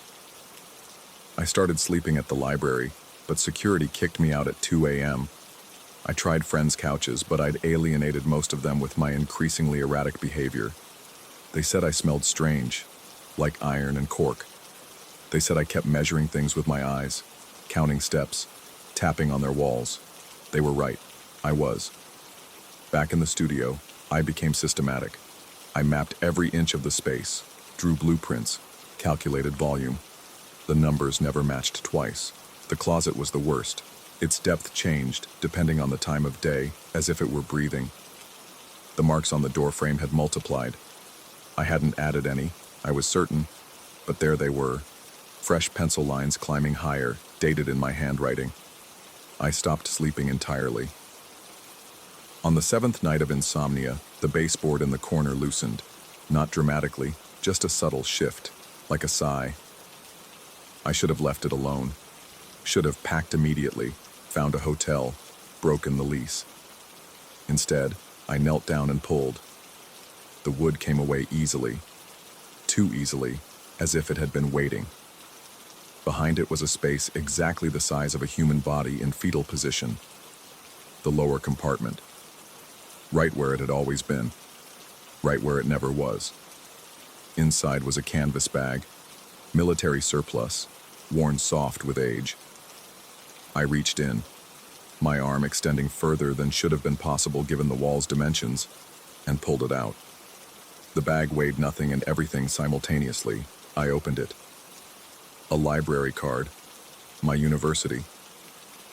S1: I started sleeping at the library, but security kicked me out at 2 a.m. I tried friends' couches, but I'd alienated most of them with my increasingly erratic behavior. They said I smelled strange, like iron and cork. They said I kept measuring things with my eyes, counting steps, tapping on their walls. They were right. I was. Back in the studio, I became systematic. I mapped every inch of the space, drew blueprints, calculated volume. The numbers never matched twice. The closet was the worst. Its depth changed, depending on the time of day, as if it were breathing. The marks on the doorframe had multiplied. I hadn't added any, I was certain, but there they were. Fresh pencil lines climbing higher, dated in my handwriting. I stopped sleeping entirely. On the 7th night of insomnia, the baseboard in the corner loosened. Not dramatically, just a subtle shift, like a sigh. I should have left it alone. Should have packed immediately, found a hotel, broken the lease. Instead, I knelt down and pulled. The wood came away easily. too easily, as if it had been waiting. Behind it was a space exactly the size of a human body in fetal position. The lower compartment. Right where it had always been. Right where it never was. Inside was a canvas bag, military surplus, worn soft with age. I reached in, my arm extending further than should have been possible given the wall's dimensions, and pulled it out. The bag weighed nothing and everything simultaneously. I opened it. A library card. My university.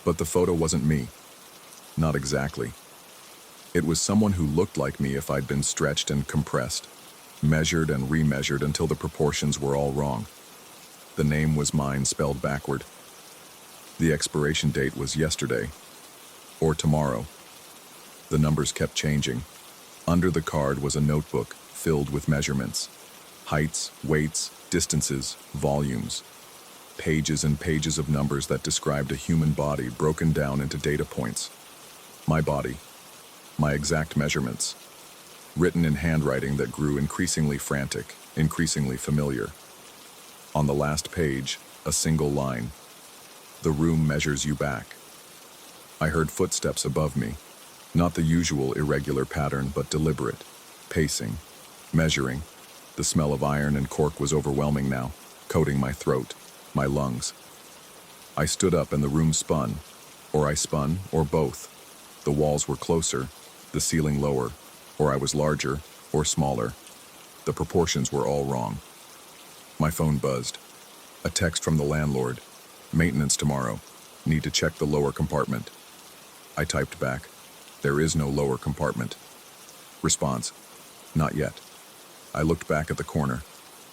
S1: But the photo wasn't me. Not exactly. It was someone who looked like me if I'd been stretched and compressed, measured and remeasured until the proportions were all wrong. The name was mine spelled backward. The expiration date was yesterday. Or tomorrow. The numbers kept changing. Under the card was a notebook filled with measurements. Heights, weights, distances, volumes. Pages and pages of numbers that described a human body broken down into data points. My body. My exact measurements. Written in handwriting that grew increasingly frantic, increasingly familiar. On the last page, a single line. The room measures you back. I heard footsteps above me. Not the usual irregular pattern, but deliberate. Pacing. Measuring. The smell of iron and cork was overwhelming now, coating my throat, my lungs. I stood up and the room spun. Or I spun, or both. The walls were closer, the ceiling lower, or I was larger, or smaller. The proportions were all wrong. My phone buzzed. A text from the landlord. Maintenance tomorrow. Need to check the lower compartment. I typed back. There is no lower compartment. Response. Not yet. I looked back at the corner.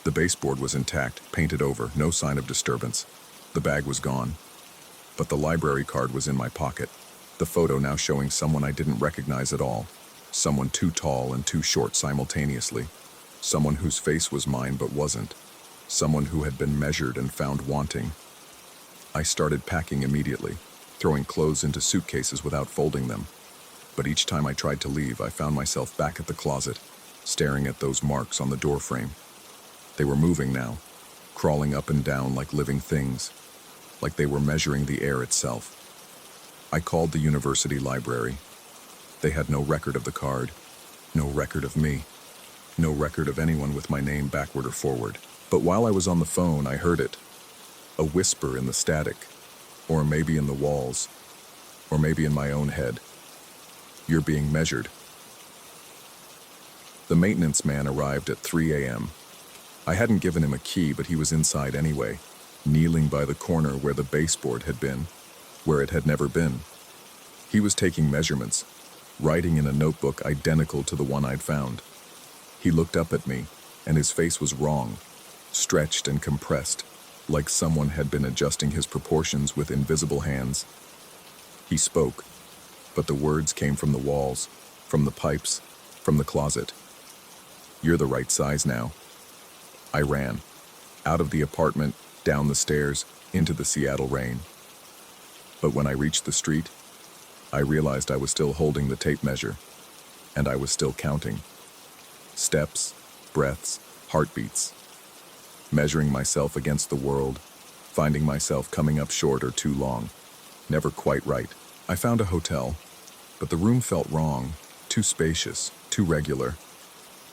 S1: The baseboard was intact, painted over, no sign of disturbance. The bag was gone. But the library card was in my pocket. The photo now showing someone I didn't recognize at all. Someone too tall and too short simultaneously. Someone whose face was mine but wasn't. Someone who had been measured and found wanting. I started packing immediately, throwing clothes into suitcases without folding them. But each time I tried to leave, I found myself back at the closet, staring at those marks on the doorframe. They were moving now, crawling up and down like living things, like they were measuring the air itself. I called the university library. They had no record of the card, no record of me, no record of anyone with my name backward or forward. But while I was on the phone, I heard it. A whisper in the static, or maybe in the walls, or maybe in my own head. You're being measured. The maintenance man arrived at 3 a.m. I hadn't given him a key, but he was inside anyway, kneeling by the corner where the baseboard had been, where it had never been. He was taking measurements, writing in a notebook identical to the one I'd found. He looked up at me, and his face was wrong, stretched and compressed, like someone had been adjusting his proportions with invisible hands. He spoke, but the words came from the walls, from the pipes, from the closet. You're the right size now. I ran, out of the apartment, down the stairs, into the Seattle rain. But when I reached the street, I realized I was still holding the tape measure, and I was still counting. Steps, breaths, heartbeats. Measuring myself against the world, finding myself coming up short or too long, never quite right. I found a hotel, but the room felt wrong, too spacious, too regular.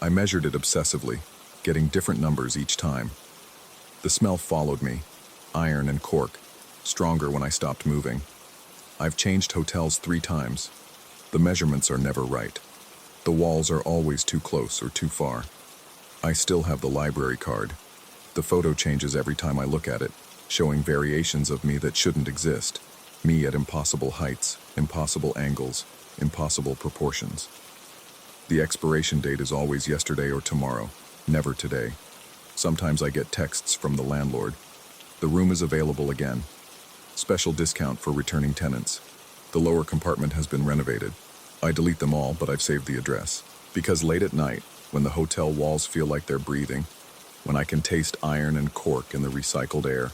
S1: I measured it obsessively, getting different numbers each time. The smell followed me, iron and cork, stronger when I stopped moving. I've changed hotels 3 times. The measurements are never right. The walls are always too close or too far. I still have the library card. The photo changes every time I look at it, showing variations of me that shouldn't exist. Me at impossible heights, impossible angles, impossible proportions. The expiration date is always yesterday or tomorrow, never today. Sometimes I get texts from the landlord. The room is available again. Special discount for returning tenants. The lower compartment has been renovated. I delete them all, but I've saved the address. Because late at night, when the hotel walls feel like they're breathing, when I can taste iron and cork in the recycled air,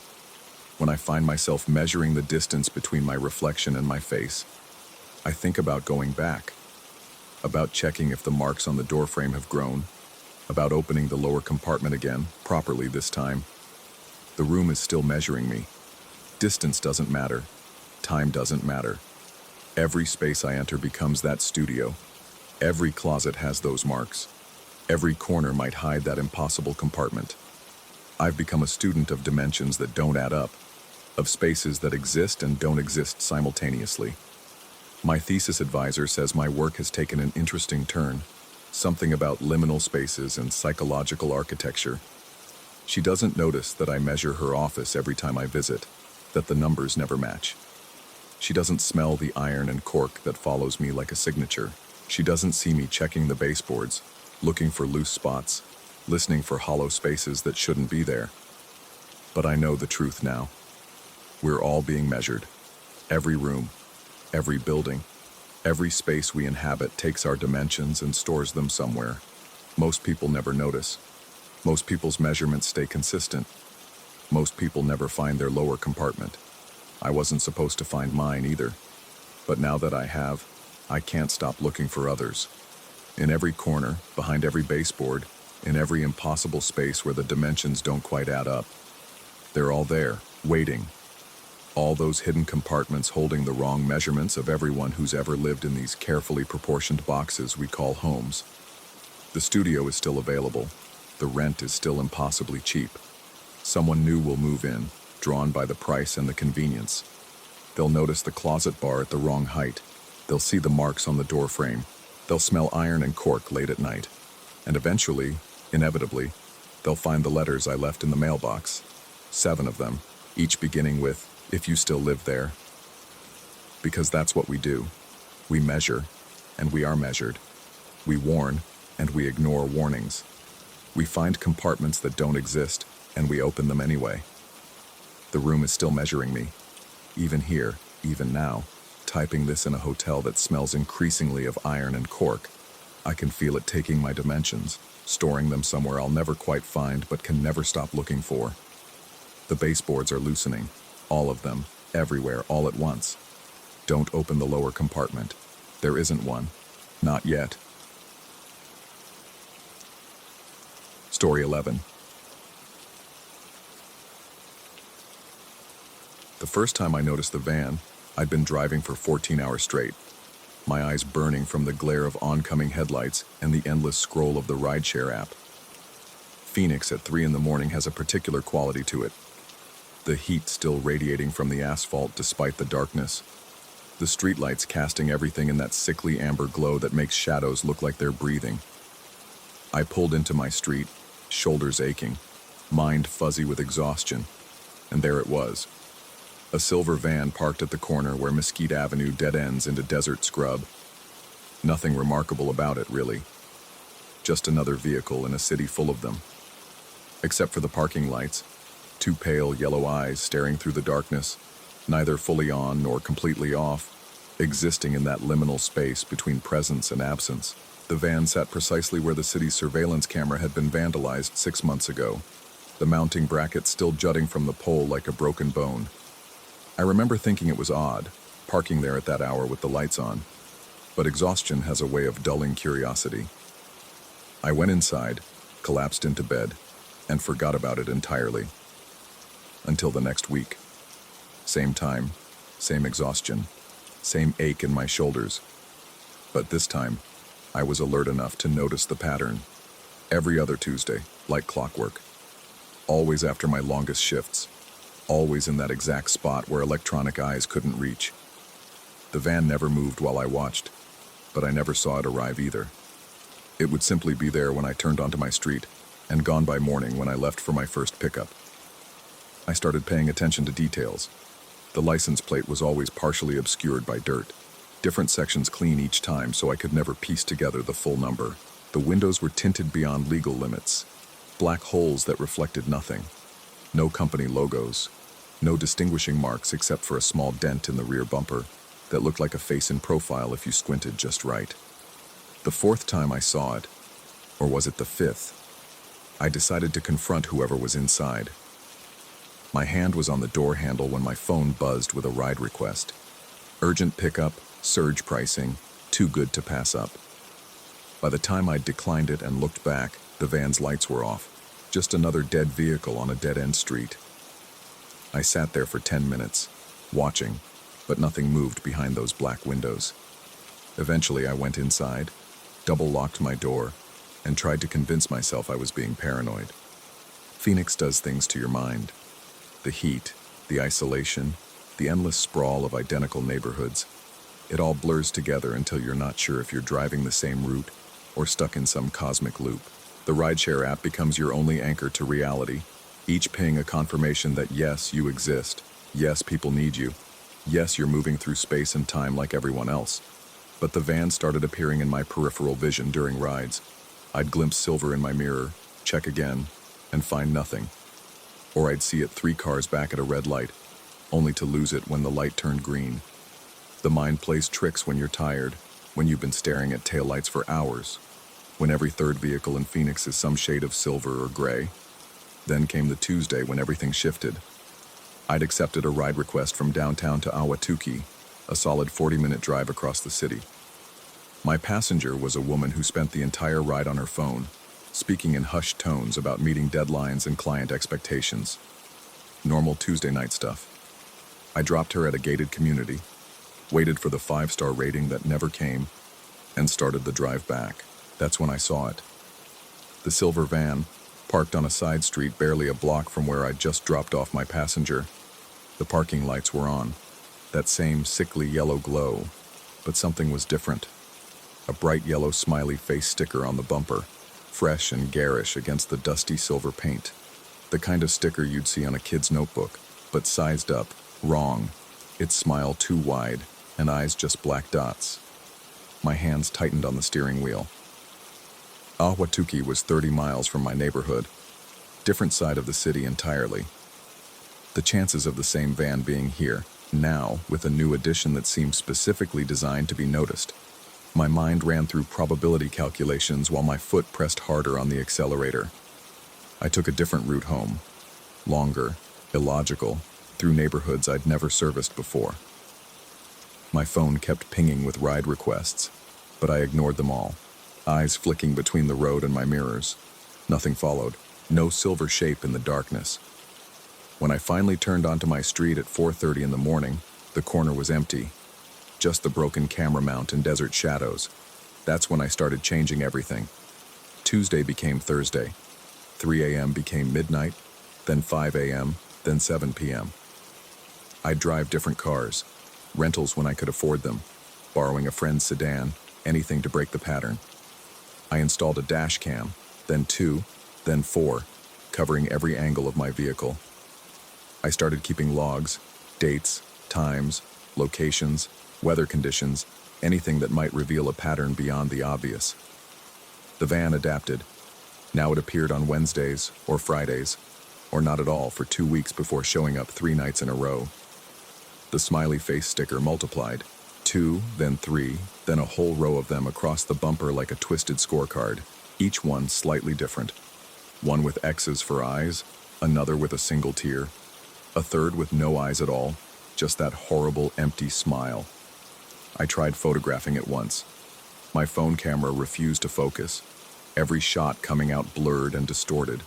S1: when I find myself measuring the distance between my reflection and my face, I think about going back, about checking if the marks on the doorframe have grown, about opening the lower compartment again, properly this time. The room is still measuring me. Distance doesn't matter. Time doesn't matter. Every space I enter becomes that studio. Every closet has those marks. Every corner might hide that impossible compartment. I've become a student of dimensions that don't add up, of spaces that exist and don't exist simultaneously. My thesis advisor says my work has taken an interesting turn, something about liminal spaces and psychological architecture. She doesn't notice that I measure her office every time I visit, that the numbers never match. She doesn't smell the iron and cork that follows me like a signature. She doesn't see me checking the baseboards, looking for loose spots, listening for hollow spaces that shouldn't be there. But I know the truth now. We're all being measured. Every room, every building, every space we inhabit takes our dimensions and stores them somewhere. Most people never notice. Most people's measurements stay consistent. Most people never find their lower compartment. I wasn't supposed to find mine either. But now that I have, I can't stop looking for others. In every corner, behind every baseboard, in every impossible space where the dimensions don't quite add up. They're all there, waiting. All those hidden compartments holding the wrong measurements of everyone who's ever lived in these carefully proportioned boxes we call homes. The studio is still available. The rent is still impossibly cheap. Someone new will move in, drawn by the price and the convenience. They'll notice the closet bar at the wrong height. They'll see the marks on the door frame. They'll smell iron and cork late at night. And eventually, inevitably, they'll find the letters I left in the mailbox. 7 of them, each beginning with, "If you still live there." Because that's what we do. We measure, and we are measured. We warn, and we ignore warnings. We find compartments that don't exist, and we open them anyway. The room is still measuring me. Even here, even now, typing this in a hotel that smells increasingly of iron and cork, I can feel it taking my dimensions, storing them somewhere I'll never quite find but can never stop looking for. The baseboards are loosening. All of them, everywhere, all at once. Don't open the lower compartment. There isn't one. Not yet. Story 11. The first time I noticed the van, I'd been driving for 14 hours straight, my eyes burning from the glare of oncoming headlights and the endless scroll of the rideshare app. Phoenix at 3 in the morning has a particular quality to it. The heat still radiating from the asphalt despite the darkness. The streetlights casting everything in that sickly amber glow that makes shadows look like they're breathing. I pulled into my street, shoulders aching, mind fuzzy with exhaustion, and there it was. A silver van parked at the corner where Mesquite Avenue dead ends into desert scrub. Nothing remarkable about it, really. Just another vehicle in a city full of them. Except for the parking lights, 2 pale yellow eyes staring through the darkness, neither fully on nor completely off, existing in that liminal space between presence and absence. The van sat precisely where the city's surveillance camera had been vandalized 6 months ago, the mounting bracket still jutting from the pole like a broken bone. I remember thinking it was odd, parking there at that hour with the lights on, but exhaustion has a way of dulling curiosity. I went inside, collapsed into bed, and forgot about it entirely. Until the next week. Same time, same exhaustion, same ache in my shoulders. But this time, I was alert enough to notice the pattern. Every other Tuesday, like clockwork. Always after my longest shifts. Always in that exact spot where electronic eyes couldn't reach. The van never moved while I watched, but I never saw it arrive either. It would simply be there when I turned onto my street, and gone by morning when I left for my first pickup. I started paying attention to details. The license plate was always partially obscured by dirt. Different sections clean each time, so I could never piece together the full number. The windows were tinted beyond legal limits. Black holes that reflected nothing. No company logos. No distinguishing marks except for a small dent in the rear bumper that looked like a face in profile if you squinted just right. The 4th time I saw it, or was it the 5th, I decided to confront whoever was inside. My hand was on the door handle when my phone buzzed with a ride request. Urgent pickup, surge pricing, too good to pass up. By the time I'd declined it and looked back, The van's lights were off. Just another dead vehicle on a dead-end street. I sat there for 10 minutes, watching, but nothing moved behind those black windows. Eventually, I went inside, double-locked my door, and tried to convince myself I was being paranoid. Phoenix does things to your mind. The heat, the isolation, the endless sprawl of identical neighborhoods. It all blurs together until you're not sure if you're driving the same route or stuck in some cosmic loop. The rideshare app becomes your only anchor to reality, each ping a confirmation that yes, you exist, yes, people need you, yes, you're moving through space and time like everyone else. But the van started appearing in my peripheral vision during rides. I'd glimpse silver in my mirror, check again, and find nothing. Or I'd see it 3 cars back at a red light, only to lose it when the light turned green. The mind plays tricks when you're tired, when you've been staring at taillights for hours, when every third vehicle in Phoenix is some shade of silver or gray. Then came the Tuesday when everything shifted. I'd accepted a ride request from downtown to Ahwatukee, a solid 40-minute drive across the city. My passenger was a woman who spent the entire ride on her phone, speaking in hushed tones about meeting deadlines and client expectations. Normal Tuesday night stuff. I dropped her at a gated community, waited for the 5-star rating that never came, and started the drive back. That's when I saw it. The silver van, parked on a side street barely a block from where I'd just dropped off my passenger. The parking lights were on, that same sickly yellow glow, but something was different. A bright yellow smiley face sticker on the bumper, fresh and garish against the dusty silver paint. The kind of sticker you'd see on a kid's notebook, but sized up, wrong. Its smile too wide, and eyes just black dots. My hands tightened on the steering wheel. Ahwatukee was 30 miles from my neighborhood, different side of the city entirely. The chances of the same van being here, now, with a new addition that seemed specifically designed to be noticed. My mind ran through probability calculations while my foot pressed harder on the accelerator. I took a different route home. Longer, illogical, through neighborhoods I'd never serviced before. My phone kept pinging with ride requests, but I ignored them all, eyes flicking between the road and my mirrors. Nothing followed, no silver shape in the darkness. When I finally turned onto my street at 4:30 in the morning, the corner was empty. Just the broken camera mount and desert shadows. That's when I started changing everything. Tuesday became Thursday. 3 a.m. became midnight, then 5 a.m., then 7 p.m. I'd drive different cars, rentals when I could afford them, borrowing a friend's sedan, anything to break the pattern. I installed a dash cam, then 2, then 4, covering every angle of my vehicle. I started keeping logs, dates, times, locations, weather conditions, anything that might reveal a pattern beyond the obvious. The van adapted. Now it appeared on Wednesdays or Fridays, or not at all for 2 weeks before showing up 3 nights in a row. The smiley face sticker multiplied. 2, then 3, then a whole row of them across the bumper like a twisted scorecard, each one slightly different. One with X's for eyes, another with a single tear, a third with no eyes at all, just that horrible empty smile. I tried photographing it once. My phone camera refused to focus, every shot coming out blurred and distorted,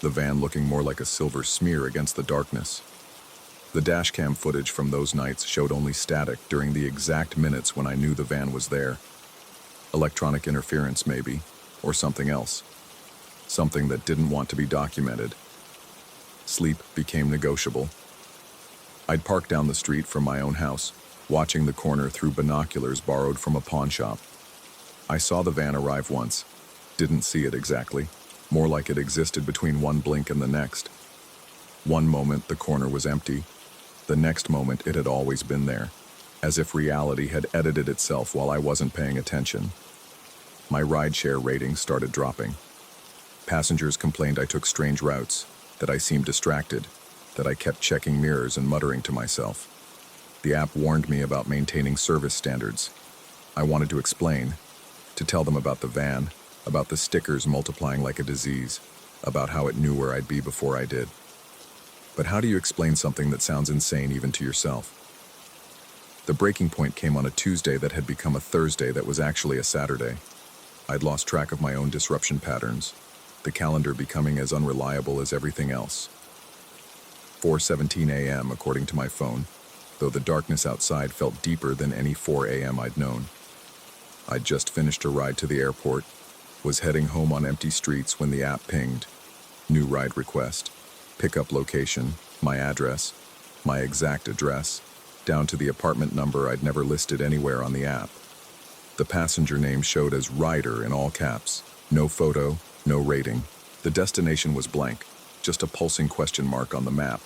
S1: the van looking more like a silver smear against the darkness. The dashcam footage from those nights showed only static during the exact minutes when I knew the van was there. Electronic interference, maybe, or something else. Something that didn't want to be documented. Sleep became negotiable. I'd park down the street from my own house, watching the corner through binoculars borrowed from a pawn shop. I saw the van arrive once. Didn't see it exactly. More like it existed between one blink and the next. One moment the corner was empty. The next moment it had always been there, as if reality had edited itself while I wasn't paying attention. My rideshare ratings started dropping. Passengers complained I took strange routes, that I seemed distracted, that I kept checking mirrors and muttering to myself. The app warned me about maintaining service standards. I wanted to explain, to tell them about the van, about the stickers multiplying like a disease, about how it knew where I'd be before I did. But how do you explain something that sounds insane even to yourself? The breaking point came on a Tuesday that had become a Thursday that was actually a Saturday. I'd lost track of my own disruption patterns. the calendar becoming as unreliable as everything else. 4:17 a.m. according to my phone, though the darkness outside felt deeper than any 4 a.m. I'd known. I'd just finished a ride to the airport, was heading home on empty streets when the app pinged. New ride request, pickup location, my address, my exact address, down to the apartment number I'd never listed anywhere on the app. The passenger name showed as Ryder in all caps. No photo, no rating. The destination was blank, just a pulsing question mark on the map.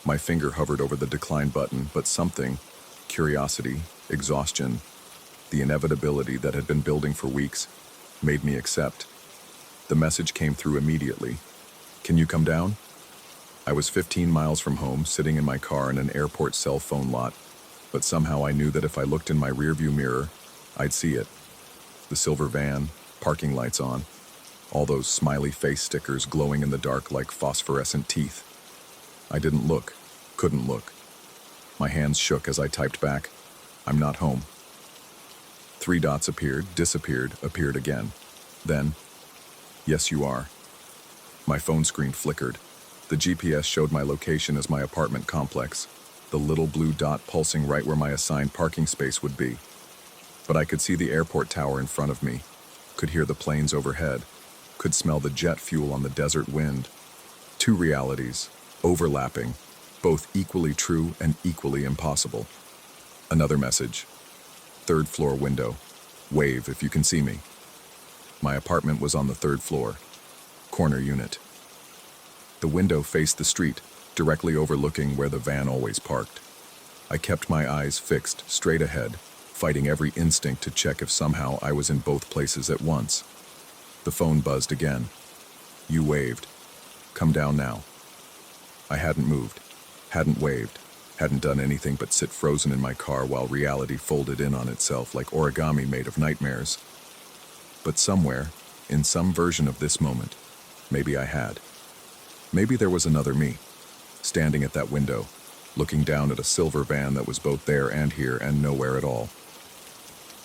S1: My finger hovered over the decline button, but something, curiosity, exhaustion, the inevitability that had been building for weeks, made me accept. The message came through immediately. Can you come down? I was 15 miles from home, sitting in my car in an airport cell phone lot, but somehow I knew that if I looked in my rearview mirror, I'd see it. The silver van, parking lights on, all those smiley face stickers glowing in the dark like phosphorescent teeth. I didn't look, couldn't look. My hands shook as I typed back, I'm not home. 3 dots appeared, disappeared, appeared again. Then, yes you are. My phone screen flickered. The GPS showed my location as my apartment complex, the little blue dot pulsing right where my assigned parking space would be. But I could see the airport tower in front of me, could hear the planes overhead, could smell the jet fuel on the desert wind. 2 realities, overlapping, both equally true and equally impossible. Another message. 3rd floor window. Wave if you can see me. My apartment was on the 3rd floor. Corner unit. The window faced the street, directly overlooking where the van always parked. I kept my eyes fixed straight ahead, fighting every instinct to check if somehow I was in both places at once. The phone buzzed again. You waved. Come down now. I hadn't moved, hadn't waved, hadn't done anything but sit frozen in my car while reality folded in on itself like origami made of nightmares. But somewhere, in some version of this moment, maybe I had. Maybe there was another me, standing at that window, looking down at a silver van that was both there and here and nowhere at all.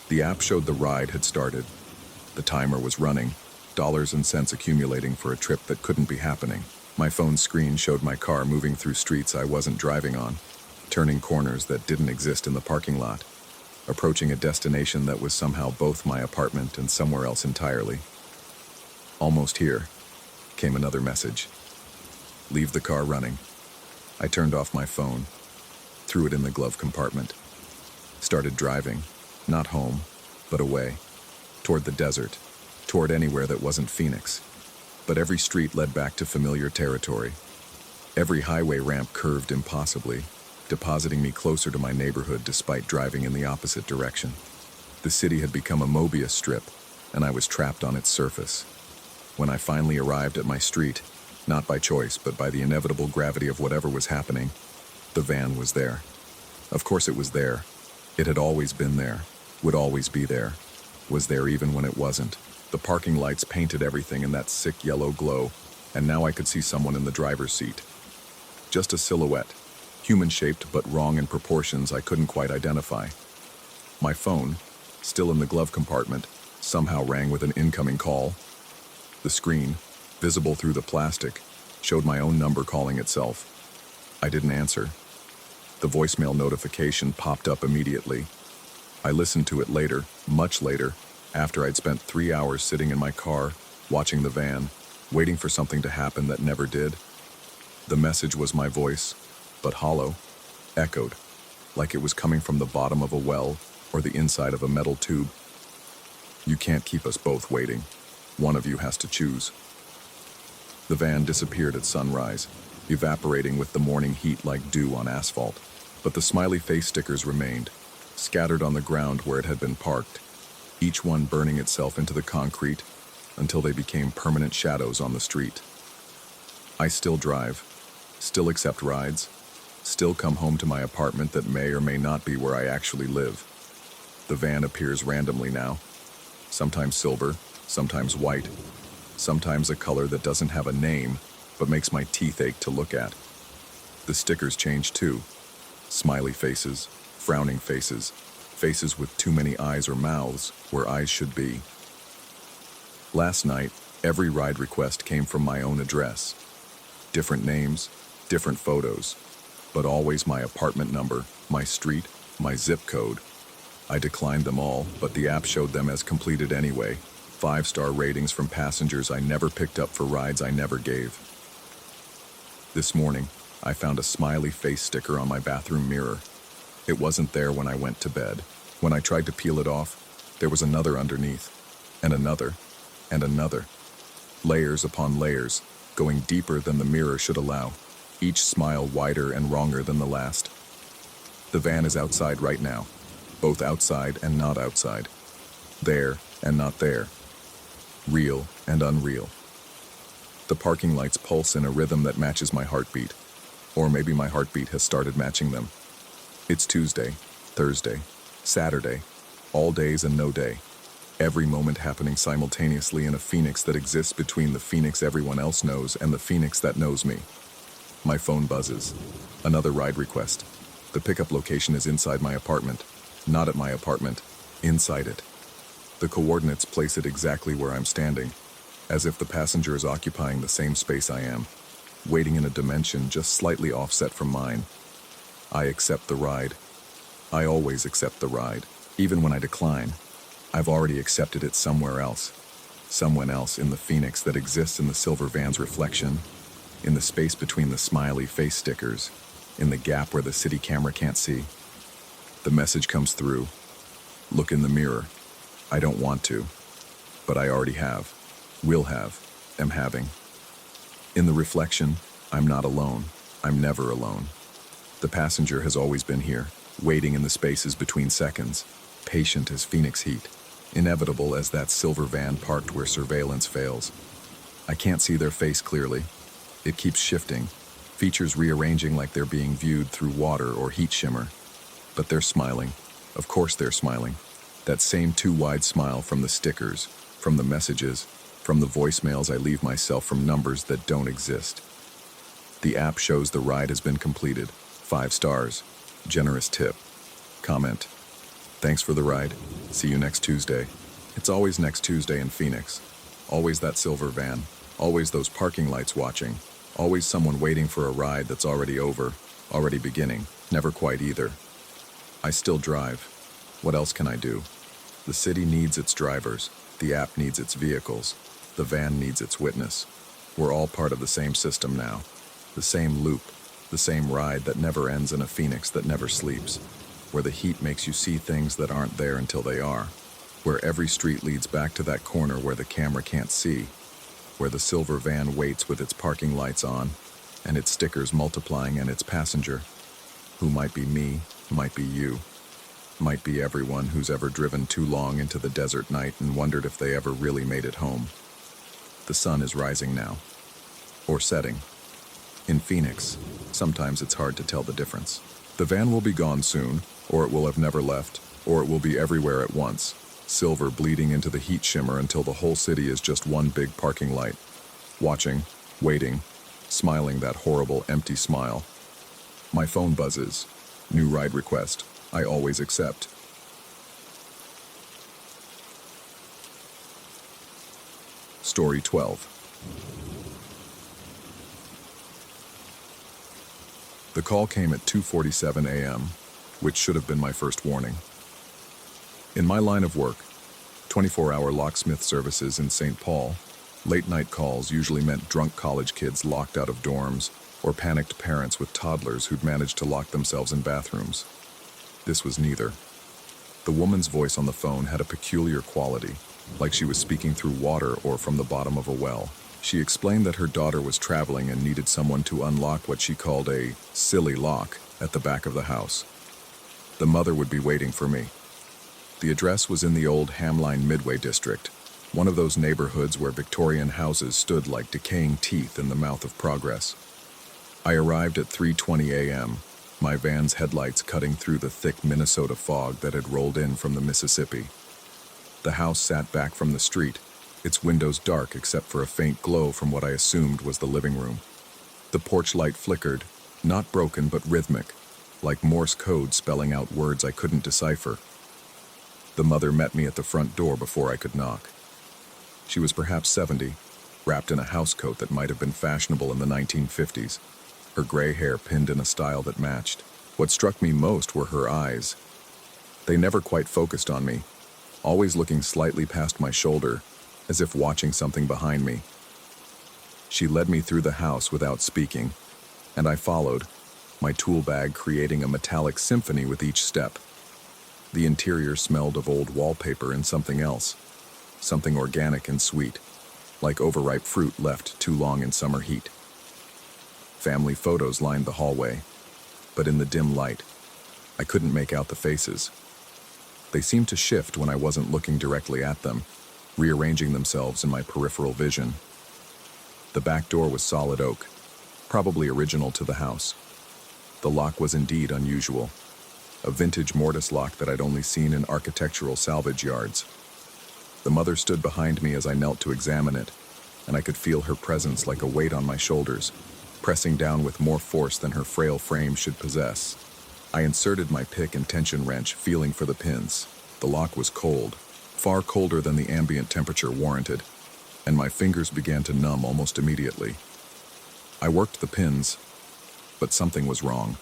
S1: The app showed the ride had started. The timer was running, dollars and cents accumulating for a trip that couldn't be happening. My phone's screen showed my car moving through streets I wasn't driving on, turning corners that didn't exist in the parking lot, approaching a destination that was somehow both my apartment and somewhere else entirely. Almost here, came another message. Leave the car running. I turned off my phone, threw it in the glove compartment, started driving, not home, but away, toward the desert, toward anywhere that wasn't Phoenix. But every street led back to familiar territory. Every highway ramp curved impossibly, depositing me closer to my neighborhood despite driving in the opposite direction. The city had become a Mobius strip, and I was trapped on its surface. When I finally arrived at my street, not by choice, but by the inevitable gravity of whatever was happening, the van was there. Of course it was there. It had always been there, would always be there, was there even when it wasn't. The parking lights painted everything in that sick yellow glow, and now I could see someone in the driver's seat. Just a silhouette, human-shaped but wrong in proportions I couldn't quite identify. My phone, still in the glove compartment, somehow rang with an incoming call. The screen, visible through the plastic, showed my own number calling itself. I didn't answer. The voicemail notification popped up immediately. I listened to it later, much later, after I'd spent 3 hours sitting in my car, watching the van, waiting for something to happen that never did. The message was my voice, but hollow, echoed, like it was coming from the bottom of a well or the inside of a metal tube. You can't keep us both waiting. One of you has to choose. The van disappeared at sunrise, evaporating with the morning heat like dew on asphalt. But the smiley face stickers remained, scattered on the ground where it had been parked, each one burning itself into the concrete until they became permanent shadows on the street. I still drive, still accept rides, still come home to my apartment that may or may not be where I actually live. The van appears randomly now, sometimes silver, sometimes white, sometimes a color that doesn't have a name but makes my teeth ache to look at. The stickers change too. Smiley faces, frowning faces, faces with too many eyes or mouths where eyes should be. Last night, Every ride request came from my own address. Different names, different photos, but always my apartment number, my street, my zip code. I declined them all, but the app showed them as completed anyway. 5-star ratings from passengers I never picked up for rides I never gave. This morning, I found a smiley face sticker on my bathroom mirror. It wasn't there when I went to bed. When I tried to peel it off, there was another underneath, and another, and another. Layers upon layers, going deeper than the mirror should allow, each smile wider and wronger than the last. The van is outside right now, both outside and not outside, there and not there, real and unreal. The parking lights pulse in a rhythm that matches my heartbeat, or maybe my heartbeat has started matching them. It's Tuesday, Thursday, Saturday, all days and no day. Every moment happening simultaneously in a phoenix that exists between the phoenix everyone else knows and the phoenix that knows me. My phone buzzes. Another ride request. The pickup location is inside my apartment. Not at my apartment, inside it. The coordinates place it exactly where I'm standing, as if the passenger is occupying the same space I am, waiting in a dimension just slightly offset from mine. I accept the ride. I always accept the ride, even when I decline. I've already accepted it somewhere else. Someone else in the phoenix that exists in the silver van's reflection, in the space between the smiley face stickers, in the gap where the city camera can't see. The message comes through. Look in the mirror. I don't want to, but I already have, will have, am having. In the reflection, I'm not alone. I'm never alone. The passenger has always been here, waiting in the spaces between seconds, patient as phoenix heat, inevitable as that silver van parked where surveillance fails. I can't see their face clearly. It keeps shifting, features rearranging like they're being viewed through water or heat shimmer. But they're smiling. Of course they're smiling. That same too-wide smile from the stickers, from the messages, from the voicemails I leave myself from numbers that don't exist. The app shows the ride has been completed. 5 stars. Generous tip. Comment. Thanks for the ride. See you next Tuesday. It's always next Tuesday in Phoenix. Always that silver van. Always those parking lights watching. Always someone waiting for a ride that's already over, already beginning. Never quite either. I still drive. What else can I do? The city needs its drivers. The app needs its vehicles. The van needs its witness. We're all part of the same system now. The same loop. The same ride that never ends in a phoenix that never sleeps. Where the heat makes you see things that aren't there until they are. Where every street leads back to that corner where the camera can't see. Where the silver van waits with its parking lights on, and its stickers multiplying, and its passenger, who might be me, might be you, might be everyone who's ever driven too long into the desert night and wondered if they ever really made it home. The sun is rising now, or setting. In Phoenix, sometimes it's hard to tell the difference. The van will be gone soon, or it will have never left, or it will be everywhere at once, silver bleeding into the heat shimmer until the whole city is just one big parking light. Watching, waiting, smiling that horrible empty smile. My phone buzzes. New ride request. I always accept. Story 12. The call came at 2:47 a.m., which should have been my first warning. In my line of work, 24-hour locksmith services in St. Paul, late-night calls usually meant drunk college kids locked out of dorms or panicked parents with toddlers who'd managed to lock themselves in bathrooms. This was neither. The woman's voice on the phone had a peculiar quality, like she was speaking through water or from the bottom of a well. She explained that her daughter was traveling and needed someone to unlock what she called a silly lock at the back of the house. The mother would be waiting for me. The address was in the old Hamline Midway district, one of those neighborhoods where Victorian houses stood like decaying teeth in the mouth of progress. I arrived at 3:20 a.m., my van's headlights cutting through the thick Minnesota fog that had rolled in from the Mississippi. The house sat back from the street, its windows dark except for a faint glow from what I assumed was the living room. The porch light flickered, not broken but rhythmic, like Morse code spelling out words I couldn't decipher. The mother met me at the front door before I could knock. She was perhaps 70, wrapped in a housecoat that might have been fashionable in the 1950s, her gray hair pinned in a style that matched. What struck me most were her eyes. They never quite focused on me, always looking slightly past my shoulder, as if watching something behind me. She led me through the house without speaking, and I followed, my tool bag creating a metallic symphony with each step. The interior smelled of old wallpaper and something else, something organic and sweet, like overripe fruit left too long in summer heat. Family photos lined the hallway, but in the dim light, I couldn't make out the faces. They seemed to shift when I wasn't looking directly at them, rearranging themselves in my peripheral vision. The back door was solid oak, probably original to the house. The lock was indeed unusual, a vintage mortise lock that I'd only seen in architectural salvage yards. The mother stood behind me as I knelt to examine it, and I could feel her presence like a weight on my shoulders, pressing down with more force than her frail frame should possess. I inserted my pick and tension wrench, feeling for the pins. The lock was cold, far colder than the ambient temperature warranted, and my fingers began to numb almost immediately. I worked the pins, but something was wrong.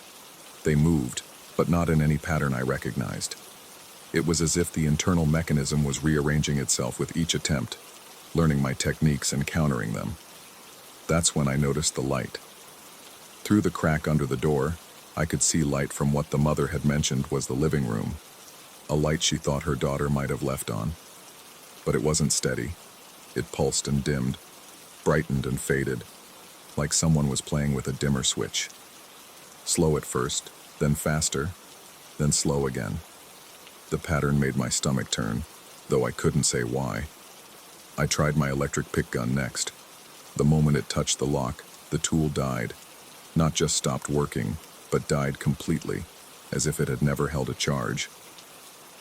S1: They moved, but not in any pattern I recognized. It was as if the internal mechanism was rearranging itself with each attempt, learning my techniques and countering them. That's when I noticed the light. Through the crack under the door, I could see light from what the mother had mentioned was the living room, a light she thought her daughter might have left on. But it wasn't steady. It pulsed and dimmed, brightened and faded, like someone was playing with a dimmer switch. Slow at first, then faster, then slow again. The pattern made my stomach turn, though I couldn't say why. I tried my electric pick gun next. The moment it touched the lock, the tool died. Not just stopped working, but died completely, as if it had never held a charge.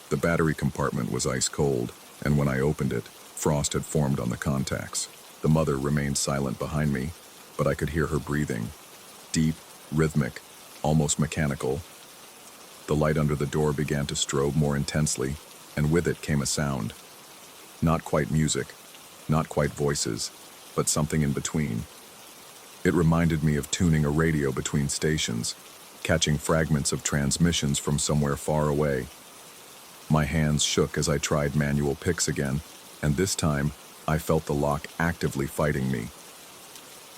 S1: The battery compartment was ice cold, and when I opened it, frost had formed on the contacts. The mother remained silent behind me, but I could hear her breathing. Deep, rhythmic, almost mechanical. The light under the door began to strobe more intensely, and with it came a sound. Not quite music, not quite voices, but something in between. It reminded me of tuning a radio between stations, catching fragments of transmissions from somewhere far away. My hands shook as I tried manual picks again, and this time, I felt the lock actively fighting me.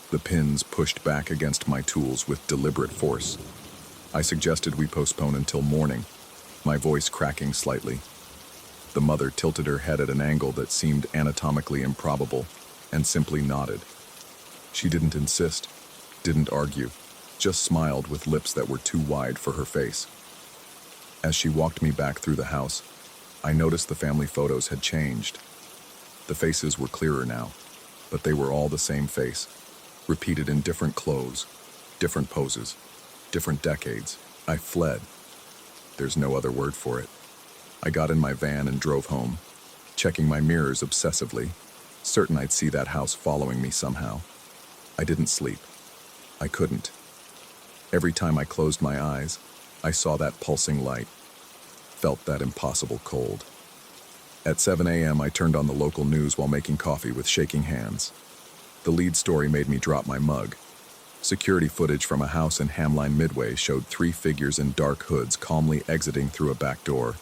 S1: The pins pushed back against my tools with deliberate force. I suggested we postpone until morning, my voice cracking slightly. The mother tilted her head at an angle that seemed anatomically improbable, and simply nodded. She didn't insist, didn't argue, just smiled with lips that were too wide for her face. As she walked me back through the house, I noticed the family photos had changed. The faces were clearer now, but they were all the same face, repeated in different clothes, different poses, different decades. I fled. There's no other word for it. I got in my van and drove home, checking my mirrors obsessively, certain I'd see that house following me somehow. I didn't sleep. I couldn't. Every time I closed my eyes, I saw that pulsing light, felt that impossible cold. At 7 a.m., I turned on the local news while making coffee with shaking hands. The lead story made me drop my mug. Security footage from a house in Hamline Midway showed 3 figures in dark hoods calmly exiting through a back door,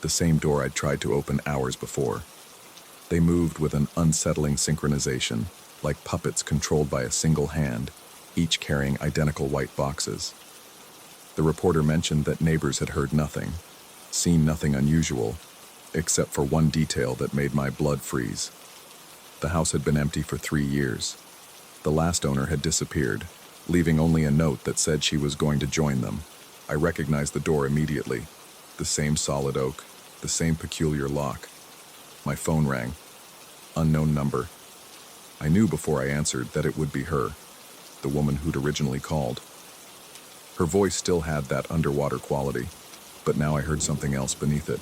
S1: the same door I'd tried to open hours before. They moved with an unsettling synchronization, like puppets controlled by a single hand, each carrying identical white boxes. The reporter mentioned that neighbors had heard nothing, seen nothing unusual, except for one detail that made my blood freeze. The house had been empty for 3 years. The last owner had disappeared, leaving only a note that said she was going to join them. I recognized the door immediately. The same solid oak, the same peculiar lock. My phone rang. Unknown number. I knew before I answered that it would be her, the woman who'd originally called. Her voice still had that underwater quality, but now I heard something else beneath it,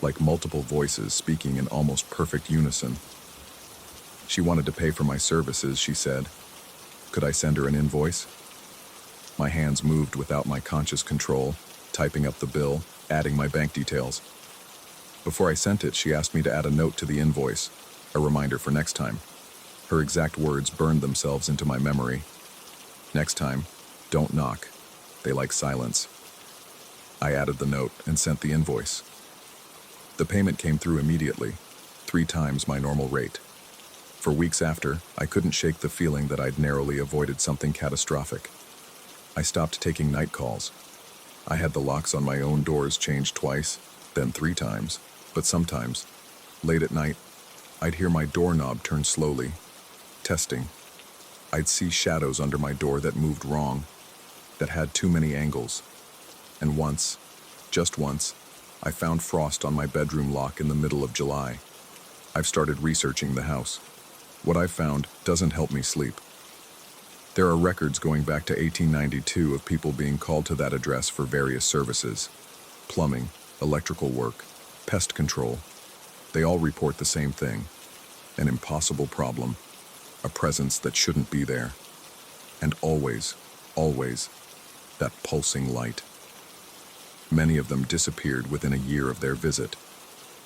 S1: like multiple voices speaking in almost perfect unison. She wanted to pay for my services, she said. Could I send her an invoice? My hands moved without my conscious control, typing up the bill, adding my bank details. Before I sent it, she asked me to add a note to the invoice, a reminder for next time. Her exact words burned themselves into my memory. Next time, don't knock. They like silence. I added the note and sent the invoice. The payment came through immediately, 3 times my normal rate. For weeks after, I couldn't shake the feeling that I'd narrowly avoided something catastrophic. I stopped taking night calls. I had the locks on my own doors changed twice, then 3 times, but sometimes, late at night, I'd hear my doorknob turn slowly. Testing. I'd see shadows under my door that moved wrong, that had too many angles. And once, just once, I found frost on my bedroom lock in the middle of July. I've started researching the house. What I've found doesn't help me sleep. There are records going back to 1892 of people being called to that address for various services. Plumbing, electrical work, pest control. They all report the same thing. An impossible problem. A presence that shouldn't be there. And always, always, that pulsing light. Many of them disappeared within a year of their visit.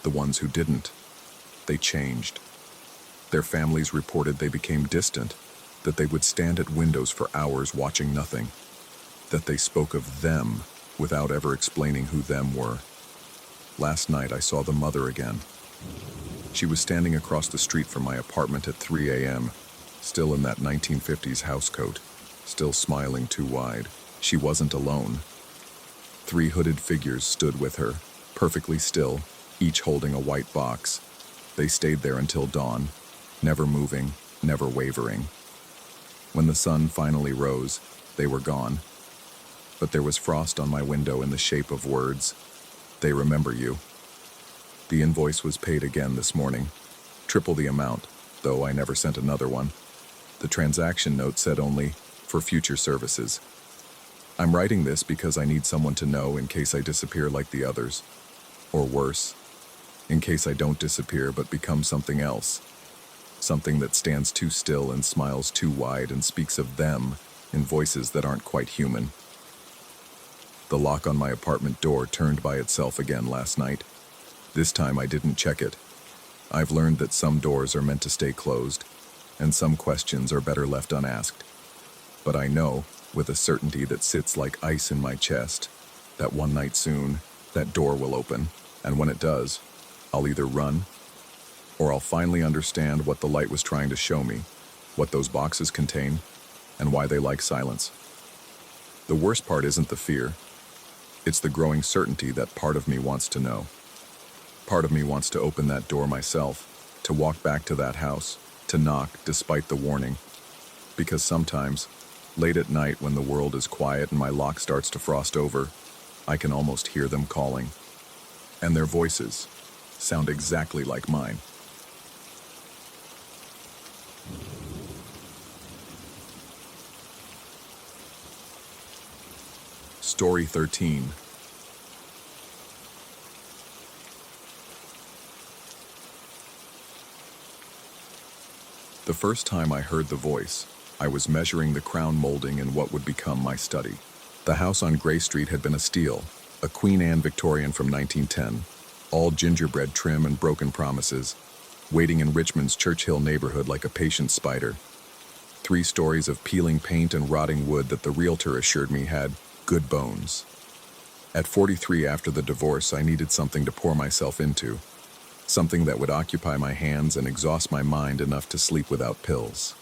S1: The ones who didn't, they changed. Their families reported they became distant, that they would stand at windows for hours watching nothing, that they spoke of them without ever explaining who them were. Last night I saw the mother again. She was standing across the street from my apartment at 3 a.m., still in that 1950s housecoat, still smiling too wide. She wasn't alone. 3 hooded figures stood with her, perfectly still, each holding a white box. They stayed there until dawn, never moving, never wavering. When the sun finally rose, they were gone. But there was frost on my window in the shape of words. They remember you. The invoice was paid again this morning. Triple the amount, though I never sent another one. The transaction note said only, for future services. I'm writing this because I need someone to know in case I disappear like the others. Or worse, in case I don't disappear but become something else. Something that stands too still and smiles too wide and speaks of them in voices that aren't quite human. The lock on my apartment door turned by itself again last night. This time I didn't check it. I've learned that some doors are meant to stay closed, and some questions are better left unasked. But I know, with a certainty that sits like ice in my chest, that one night soon, that door will open, and when it does, I'll either run, or I'll finally understand what the light was trying to show me, what those boxes contain, and why they like silence. The worst part isn't the fear. It's the growing certainty that part of me wants to know. Part of me wants to open that door myself, to walk back to that house, to knock despite the warning. Because sometimes, late at night when the world is quiet and my lock starts to frost over, I can almost hear them calling. And their voices sound exactly like mine. Story 13. The first time I heard the voice, I was measuring the crown molding in what would become my study. The house on Gray Street had been a steal, a Queen Anne Victorian from 1910, all gingerbread trim and broken promises, waiting in Richmond's Churchill neighborhood like a patient spider. 3 stories of peeling paint and rotting wood that the realtor assured me had good bones. At 43 after the divorce, I needed something to pour myself into, something that would occupy my hands and exhaust my mind enough to sleep without pills.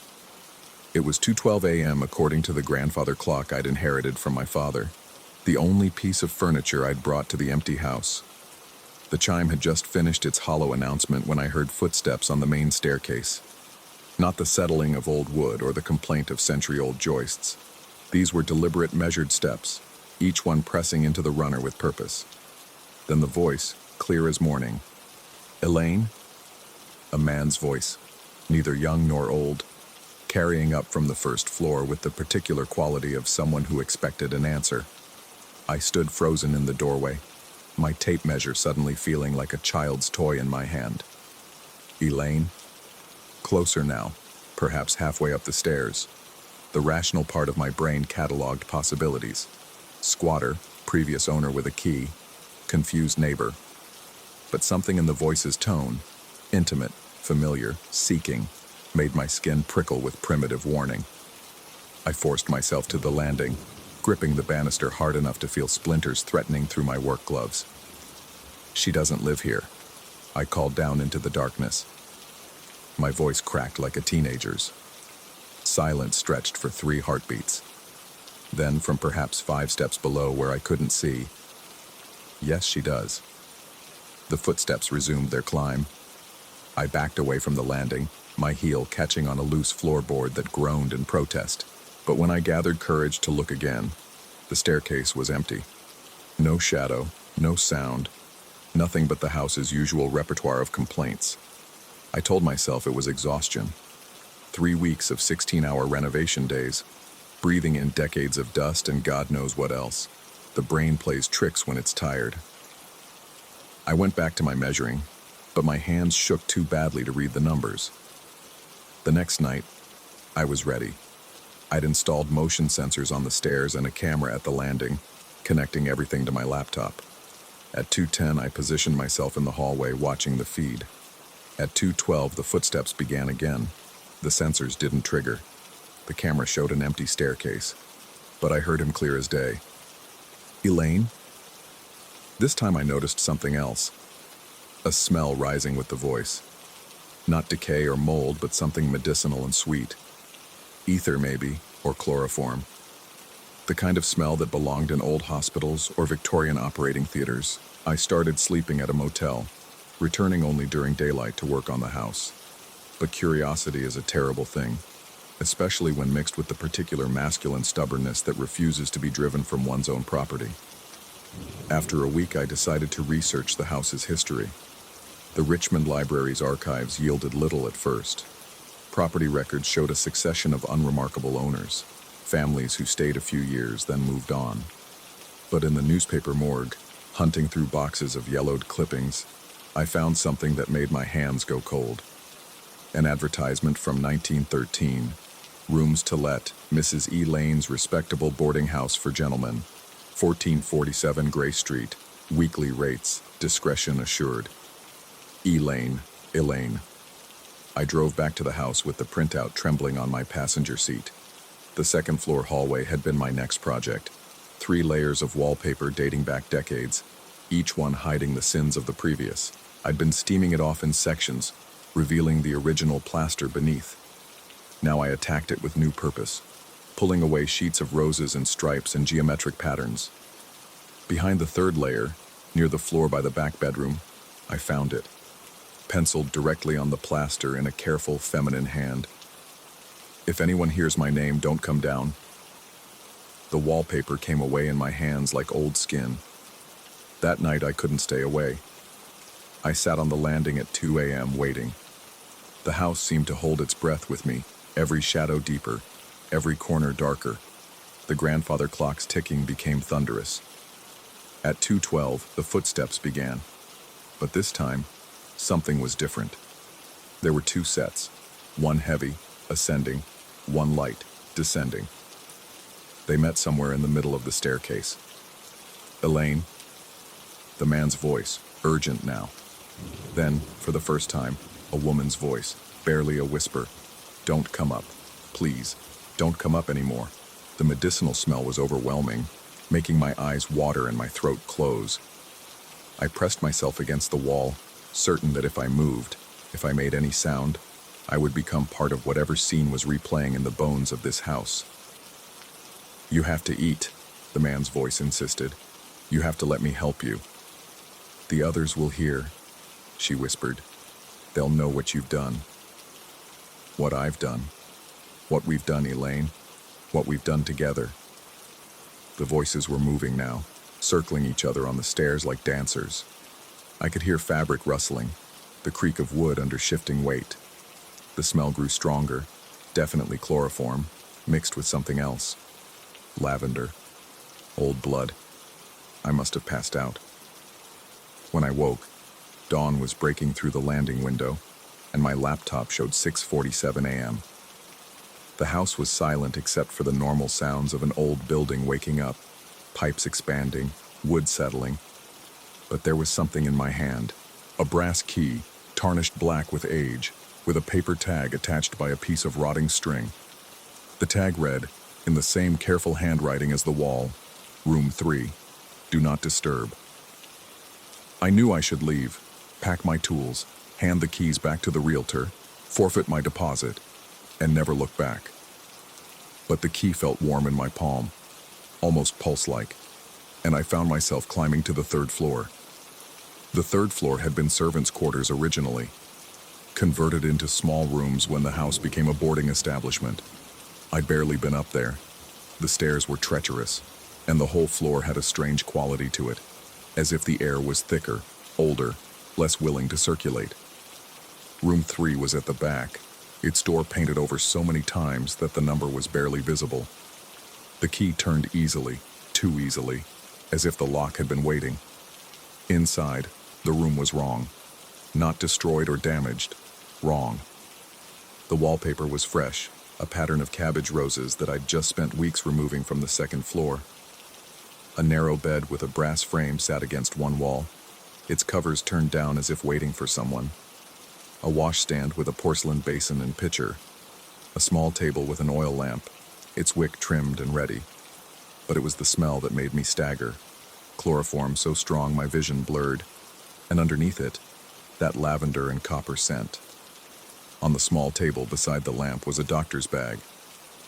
S1: It was 2:12 a.m. according to the grandfather clock I'd inherited from my father, the only piece of furniture I'd brought to the empty house. The chime had just finished its hollow announcement when I heard footsteps on the main staircase. Not the settling of old wood or the complaint of century-old joists. These were deliberate, measured steps, each one pressing into the runner with purpose. Then the voice, clear as morning. Elaine? A man's voice, neither young nor old, carrying up from the first floor with the particular quality of someone who expected an answer. I stood frozen in the doorway, my tape measure suddenly feeling like a child's toy in my hand. Elaine? Closer now, perhaps halfway up the stairs. The rational part of my brain cataloged possibilities. Squatter, previous owner with a key, confused neighbor. But something in the voice's tone, intimate, familiar, seeking, made my skin prickle with primitive warning. I forced myself to the landing, gripping the banister hard enough to feel splinters threatening through my work gloves. "She doesn't live here," I called down into the darkness. My voice cracked like a teenager's. Silence stretched for 3 heartbeats. Then, from perhaps 5 steps below where I couldn't see, "Yes, she does." The footsteps resumed their climb. I backed away from the landing, my heel catching on a loose floorboard that groaned in protest. But when I gathered courage to look again, the staircase was empty. No shadow, no sound, nothing but the house's usual repertoire of complaints. I told myself it was exhaustion. 3 weeks of 16-hour renovation days, breathing in decades of dust and God knows what else. The brain plays tricks when it's tired. I went back to my measuring, but my hands shook too badly to read the numbers. The next night, I was ready. I'd installed motion sensors on the stairs and a camera at the landing, connecting everything to my laptop. At 2:10, I positioned myself in the hallway watching the feed. At 2:12, the footsteps began again. The sensors didn't trigger. The camera showed an empty staircase, but I heard him clear as day. "Elaine?" This time I noticed something else. A smell rising with the voice. Not decay or mold, but something medicinal and sweet. Ether, maybe, or chloroform. The kind of smell that belonged in old hospitals or Victorian operating theaters. I started sleeping at a motel, returning only during daylight to work on the house. But curiosity is a terrible thing, especially when mixed with the particular masculine stubbornness that refuses to be driven from one's own property. After a week, I decided to research the house's history. The Richmond Library's archives yielded little at first. Property records showed a succession of unremarkable owners, families who stayed a few years, then moved on. But in the newspaper morgue, hunting through boxes of yellowed clippings, I found something that made my hands go cold. An advertisement from 1913, "Rooms to let, Mrs. E. Lane's respectable boarding house for gentlemen, 1447 Gray Street, weekly rates, discretion assured. E. Lane, Elaine." I drove back to the house with the printout trembling on my passenger seat. The second-floor hallway had been my next project. 3 layers of wallpaper dating back decades, each one hiding the sins of the previous. I'd been steaming it off in sections, revealing the original plaster beneath. Now I attacked it with new purpose, pulling away sheets of roses and stripes and geometric patterns. Behind the 3rd layer, near the floor by the back bedroom, I found it, penciled directly on the plaster in a careful, feminine hand. "If anyone hears my name, don't come down." The wallpaper came away in my hands like old skin. That night, I couldn't stay away. I sat on the landing at 2 a.m. waiting. The house seemed to hold its breath with me, every shadow deeper, every corner darker. The grandfather clock's ticking became thunderous. At 2:12, the footsteps began. But this time, something was different. There were 2 sets, one heavy, ascending, one light, descending. They met somewhere in the middle of the staircase. "Elaine?" The man's voice, urgent now. Then, for the first time, a woman's voice, barely a whisper. "Don't come up. Please, don't come up anymore." The medicinal smell was overwhelming, making my eyes water and my throat close. I pressed myself against the wall, certain that if I moved, if I made any sound, I would become part of whatever scene was replaying in the bones of this house. "You have to eat," the man's voice insisted. "You have to let me help you." "The others will hear," she whispered. "They'll know what you've done." "What I've done. What we've done, Elaine. What we've done together." The voices were moving now, circling each other on the stairs like dancers. I could hear fabric rustling, the creak of wood under shifting weight. The smell grew stronger, definitely chloroform, mixed with something else. Lavender. Old blood. I must have passed out. When I woke, dawn was breaking through the landing window, and my laptop showed 6:47 a.m. The house was silent except for the normal sounds of an old building waking up, pipes expanding, wood settling. But there was something in my hand, a brass key, tarnished black with age. with a paper tag attached by a piece of rotting string. The tag read, in the same careful handwriting as the wall, Room 3, do not disturb. I knew I should leave, pack my tools, hand the keys back to the realtor, forfeit my deposit, and never look back. But the key felt warm in my palm, almost pulse-like, and I found myself climbing to the 3rd floor. The 3rd floor had been servants' quarters originally, converted into small rooms when the house became a boarding establishment. I'd barely been up there. The stairs were treacherous, and the whole floor had a strange quality to it, as if the air was thicker, older, less willing to circulate. Room 3 was at the back, its door painted over so many times that the number was barely visible. The key turned easily, too easily, as if the lock had been waiting. Inside, the room was wrong. Not destroyed or damaged, wrong. The wallpaper was fresh, a pattern of cabbage roses that I'd just spent weeks removing from the 2nd floor. A narrow bed with a brass frame sat against one wall, its covers turned down as if waiting for someone. A washstand with a porcelain basin and pitcher. A small table with an oil lamp, its wick trimmed and ready. But it was the smell that made me stagger. Chloroform so strong my vision blurred, and underneath it, that lavender and copper scent. On the small table beside the lamp was a doctor's bag,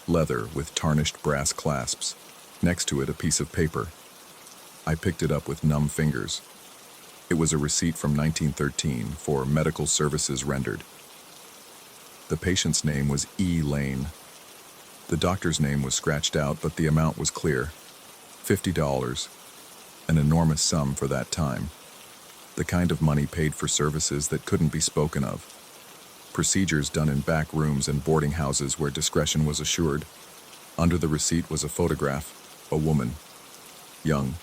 S1: leather with tarnished brass clasps. Next to it, a piece of paper. I picked it up with numb fingers. It was a receipt from 1913 for medical services rendered. The patient's name was E. Lane. The doctor's name was scratched out, but the amount was clear. $50, an enormous sum for that time. The kind of money paid for services that couldn't be spoken of. Procedures done in back rooms and boarding houses where discretion was assured. Under the receipt was a photograph, a woman, young,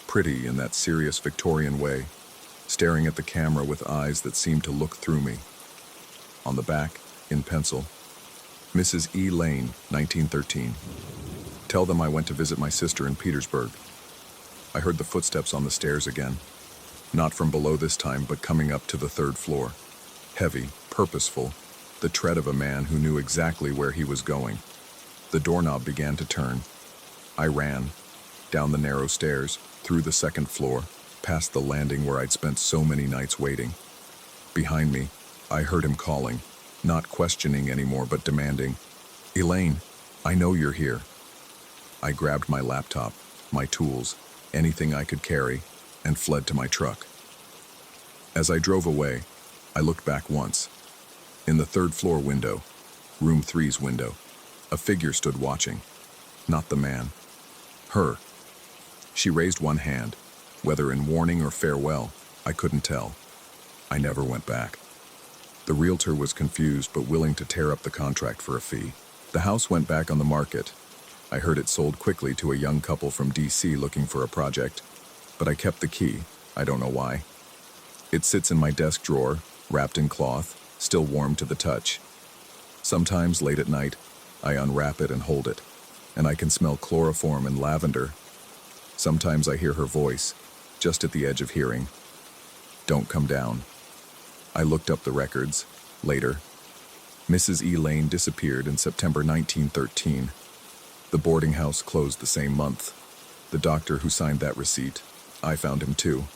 S1: pretty in that serious Victorian way, staring at the camera with eyes that seemed to look through me. On the back, in pencil, Mrs. E. Lane, 1913. Tell them I went to visit my sister in Petersburg. I heard the footsteps on the stairs again. Not from below this time, but coming up to the 3rd floor. Heavy, purposeful, the tread of a man who knew exactly where he was going. The doorknob began to turn. I ran, down the narrow stairs, through the 2nd floor, past the landing where I'd spent so many nights waiting. Behind me, I heard him calling, not questioning anymore, but demanding, "Elaine, I know you're here." I grabbed my laptop, my tools, anything I could carry, and fled to my truck. As I drove away, I looked back once. In the 3rd floor window, room 3's window, a figure stood watching. Not the man. Her. She raised one hand, whether in warning or farewell, I couldn't tell. I never went back. The realtor was confused but willing to tear up the contract for a fee. The house went back on the market. I heard it sold quickly to a young couple from DC looking for a project, but I kept the key. I don't know why. It sits in my desk drawer, wrapped in cloth, still warm to the touch. Sometimes late at night, I unwrap it and hold it, and I can smell chloroform and lavender. Sometimes I hear her voice, just at the edge of hearing. Don't come down. I looked up the records. Later, Mrs. E. Lane disappeared in September 1913. The boarding house closed the same month. The doctor who signed that receipt, I found him too.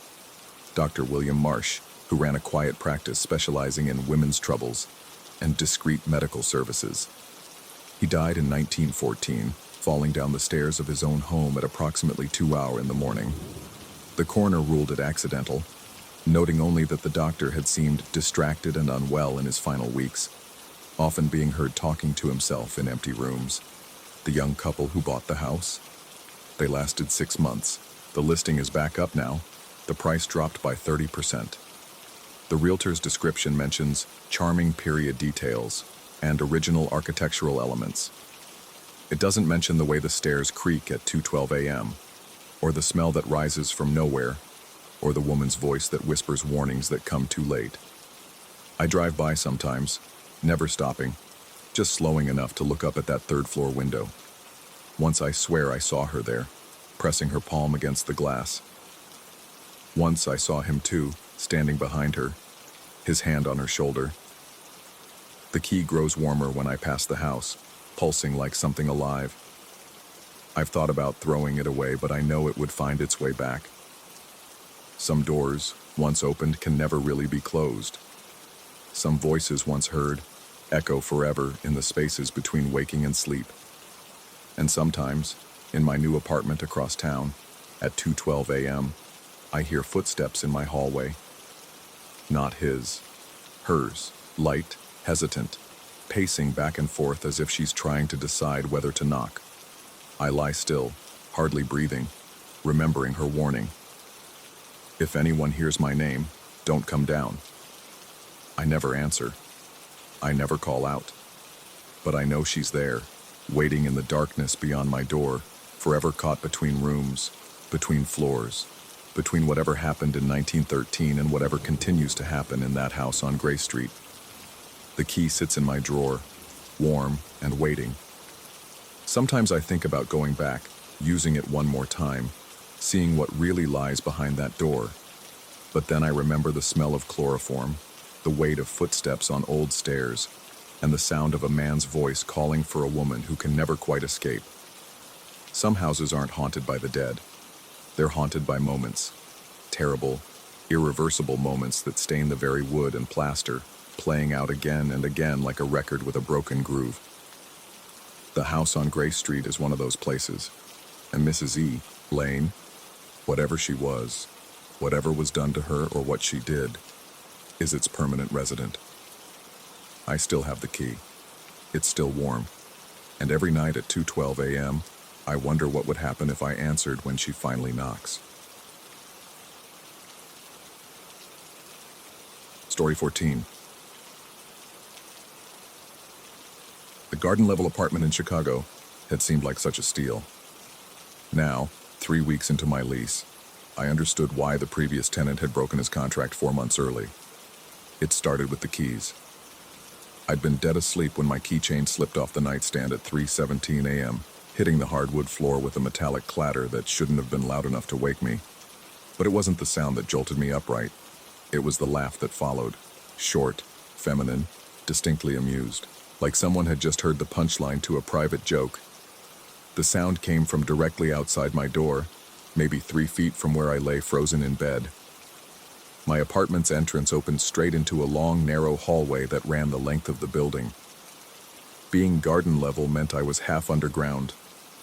S1: Dr. William Marsh, who ran a quiet practice specializing in women's troubles and discreet medical services. He died in 1914, falling down the stairs of his own home at approximately 2 hours in the morning. The coroner ruled it accidental, noting only that the doctor had seemed distracted and unwell in his final weeks, often being heard talking to himself in empty rooms. The young couple who bought the house? They lasted 6 months. The listing is back up now. The price dropped by 30%. The realtor's description mentions charming period details and original architectural elements. It doesn't mention the way the stairs creak at 2:12 a.m., or the smell that rises from nowhere, or the woman's voice that whispers warnings that come too late. I drive by sometimes, never stopping, just slowing enough to look up at that 3rd floor window. Once I swear I saw her there, pressing her palm against the glass. Once I saw him too, standing behind her, his hand on her shoulder. The key grows warmer when I pass the house, pulsing like something alive. I've thought about throwing it away, but I know it would find its way back. Some doors, once opened, can never really be closed. Some voices once heard echo forever in the spaces between waking and sleep. And sometimes, in my new apartment across town, at 2:12 a.m., I hear footsteps in my hallway. Not his, hers, light, hesitant, pacing back and forth as if she's trying to decide whether to knock. I lie still, hardly breathing, remembering her warning. If anyone hears my name, don't come down. I never answer. I never call out. But I know she's there, waiting in the darkness beyond my door, forever caught between rooms, between floors, between whatever happened in 1913 and whatever continues to happen in that house on Gray Street. The key sits in my drawer, warm and waiting. Sometimes I think about going back, using it one more time, seeing what really lies behind that door. But then I remember the smell of chloroform, the weight of footsteps on old stairs, and the sound of a man's voice calling for a woman who can never quite escape. Some houses aren't haunted by the dead. They're haunted by moments, terrible, irreversible moments that stain the very wood and plaster, playing out again and again like a record with a broken groove. The house on Gray Street is one of those places, and Mrs. E. Lane, whatever she was, whatever was done to her or what she did, is its permanent resident. I still have the key. It's still warm, and every night at 2:12 a.m., I wonder what would happen if I answered when she finally knocks. Story 14. The garden-level apartment in Chicago had seemed like such a steal. Now, 3 weeks into my lease, I understood why the previous tenant had broken his contract 4 months early. It started with the keys. I'd been dead asleep when my keychain slipped off the nightstand at 3:17 a.m., hitting the hardwood floor with a metallic clatter that shouldn't have been loud enough to wake me. But it wasn't the sound that jolted me upright. It was the laugh that followed. Short, feminine, distinctly amused, like someone had just heard the punchline to a private joke. The sound came from directly outside my door, maybe 3 feet from where I lay frozen in bed. My apartment's entrance opened straight into a long, narrow hallway that ran the length of the building. Being garden level meant I was half underground,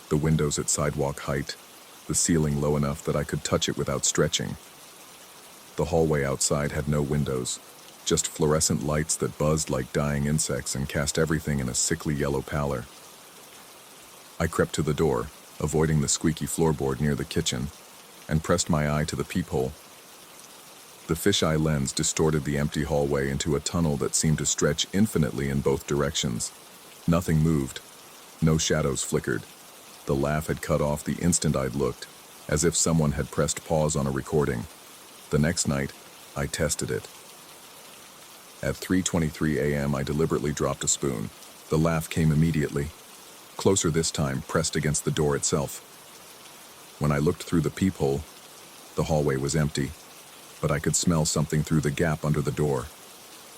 S1: the windows at sidewalk height, the ceiling low enough that I could touch it without stretching. The hallway outside had no windows, just fluorescent lights that buzzed like dying insects and cast everything in a sickly yellow pallor. I crept to the door, avoiding the squeaky floorboard near the kitchen, and pressed my eye to the peephole. The fisheye lens distorted the empty hallway into a tunnel that seemed to stretch infinitely in both directions. Nothing moved. No shadows flickered. The laugh had cut off the instant I'd looked, as if someone had pressed pause on a recording. The next night, I tested it. At 3:23 a.m., I deliberately dropped a spoon. The laugh came immediately. Closer this time, pressed against the door itself. When I looked through the peephole, the hallway was empty, but I could smell something through the gap under the door.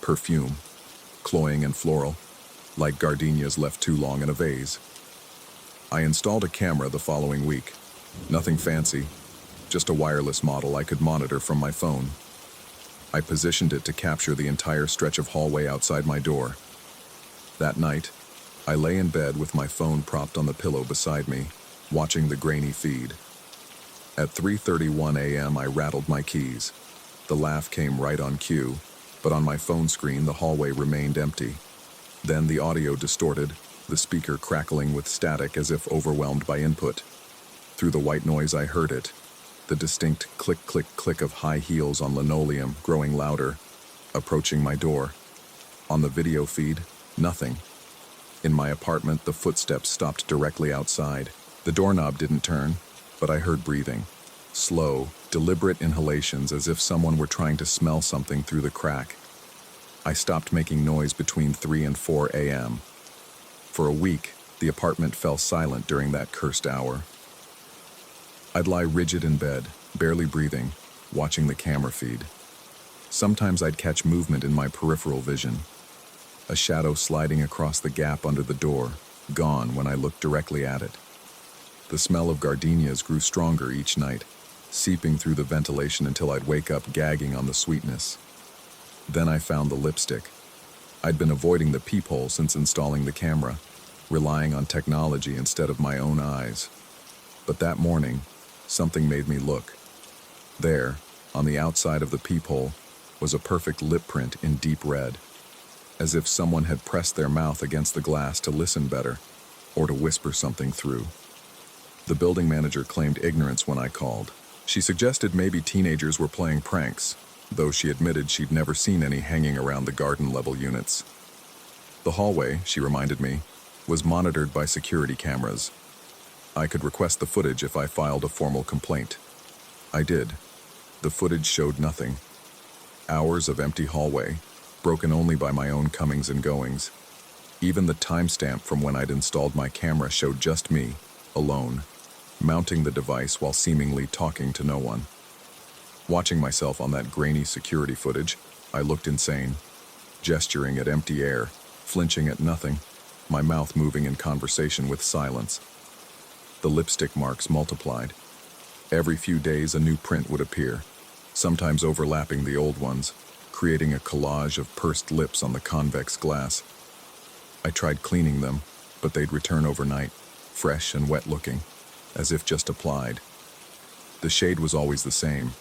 S1: Perfume, cloying and floral, like gardenias left too long in a vase. I installed a camera the following week. Nothing fancy, just a wireless model I could monitor from my phone. I positioned it to capture the entire stretch of hallway outside my door. That night, I lay in bed with my phone propped on the pillow beside me, watching the grainy feed. At 3:31 a.m., I rattled my keys. The laugh came right on cue, but on my phone screen, the hallway remained empty. Then the audio distorted, the speaker crackling with static as if overwhelmed by input. Through the white noise, I heard it, the distinct click, click, click of high heels on linoleum growing louder, approaching my door. On the video feed, nothing. In my apartment, the footsteps stopped directly outside. The doorknob didn't turn, but I heard breathing. Slow, deliberate inhalations as if someone were trying to smell something through the crack. I stopped making noise between 3 and 4 a.m. For a week, the apartment fell silent during that cursed hour. I'd lie rigid in bed, barely breathing, watching the camera feed. Sometimes I'd catch movement in my peripheral vision. a shadow sliding across the gap under the door, gone when I looked directly at it. The smell of gardenias grew stronger each night, seeping through the ventilation until I'd wake up gagging on the sweetness. Then I found the lipstick. I'd been avoiding the peephole since installing the camera, relying on technology instead of my own eyes. But that morning, something made me look. There, on the outside of the peephole, was a perfect lip print in deep red, as if someone had pressed their mouth against the glass to listen better, or to whisper something through. The building manager claimed ignorance when I called. She suggested maybe teenagers were playing pranks, though she admitted she'd never seen any hanging around the garden-level units. The hallway, she reminded me, was monitored by security cameras. I could request the footage if I filed a formal complaint. I did. The footage showed nothing. Hours of empty hallway, broken only by my own comings and goings. Even the timestamp from when I'd installed my camera showed just me, alone, mounting the device while seemingly talking to no one. Watching myself on that grainy security footage, I looked insane, gesturing at empty air, flinching at nothing, my mouth moving in conversation with silence. The lipstick marks multiplied. Every few days a new print would appear, sometimes overlapping the old ones, creating a collage of pursed lips on the convex glass. I tried cleaning them, but they'd return overnight, fresh and wet-looking, as if just applied. The shade was always the same,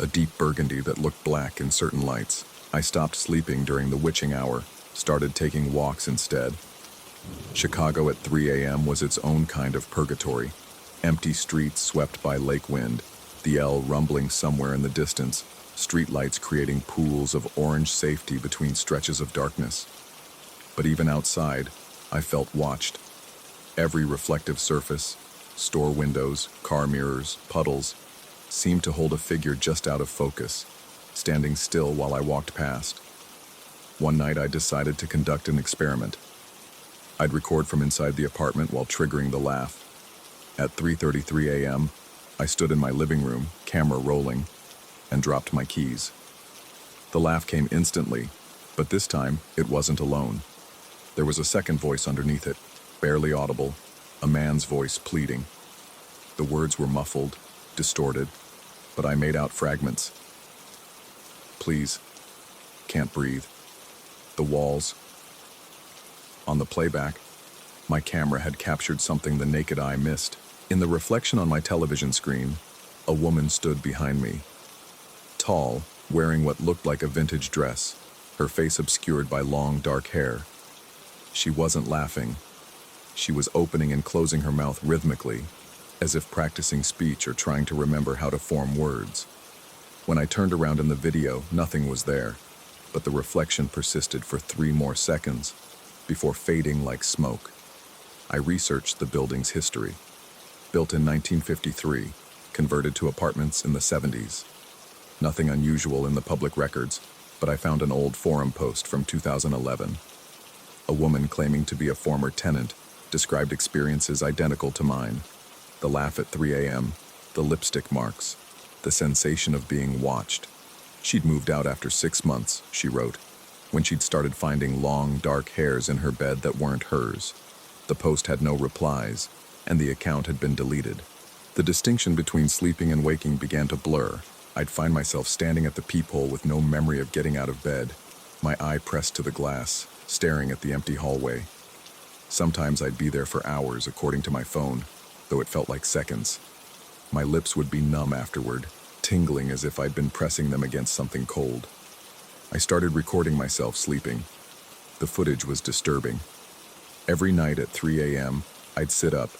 S1: a deep burgundy that looked black in certain lights. I stopped sleeping during the witching hour, started taking walks instead. Chicago at 3 a.m. was its own kind of purgatory. Empty streets swept by lake wind, the L rumbling somewhere in the distance, streetlights creating pools of orange safety between stretches of darkness. But even outside, I felt watched. Every reflective surface, store windows, car mirrors, puddles, seemed to hold a figure just out of focus, standing still while I walked past. One night I decided to conduct an experiment. I'd record from inside the apartment while triggering the laugh. At 3:33 a.m., I stood in my living room, camera rolling, and dropped my keys. The laugh came instantly, but this time it wasn't alone. There was a second voice underneath it, barely audible, a man's voice pleading. The words were muffled, distorted, but I made out fragments. Please, can't breathe. The walls. On the playback, my camera had captured something the naked eye missed. In the reflection on my television screen, a woman stood behind me. Tall, wearing what looked like a vintage dress, her face obscured by long, dark hair. She wasn't laughing. She was opening and closing her mouth rhythmically, as if practicing speech or trying to remember how to form words. When I turned around in the video, nothing was there, but the reflection persisted for 3 more seconds before fading like smoke. I researched the building's history. Built in 1953, converted to apartments in the 70s. Nothing unusual in the public records, but I found an old forum post from 2011. A woman claiming to be a former tenant described experiences identical to mine. The laugh at 3 a.m., the lipstick marks, the sensation of being watched. She'd moved out after 6 months, she wrote, when she'd started finding long, dark hairs in her bed that weren't hers. The post had no replies, and the account had been deleted. The distinction between sleeping and waking began to blur. I'd find myself standing at the peephole with no memory of getting out of bed, my eye pressed to the glass, staring at the empty hallway. Sometimes I'd be there for hours, according to my phone, though it felt like seconds. My lips would be numb afterward, tingling as if I'd been pressing them against something cold. I started recording myself sleeping. The footage was disturbing. Every night at 3 a.m., I'd sit up,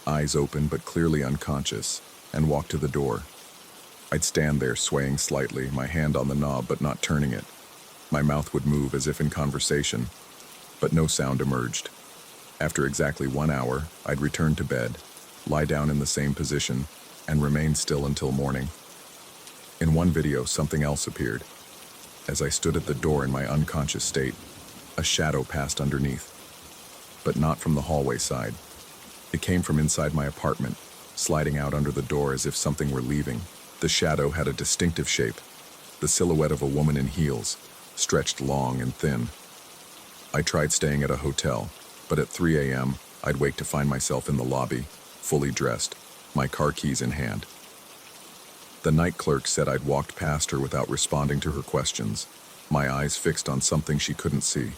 S1: eyes open but clearly unconscious, and walk to the door. I'd stand there swaying slightly, my hand on the knob but not turning it. My mouth would move as if in conversation, but no sound emerged. After exactly 1 hour, I'd return to bed, lie down in the same position, and remain still until morning. In one video, something else appeared. As I stood at the door in my unconscious state, a shadow passed underneath, but not from the hallway side. It came from inside my apartment, sliding out under the door as if something were leaving. The shadow had a distinctive shape, the silhouette of a woman in heels, stretched long and thin. I tried staying at a hotel, but at 3 a.m., I'd wake to find myself in the lobby, fully dressed, my car keys in hand. The night clerk said I'd walked past her without responding to her questions, my eyes fixed on something she couldn't see.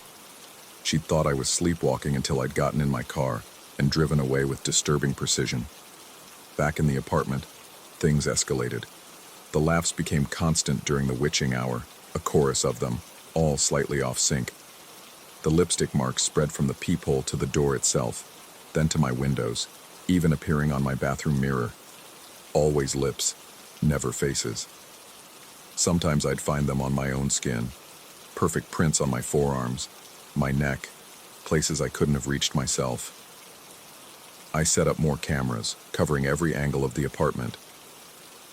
S1: She'd thought I was sleepwalking until I'd gotten in my car and driven away with disturbing precision. Back in the apartment, things escalated. The laughs became constant during the witching hour, a chorus of them, all slightly off sync. The lipstick marks spread from the peephole to the door itself, then to my windows, even appearing on my bathroom mirror. Always lips, never faces. Sometimes I'd find them on my own skin, perfect prints on my forearms, my neck, places I couldn't have reached myself. I set up more cameras, covering every angle of the apartment.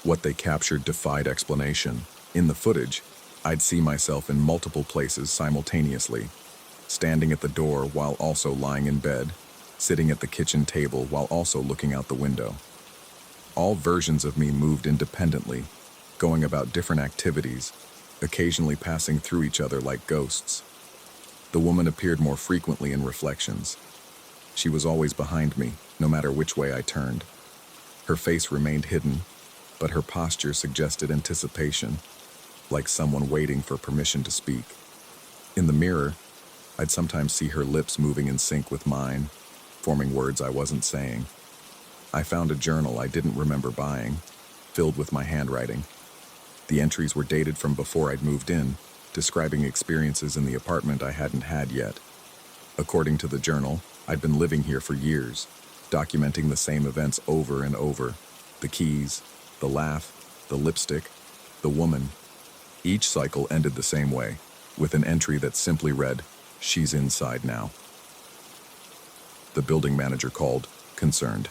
S1: What they captured defied explanation. In the footage, I'd see myself in multiple places simultaneously, standing at the door while also lying in bed, sitting at the kitchen table while also looking out the window. All versions of me moved independently, going about different activities, occasionally passing through each other like ghosts. The woman appeared more frequently in reflections. She was always behind me, no matter which way I turned. Her face remained hidden, but her posture suggested anticipation, like someone waiting for permission to speak. In the mirror, I'd sometimes see her lips moving in sync with mine, forming words I wasn't saying. I found a journal I didn't remember buying, filled with my handwriting. The entries were dated from before I'd moved in, describing experiences in the apartment I hadn't had yet. According to the journal, I'd been living here for years, documenting the same events over and over. The keys, the laugh, the lipstick, the woman. Each cycle ended the same way, with an entry that simply read, "She's inside now." The building manager called, concerned.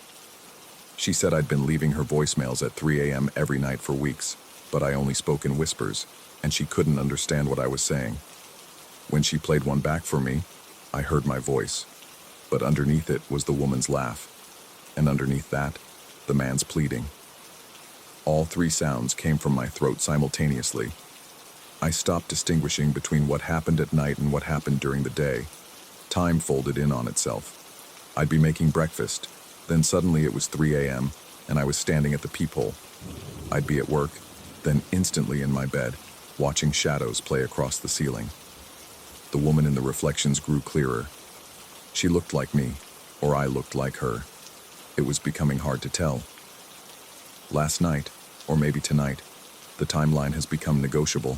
S1: She said I'd been leaving her voicemails at 3 a.m. every night for weeks, but I only spoke in whispers, and she couldn't understand what I was saying. When she played one back for me, I heard my voice, but underneath it was the woman's laugh, and underneath that, the man's pleading. All three sounds came from my throat simultaneously. I stopped distinguishing between what happened at night and what happened during the day. Time folded in on itself. I'd be making breakfast, then suddenly it was 3 a.m., and I was standing at the peephole. I'd be at work, then instantly in my bed, watching shadows play across the ceiling. The woman in the reflections grew clearer. She looked like me, or I looked like her. It was becoming hard to tell. Last night, or maybe tonight, the timeline has become negotiable.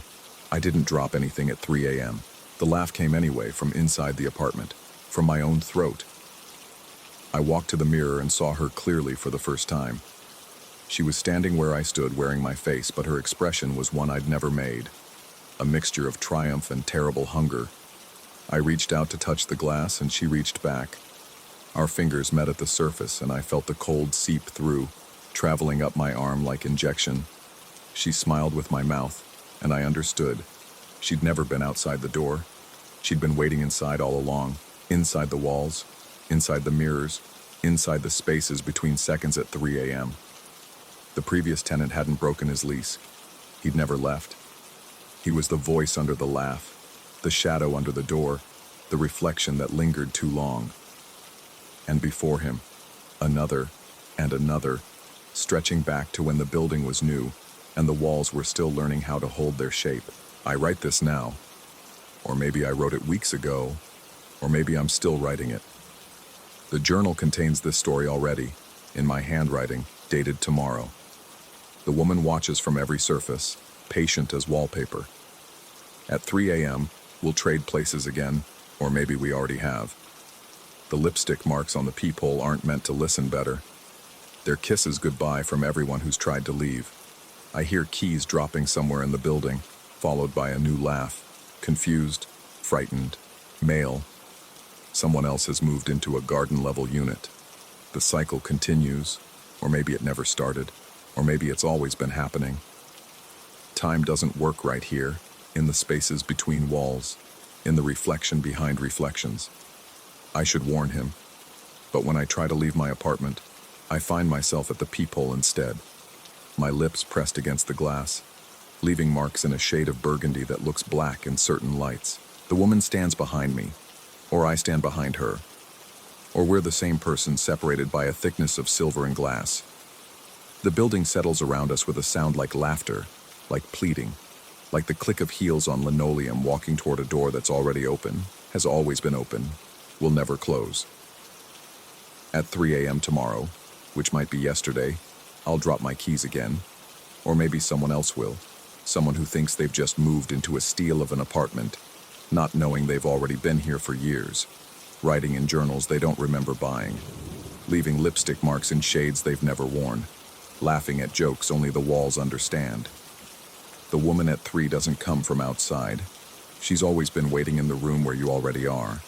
S1: I didn't drop anything at 3 a.m. The laugh came anyway from inside the apartment, from my own throat. I walked to the mirror and saw her clearly for the first time. She was standing where I stood wearing my face, but her expression was one I'd never made, a mixture of triumph and terrible hunger. I reached out to touch the glass and she reached back. Our fingers met at the surface and I felt the cold seep through, traveling up my arm like injection. She smiled with my mouth, and I understood. She'd never been outside the door. She'd been waiting inside all along, inside the walls, inside the mirrors, inside the spaces between seconds at 3 a.m. The previous tenant hadn't broken his lease. He'd never left. He was the voice under the laugh, the shadow under the door, the reflection that lingered too long. And before him, another and another, stretching back to when the building was new and the walls were still learning how to hold their shape. I write this now, or maybe I wrote it weeks ago, or maybe I'm still writing it. The journal contains this story already, in my handwriting, dated tomorrow. The woman watches from every surface, patient as wallpaper. At 3 a.m., we'll trade places again, or maybe we already have. The lipstick marks on the peephole aren't meant to listen better. They're kisses goodbye from everyone who's tried to leave. I hear keys dropping somewhere in the building, followed by a new laugh. Confused, frightened, male. Someone else has moved into a garden-level unit. The cycle continues, or maybe it never started, or maybe it's always been happening. Time doesn't work right here, in the spaces between walls, in the reflection behind reflections. I should warn him, but when I try to leave my apartment, I find myself at the peephole instead, my lips pressed against the glass, leaving marks in a shade of burgundy that looks black in certain lights. The woman stands behind me, Or I stand behind her. Or we're the same person separated by a thickness of silver and glass. The building settles around us with a sound like laughter, like pleading, like the click of heels on linoleum walking toward a door that's already open, has always been open, will never close. At 3 a.m. tomorrow, which might be yesterday, I'll drop my keys again. Or maybe someone else will. Someone who thinks they've just moved into a steal of an apartment, not knowing they've already been here for years, writing in journals they don't remember buying, leaving lipstick marks in shades they've never worn, laughing at jokes only the walls understand. The woman at 3 doesn't come from outside. She's always been waiting in the room where you already are.